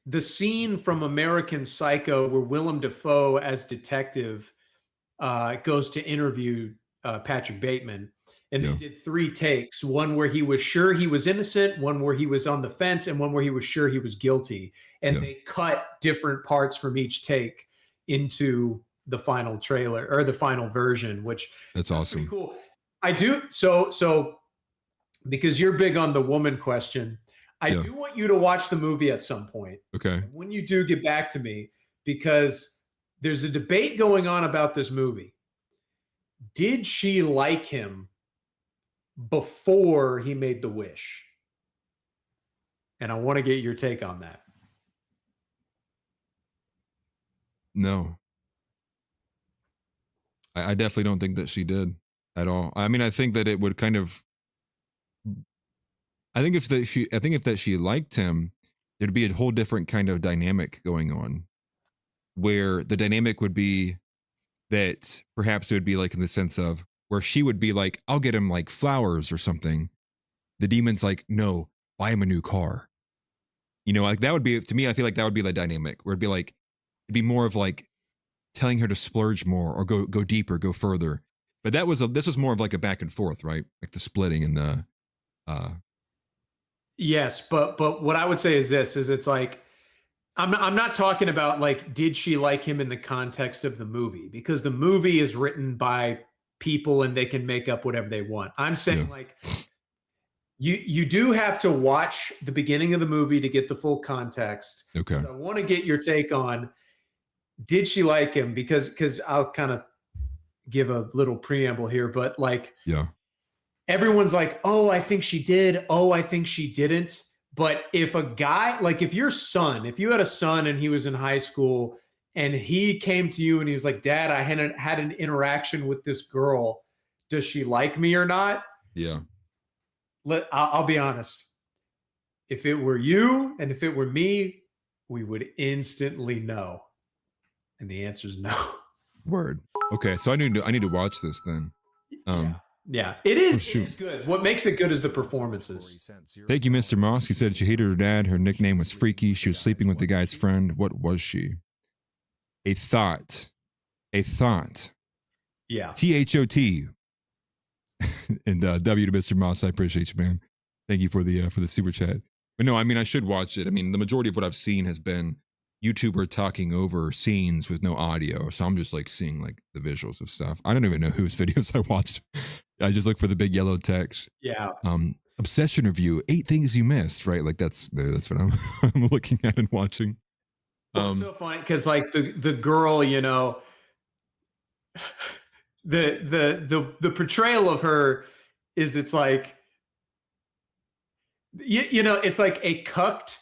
the scene from American Psycho where Willem Dafoe as detective goes to interview Patrick Bateman, and they did 3 takes: one where he was sure he was innocent, one where he was on the fence, and one where he was sure he was guilty. And they cut different parts from each take into the final trailer or the final version, which that's awesome. Pretty cool. I do so because you're big on the woman question. I do want you to watch the movie at some point. Okay. When you do, get back to me, because there's a debate going on about this movie. Did she like him before he made the wish? And I want to get your take on that. No. I definitely don't think that she did at all. I mean, I think that it would kind of, I think if that she liked him, there'd be a whole different kind of dynamic going on, where the dynamic would be that perhaps it would be like in the sense of where she would be like, I'll get him like flowers or something. The demon's like, no, buy him a new car. You know, like that would be, to me, I feel like that would be the dynamic where it'd be like, it'd be more of like telling her to splurge more or go deeper, go further. But this was more of like a back and forth, right? Like the splitting and the, Yes, but what I would say is this: is it's like I'm not talking about like did she like him in the context of the movie, because the movie is written by people and they can make up whatever they want. I'm saying like you do have to watch the beginning of the movie to get the full context. Okay. So I want to get your take on, did she like him? Because I'll kind of give a little preamble here, but like everyone's like, oh, I think she did. Oh, I think she didn't. But if a guy, like if if you had a son and he was in high school and he came to you and he was like, Dad, I had an interaction with this girl. Does she like me or not? Yeah. I'll be honest. If it were you and if it were me, we would instantly know. And the answer is no. Word. Okay. So I need to watch this then. Yeah, it is. It is good. What makes it good is the performances. Thank you, Mr. Moss. He said she hated her dad. Her nickname was Freaky. She was sleeping with the guy's friend. What was she? A thought. A thought. Yeah. THOT. And W to Mr. Moss. I appreciate you, man. Thank you for the super chat. But no, I mean, I should watch it. I mean, the majority of what I've seen has been YouTuber talking over scenes with no audio. So I'm just like seeing like the visuals of stuff. I don't even know whose videos I watched. I just look for the big yellow text. Yeah. Obsession review, 8 things you missed, right? Like that's what I'm looking at and watching. It's so funny because like the girl, you know, the portrayal of her is, it's like, you know, it's like a cucked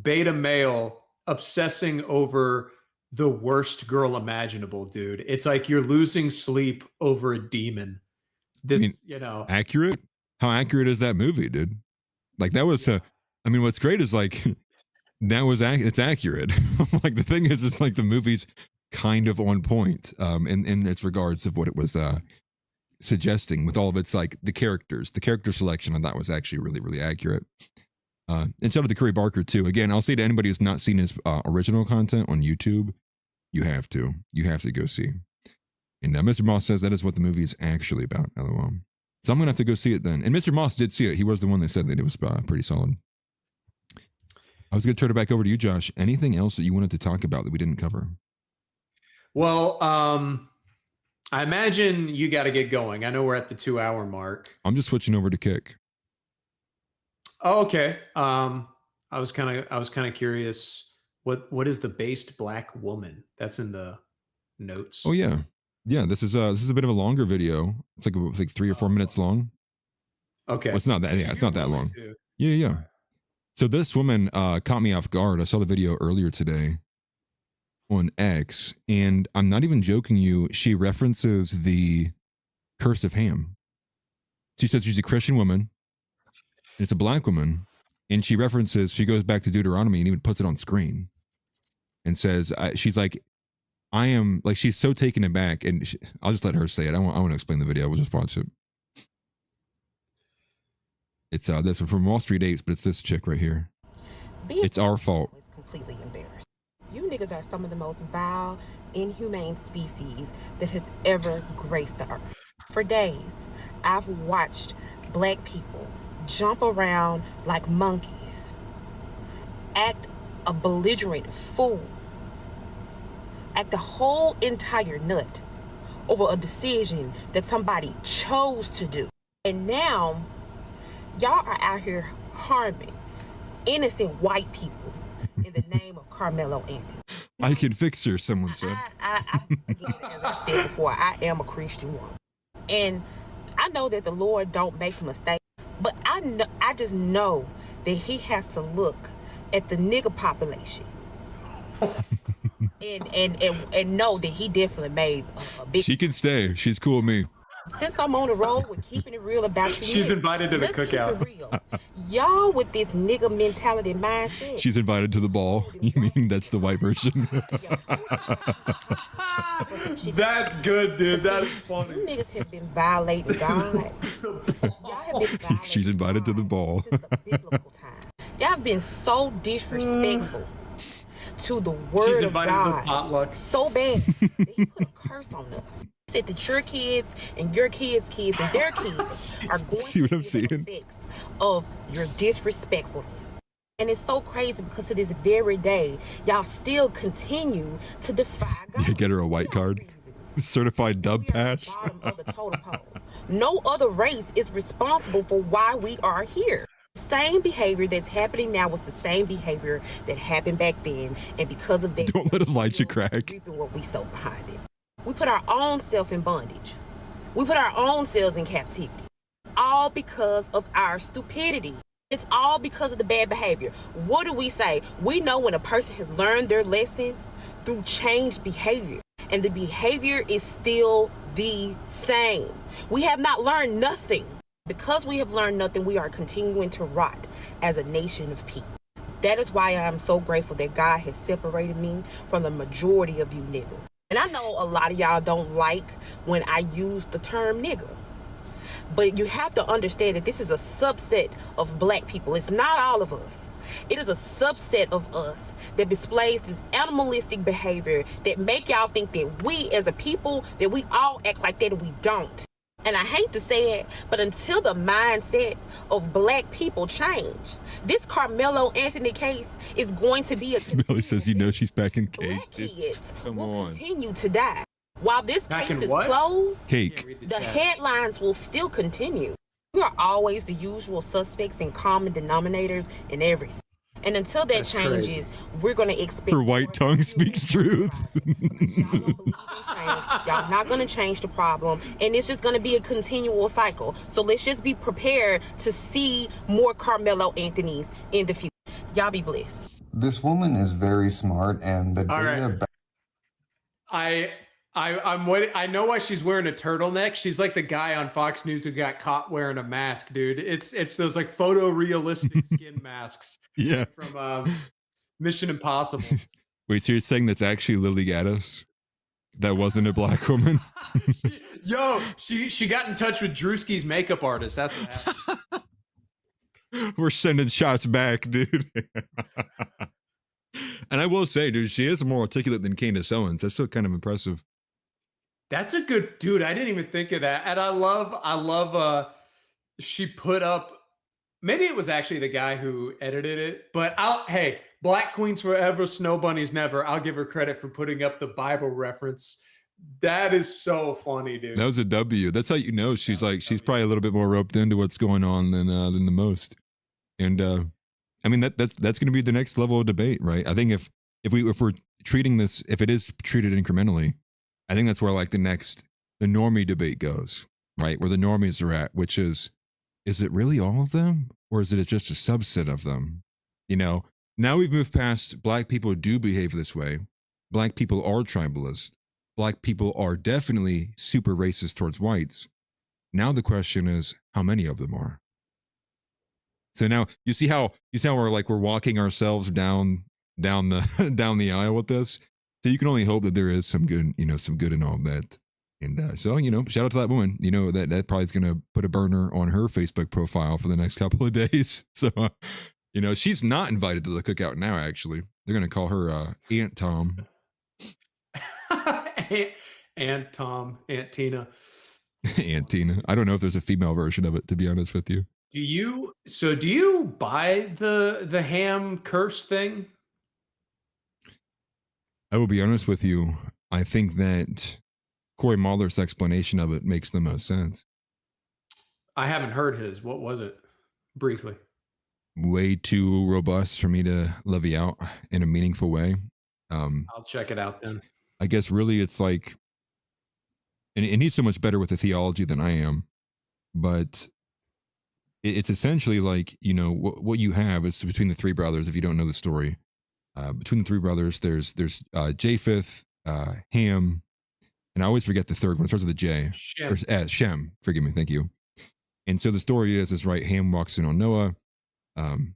beta male obsessing over the worst girl imaginable, dude. It's like you're losing sleep over a demon. This, I mean, you know, accurate. How accurate is that movie, dude? Like that was I mean, what's great is like it's accurate. Like the thing is, it's like the movie's kind of on point in its regards of what it was suggesting with all of its like the character selection. I thought was actually really, really accurate. And shout out to Curry Barker too. Again, I'll say to anybody who's not seen his original content on YouTube, you have to go see. And Mr. Moss says that is what the movie is actually about. LOL. So I'm gonna have to go see it then. And Mr. Moss did see it. He was the one that said that it was pretty solid. I was gonna turn it back over to you, Josh. Anything else that you wanted to talk about that we didn't cover? Well, I imagine you got to get going. I know we're at the 2-hour mark. I'm just switching over to Kick. Oh, okay. I was kind of curious. What is the based black woman? That's in the notes. Oh yeah. This is a bit of a longer video. It's like 3 or 4 minutes long. Okay. Well, it's not that. Yeah, it's not that long. Yeah. So this woman caught me off guard. I saw the video earlier today on X, and I'm not even joking you. She references the Curse of Ham. She says she's a Christian woman. It's a black woman, and she goes back to Deuteronomy and even puts it on screen and says, she's like, I am, like, she's so taken aback, and I'll just let her say it. I want to explain the video. We'll just watch it. It's this one from Wall Street Apes, but it's this chick right here. It's our fault. Completely embarrassed. You niggas are some of the most vile, inhumane species that have ever graced the earth. For days, I've watched black people jump around like monkeys, act a belligerent fool, act a whole entire nut over a decision that somebody chose to do. And now, y'all are out here harming innocent white people in the name of Carmelo Anthony. I can fix her, someone said. Again, as I said before, I am a Christian woman. And I know that the Lord don't make mistakes, but I just know that he has to look at the nigga population and know that he definitely made a big... She can stay. She's cool with me. Since I'm on the road with keeping it real about you, she's invited to the let's cookout. Keep it real. Y'all with this nigga mentality mindset. She's invited to the ball. You mean that's the white version? That's good, dude. That's funny. You niggas have been violating God. Y'all have been violating She's invited to the ball. Y'all have been so disrespectful to the word She's of invited to the God potluck. so bad that he put a curse on us. He said that your kids and your kids' kids and their kids are going See what to I'm feel the saying? effects of your disrespectfulness. And it's so crazy because to this very day, y'all still continue to defy God. Get her a white card. Certified dub pass. Bottom of the totem pole. No other race is responsible for why we are here. Same behavior that's happening now was the same behavior that happened back then, and because of that, Don't let Elijah crack. reaping what we sow behind it. We put our own self in bondage. We put our own selves in captivity. All because of our stupidity. It's all because of the bad behavior. What do we say? We know when a person has learned their lesson through changed behavior, and the behavior is still the same. We have not learned nothing. Because we have learned nothing, we are continuing to rot as a nation of people. That is why I'm so grateful that God has separated me from the majority of you niggas. And I know a lot of y'all don't like when I use the term nigga. But you have to understand that this is a subset of black people. It's not all of us. It is a subset of us that displays this animalistic behavior that make y'all think that we as a people, that we all act like that and we don't. And I hate to say it, but until the mindset of black people change, this Carmelo Anthony case is going to be a... Smelly says, you know she's back in cake. Black kids Come will on. continue to die. While this Back case in is what? closed, Cake. the headlines will still continue. We are always the usual suspects and common denominators in everything. And until that That's changes, crazy. we're going to expect... Her white tongue speaks truth. Y'all not going to change the problem, and it's just going to be a continual cycle. So let's just be prepared to see more Carmelo Anthonys in the future. Y'all be blessed. This woman is very smart, and the All data... I'm waiting. I know why she's wearing a turtleneck. She's like the guy on Fox News who got caught wearing a mask, dude. It's those like photorealistic skin masks. Yeah. From Mission Impossible. Wait, so you're saying that's actually Lily Gaddis? That wasn't a black woman? Yo, she got in touch with Drewski's makeup artist. That's what happened. We're sending shots back, dude. And I will say, dude, she is more articulate than Candace Owens. That's still kind of impressive. That's a good dude. I didn't even think of that. And I love she put up, maybe it was actually the guy who edited it, but hey, Black Queens Forever, Snow Bunnies Never. I'll give her credit for putting up the Bible reference. That is so funny, dude. That was a W. That's how you know she's probably a little bit more roped into what's going on than the most. And I mean that's going to be the next level of debate, right? I think if we're treating this, if it is treated incrementally, I think that's where like the normie debate goes, right? Where the normies are at, which is it really all of them, or is it just a subset of them? You know, now we've moved past black people do behave this way. Black people are tribalist. Black people are definitely super racist towards whites. Now the question is, how many of them are? So now you see how we're walking ourselves down the aisle with this. So you can only hope that there is some good in all that. And so, shout out to that woman. That probably is going to put a burner on her Facebook profile for the next couple of days. So, she's not invited to the cookout now, actually. They're going to call her Aunt Tom. Aunt Tom, Aunt Tina. Aunt Tina. I don't know if there's a female version of it, to be honest with you. Do you buy the ham curse thing? I will be honest with you. I think that Corey Mahler's explanation of it makes the most sense. I haven't heard his. What was it? Briefly. Way too robust for me to levy out in a meaningful way. I'll check it out then. I guess really it's like, and he's so much better with the theology than I am, but it's essentially like, you know, what you have is between the three brothers, if you don't know the story, between the three brothers, there's Japheth, Ham, and I always forget the third one. It starts with a J. Shem. Shem, forgive me, thank you. And so the story is right, Ham walks in on Noah, when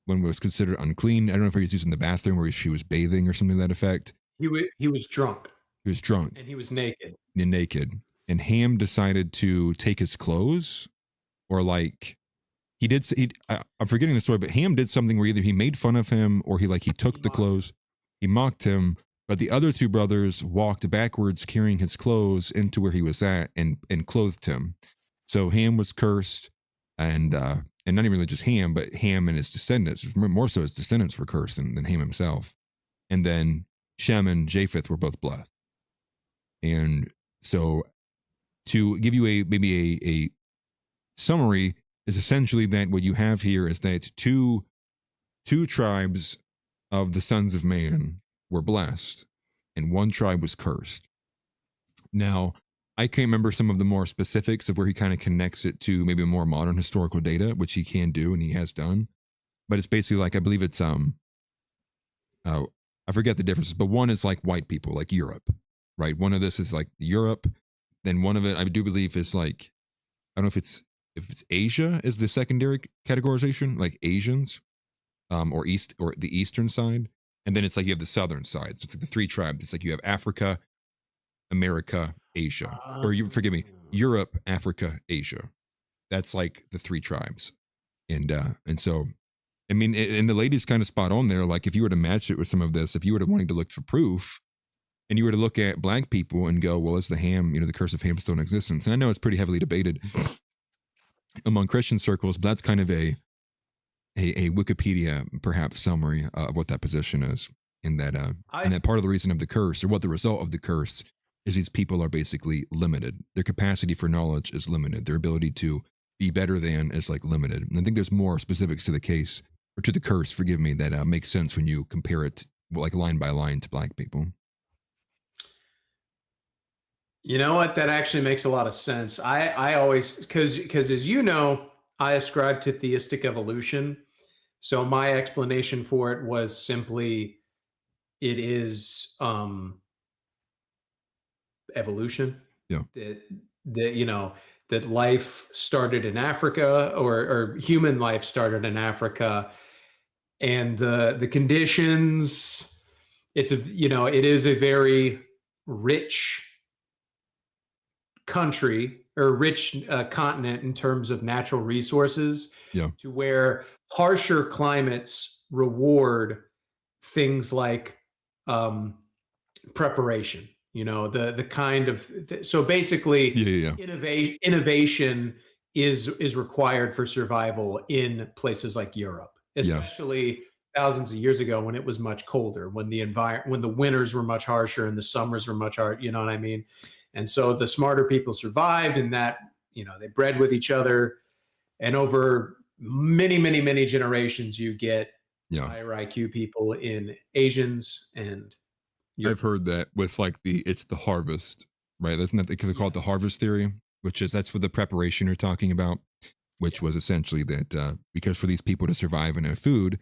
it was considered unclean. I don't know if he was using the bathroom or she was bathing or something to that effect. He was drunk. He was drunk. And he was naked. And naked. And Ham decided to take his clothes, or like I'm forgetting the story, but Ham did something where either he made fun of him or he took the clothes, he mocked him, but the other two brothers walked backwards carrying his clothes into where he was at and clothed him. So Ham was cursed, and not even really just Ham, but Ham and his descendants, more so his descendants were cursed than Ham himself. And then Shem and Japheth were both blessed. And so to give you maybe a summary is essentially that what you have here is that two tribes of the sons of man were blessed and one tribe was cursed. Now, I can't remember some of the more specifics of where he kind of connects it to maybe more modern historical data, which he can do and he has done. But it's basically like, I believe it's I forget the differences, but one is like white people, like Europe, right? One of this is like Europe. Then one of it, I do believe, is like, I don't know if it's Asia is the secondary categorization, like Asians, or the eastern side. And then it's like you have the southern side. So it's like the three tribes. It's like you have Africa, America, Asia, forgive me, Europe, Africa, Asia. That's like the three tribes. And so, I mean, and the lady's kind of spot on there. Like if you were to match it with some of this, if you were to wanting to look for proof and you were to look at black people and go, well, is the Ham, the curse of Ham still in existence? And I know it's pretty heavily debated among Christian circles, but that's kind of a Wikipedia perhaps summary of what that position is. And that part of the reason of the curse, or what the result of the curse is, these people are basically limited. Their capacity for knowledge is limited. Their ability to be better than is like limited. And I think there's more specifics to the case, or to the curse, forgive me, that makes sense when you compare it like line by line to black people. You know what? That actually makes a lot of sense. I always, because as you know, I ascribe to theistic evolution. So my explanation for it was simply, it is evolution. Yeah. That life started in Africa, or human life started in Africa, and the conditions, it is a very rich country, or rich continent in terms of natural resources, to where harsher climates reward things like preparation. The kind of so basically innovation is required for survival in places like Europe, especially thousands of years ago when it was much colder, when the winters were much harsher and the summers were much harder, you know what I mean? And so the smarter people survived, and that, they bred with each other, and over many, many, many generations, you get higher IQ people in Asians. And I've heard that with like it's the harvest, right? That's not because they call it the harvest theory, that's what the preparation you're talking about, which was essentially that because for these people to survive and have food,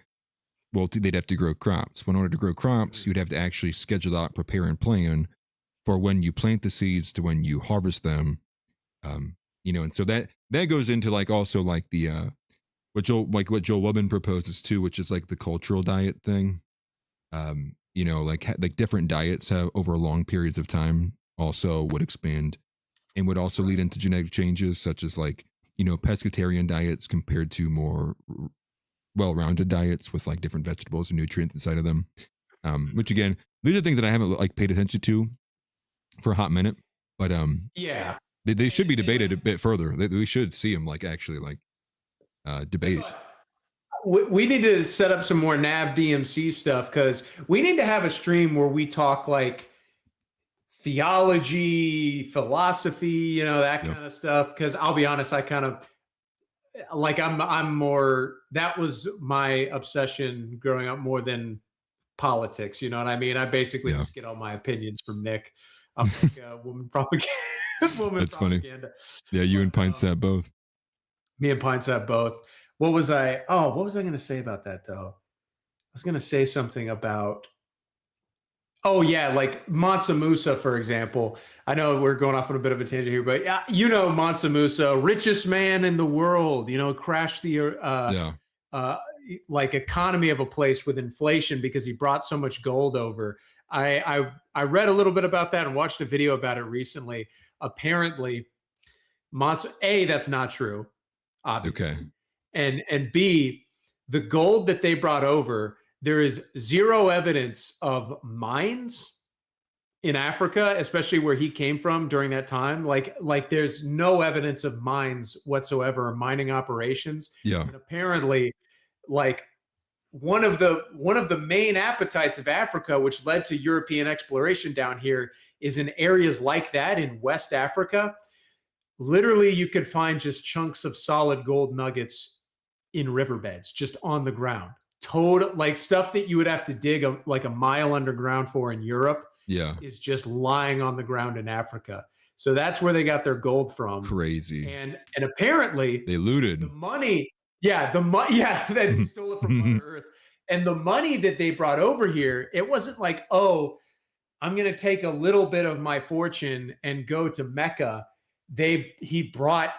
well, they'd have to grow crops. Well, in order to grow crops, you'd have to actually schedule out, prepare, and plan for when you plant the seeds to when you harvest them. And so that goes into like also like the what Joel Wubben proposes too, which is like the cultural diet thing. Like different diets have over long periods of time also would expand and would also lead into genetic changes, such as like, pescatarian diets compared to more well-rounded diets with like different vegetables and nutrients inside of them. Which again, these are things that I haven't like paid attention to for a hot minute, but They should be debated a bit further. We should see them like actually like debate. We need to set up some more NAV DMC stuff because we need to have a stream where we talk like theology, philosophy, you know, that kind of stuff. Because I'll be honest, I kind of like I'm more, that was my obsession growing up more than politics. You know what I mean? I basically just get all my opinions from Nick. I'm like woman propaganda. That's funny. Yeah, you and Pine Sat both. Me and Pine Sat both. What was I going to say about that though? I was going to say something about, like Mansa Musa, for example. I know we're going off on a bit of a tangent here, but you know, Mansa Musa, richest man in the world, you know, crashed the like economy of a place with inflation because he brought so much gold over. I read a little bit about that and watched a video about it recently. Apparently, that's not true. Obviously. Okay. And B, the gold that they brought over, there is zero evidence of mines in Africa, especially where he came from during that time. Like there's no evidence of mines whatsoever, or mining operations. Yeah. And apparently, like one of the main appetites of Africa, which led to European exploration down here, is in areas like that in West Africa. Literally, you could find just chunks of solid gold nuggets in riverbeds, just on the ground. Total, like stuff that you would have to dig like a mile underground for in Europe. Yeah, is just lying on the ground in Africa. So that's where they got their gold from. Crazy. And apparently they looted the money. Yeah, they stole it from Mother Earth. And the money that they brought over here, it wasn't like, oh, I'm going to take a little bit of my fortune and go to Mecca. He brought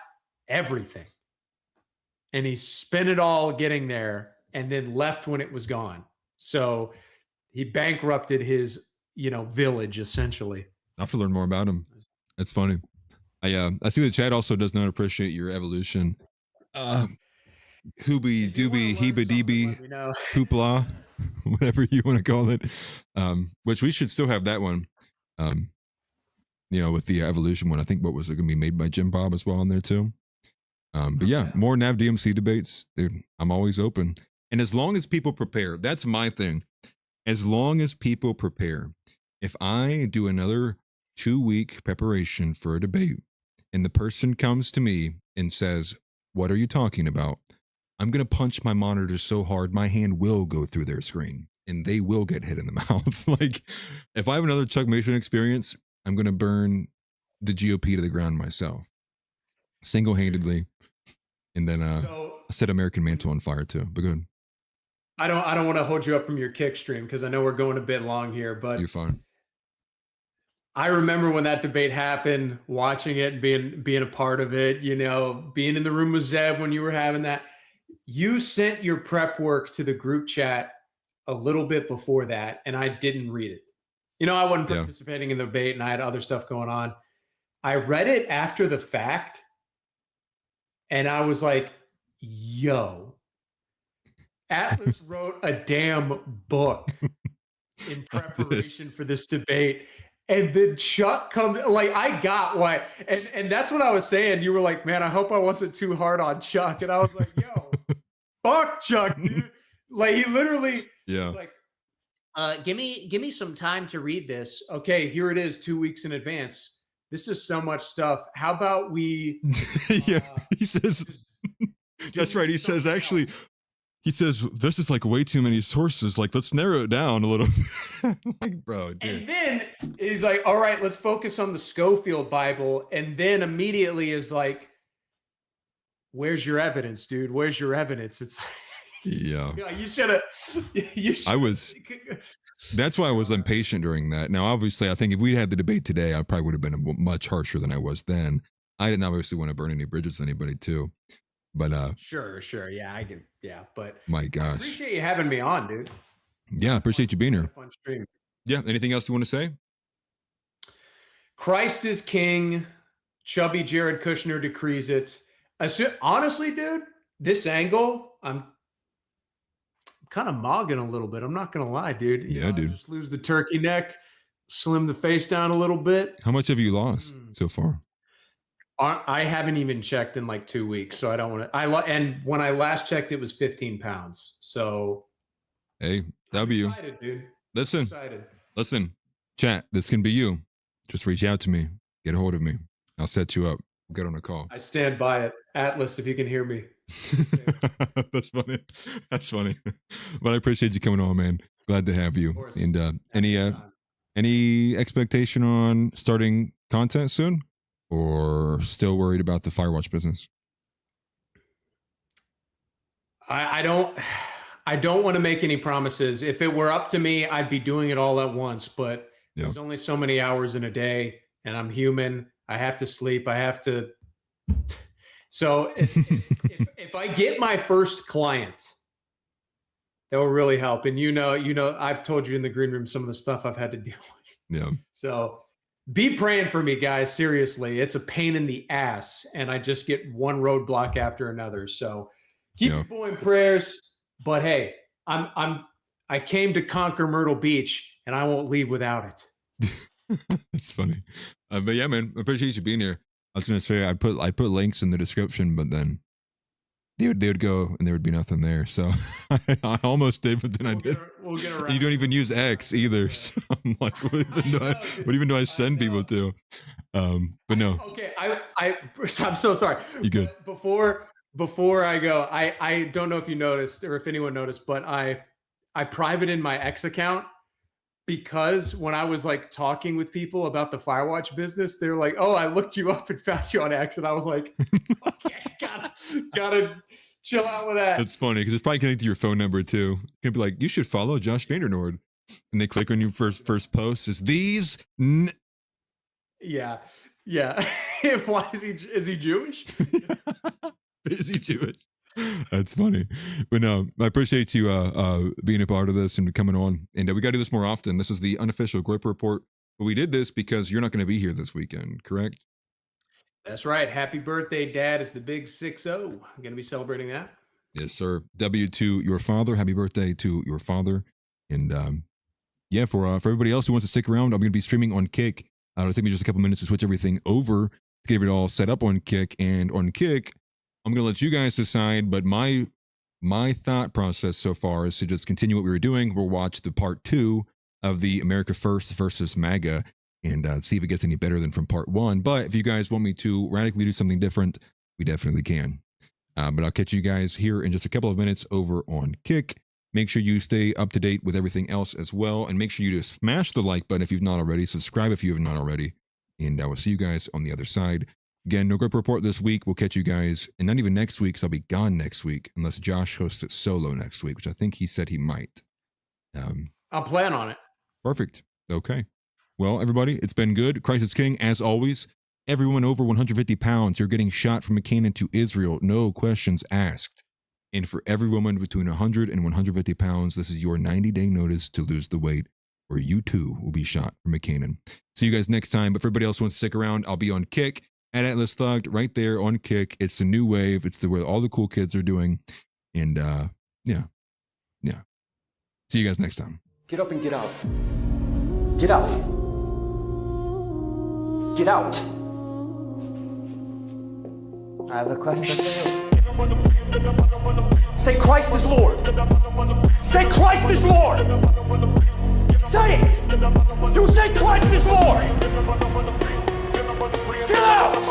everything. And he spent it all getting there and then left when it was gone. So he bankrupted his, village essentially. I have to learn more about him. That's funny. I see the chat also does not appreciate your evolution. Hoobie doobie heeba deebie hoopla, whatever you want to call it. Which we should still have that one. With the evolution one, I think what was it going to be made by Jim Bob as well in there too. But yeah, more NAV DMC debates, dude. I'm always open. And as long as people prepare, that's my thing. As long as people prepare, if I do another 2-week preparation for a debate and the person comes to me and says, "What are you talking about?" I'm going to punch my monitor so hard, my hand will go through their screen and they will get hit in the mouth. Like if I have another Chuck Mason experience, I'm going to burn the GOP to the ground myself. Single-handedly. And then set American Mantle on fire too. But good. I don't want to hold you up from your kick stream because I know we're going a bit long here, but you're fine. I remember when that debate happened, watching it, being a part of it, being in the room with Zeb when you were having that. You sent your prep work to the group chat a little bit before that, and I didn't read it. I wasn't participating in the debate and I had other stuff going on. I read it after the fact. And I was like, yo, Atlas wrote a damn book in preparation for this debate. And then Chuck comes, like, I got why. And that's what I was saying. You were like, man, I hope I wasn't too hard on Chuck. And I was like, yo, fuck Chuck, dude. Like, he literally was like, give me some time to read this. Okay, here it is 2 weeks in advance. This is so much stuff. How about we? He says, that's right. He says, actually, this is like way too many sources. Like, let's narrow it down a little bit. Like, bro, dude. And then he's like, all right, let's focus on the Schofield Bible. And then immediately is like, where's your evidence, dude? Where's your evidence? It's yeah. You should have. That's why I was impatient during that. Now, obviously, I think if we had the debate today, I probably would have been much harsher than I was then. I didn't obviously want to burn any bridges with anybody too. But sure. Yeah, I do. Yeah, but my gosh. I appreciate you having me on, dude. Yeah, I appreciate you being here. Fun stream. Yeah. Anything else you want to say? Christ is king. Chubby Jared Kushner decrees it. Honestly, dude, this angle, I'm kind of mogging a little bit. I'm not gonna lie, dude. Dude. Just lose the turkey neck, slim the face down a little bit. How much have you lost so far? I haven't even checked in like 2 weeks, so I don't want to. And when I last checked, it was 15 pounds. So, hey, W. I'm excited, dude. Listen, Excited. listen, chat. This can be you. Just reach out to me. Get a hold of me. I'll set you up. We'll get on a call. I stand by it, Atlas. If you can hear me. That's funny. That's funny. But I appreciate you coming on, man. Glad to have you. And any expectation on starting content soon, or still worried about the Firewatch business? I don't want to make any promises. If it were up to me, I'd be doing it all at once. But there's only so many hours in a day, and I'm human. I have to sleep. I have to. So if I get my first client, that will really help. And you know, I've told you in the green room some of the stuff I've had to deal with. Yeah. So be praying for me, guys. Seriously, it's a pain in the ass, and I just get one roadblock after another. So keep your boy in prayers. But hey, I came to conquer Myrtle Beach, and I won't leave without it. That's funny. But yeah, man, I appreciate you being here. I was gonna say I'd put links in the description, but then they would go and there would be nothing there. So I almost did, but then I did. We'll get around. You don't even use X either. So I'm like, what even do I send people to? But no. Okay, I'm so sorry. You good? But before I go, I don't know if you noticed or if anyone noticed, but I privated my X account because when I was like talking with people about the Firewatch business, they were like, "Oh, I looked you up and found you on X," and I was like, "Okay, gotta chill out with that." That's funny because it's probably connected to your phone number too. You'd be like, "You should follow Josh VanderNord," and they click on your first post. Is these? Yeah. Why is he Jewish? Is he Jewish? That's funny. But no, I appreciate you being a part of this and coming on. And we got to do this more often. This is the unofficial Groyper report. But we did this because you're not going to be here this weekend, correct? That's right. Happy birthday, Dad, is the big 6-0. I'm going to be celebrating that. Yes, sir. W to your father. Happy birthday to your father. And yeah, for everybody else who wants to stick around, I'm going to be streaming on Kick. It'll take me just a couple minutes to switch everything over to get it all set up on Kick. And on Kick, I'm going to let you guys decide, but my thought process so far is to just continue what we were doing. We'll watch the part 2 of the America First versus MAGA and see if it gets any better than from part 1. But if you guys want me to radically do something different, we definitely can. But I'll catch you guys here in just a couple of minutes over on Kick. Make sure you stay up to date with everything else as well. And make sure you just smash the like button if you've not already. Subscribe if you have not already. And I will see you guys on the other side. Again, no Groyper report this week. We'll catch you guys, and not even next week, because I'll be gone next week, unless Josh hosts it solo next week, which I think he said he might. I'll plan on it. Perfect. Okay. Well, everybody, it's been good. Christ is King, as always. Everyone over 150 pounds, you're getting shot from Canaan to Israel. No questions asked. And for every woman between 100 and 150 pounds, this is your 90-day notice to lose the weight, or you too will be shot from Canaan. See you guys next time. But for everybody else who wants to stick around, I'll be on Kick. At Atlas Thugged, right there on Kick. It's the new wave. It's where all the cool kids are doing. And yeah. See you guys next time. Get up and get out. Get out. Get out. I have a question for you. Say Christ is Lord. Say Christ is Lord. Say it. You say Christ is Lord. Get out.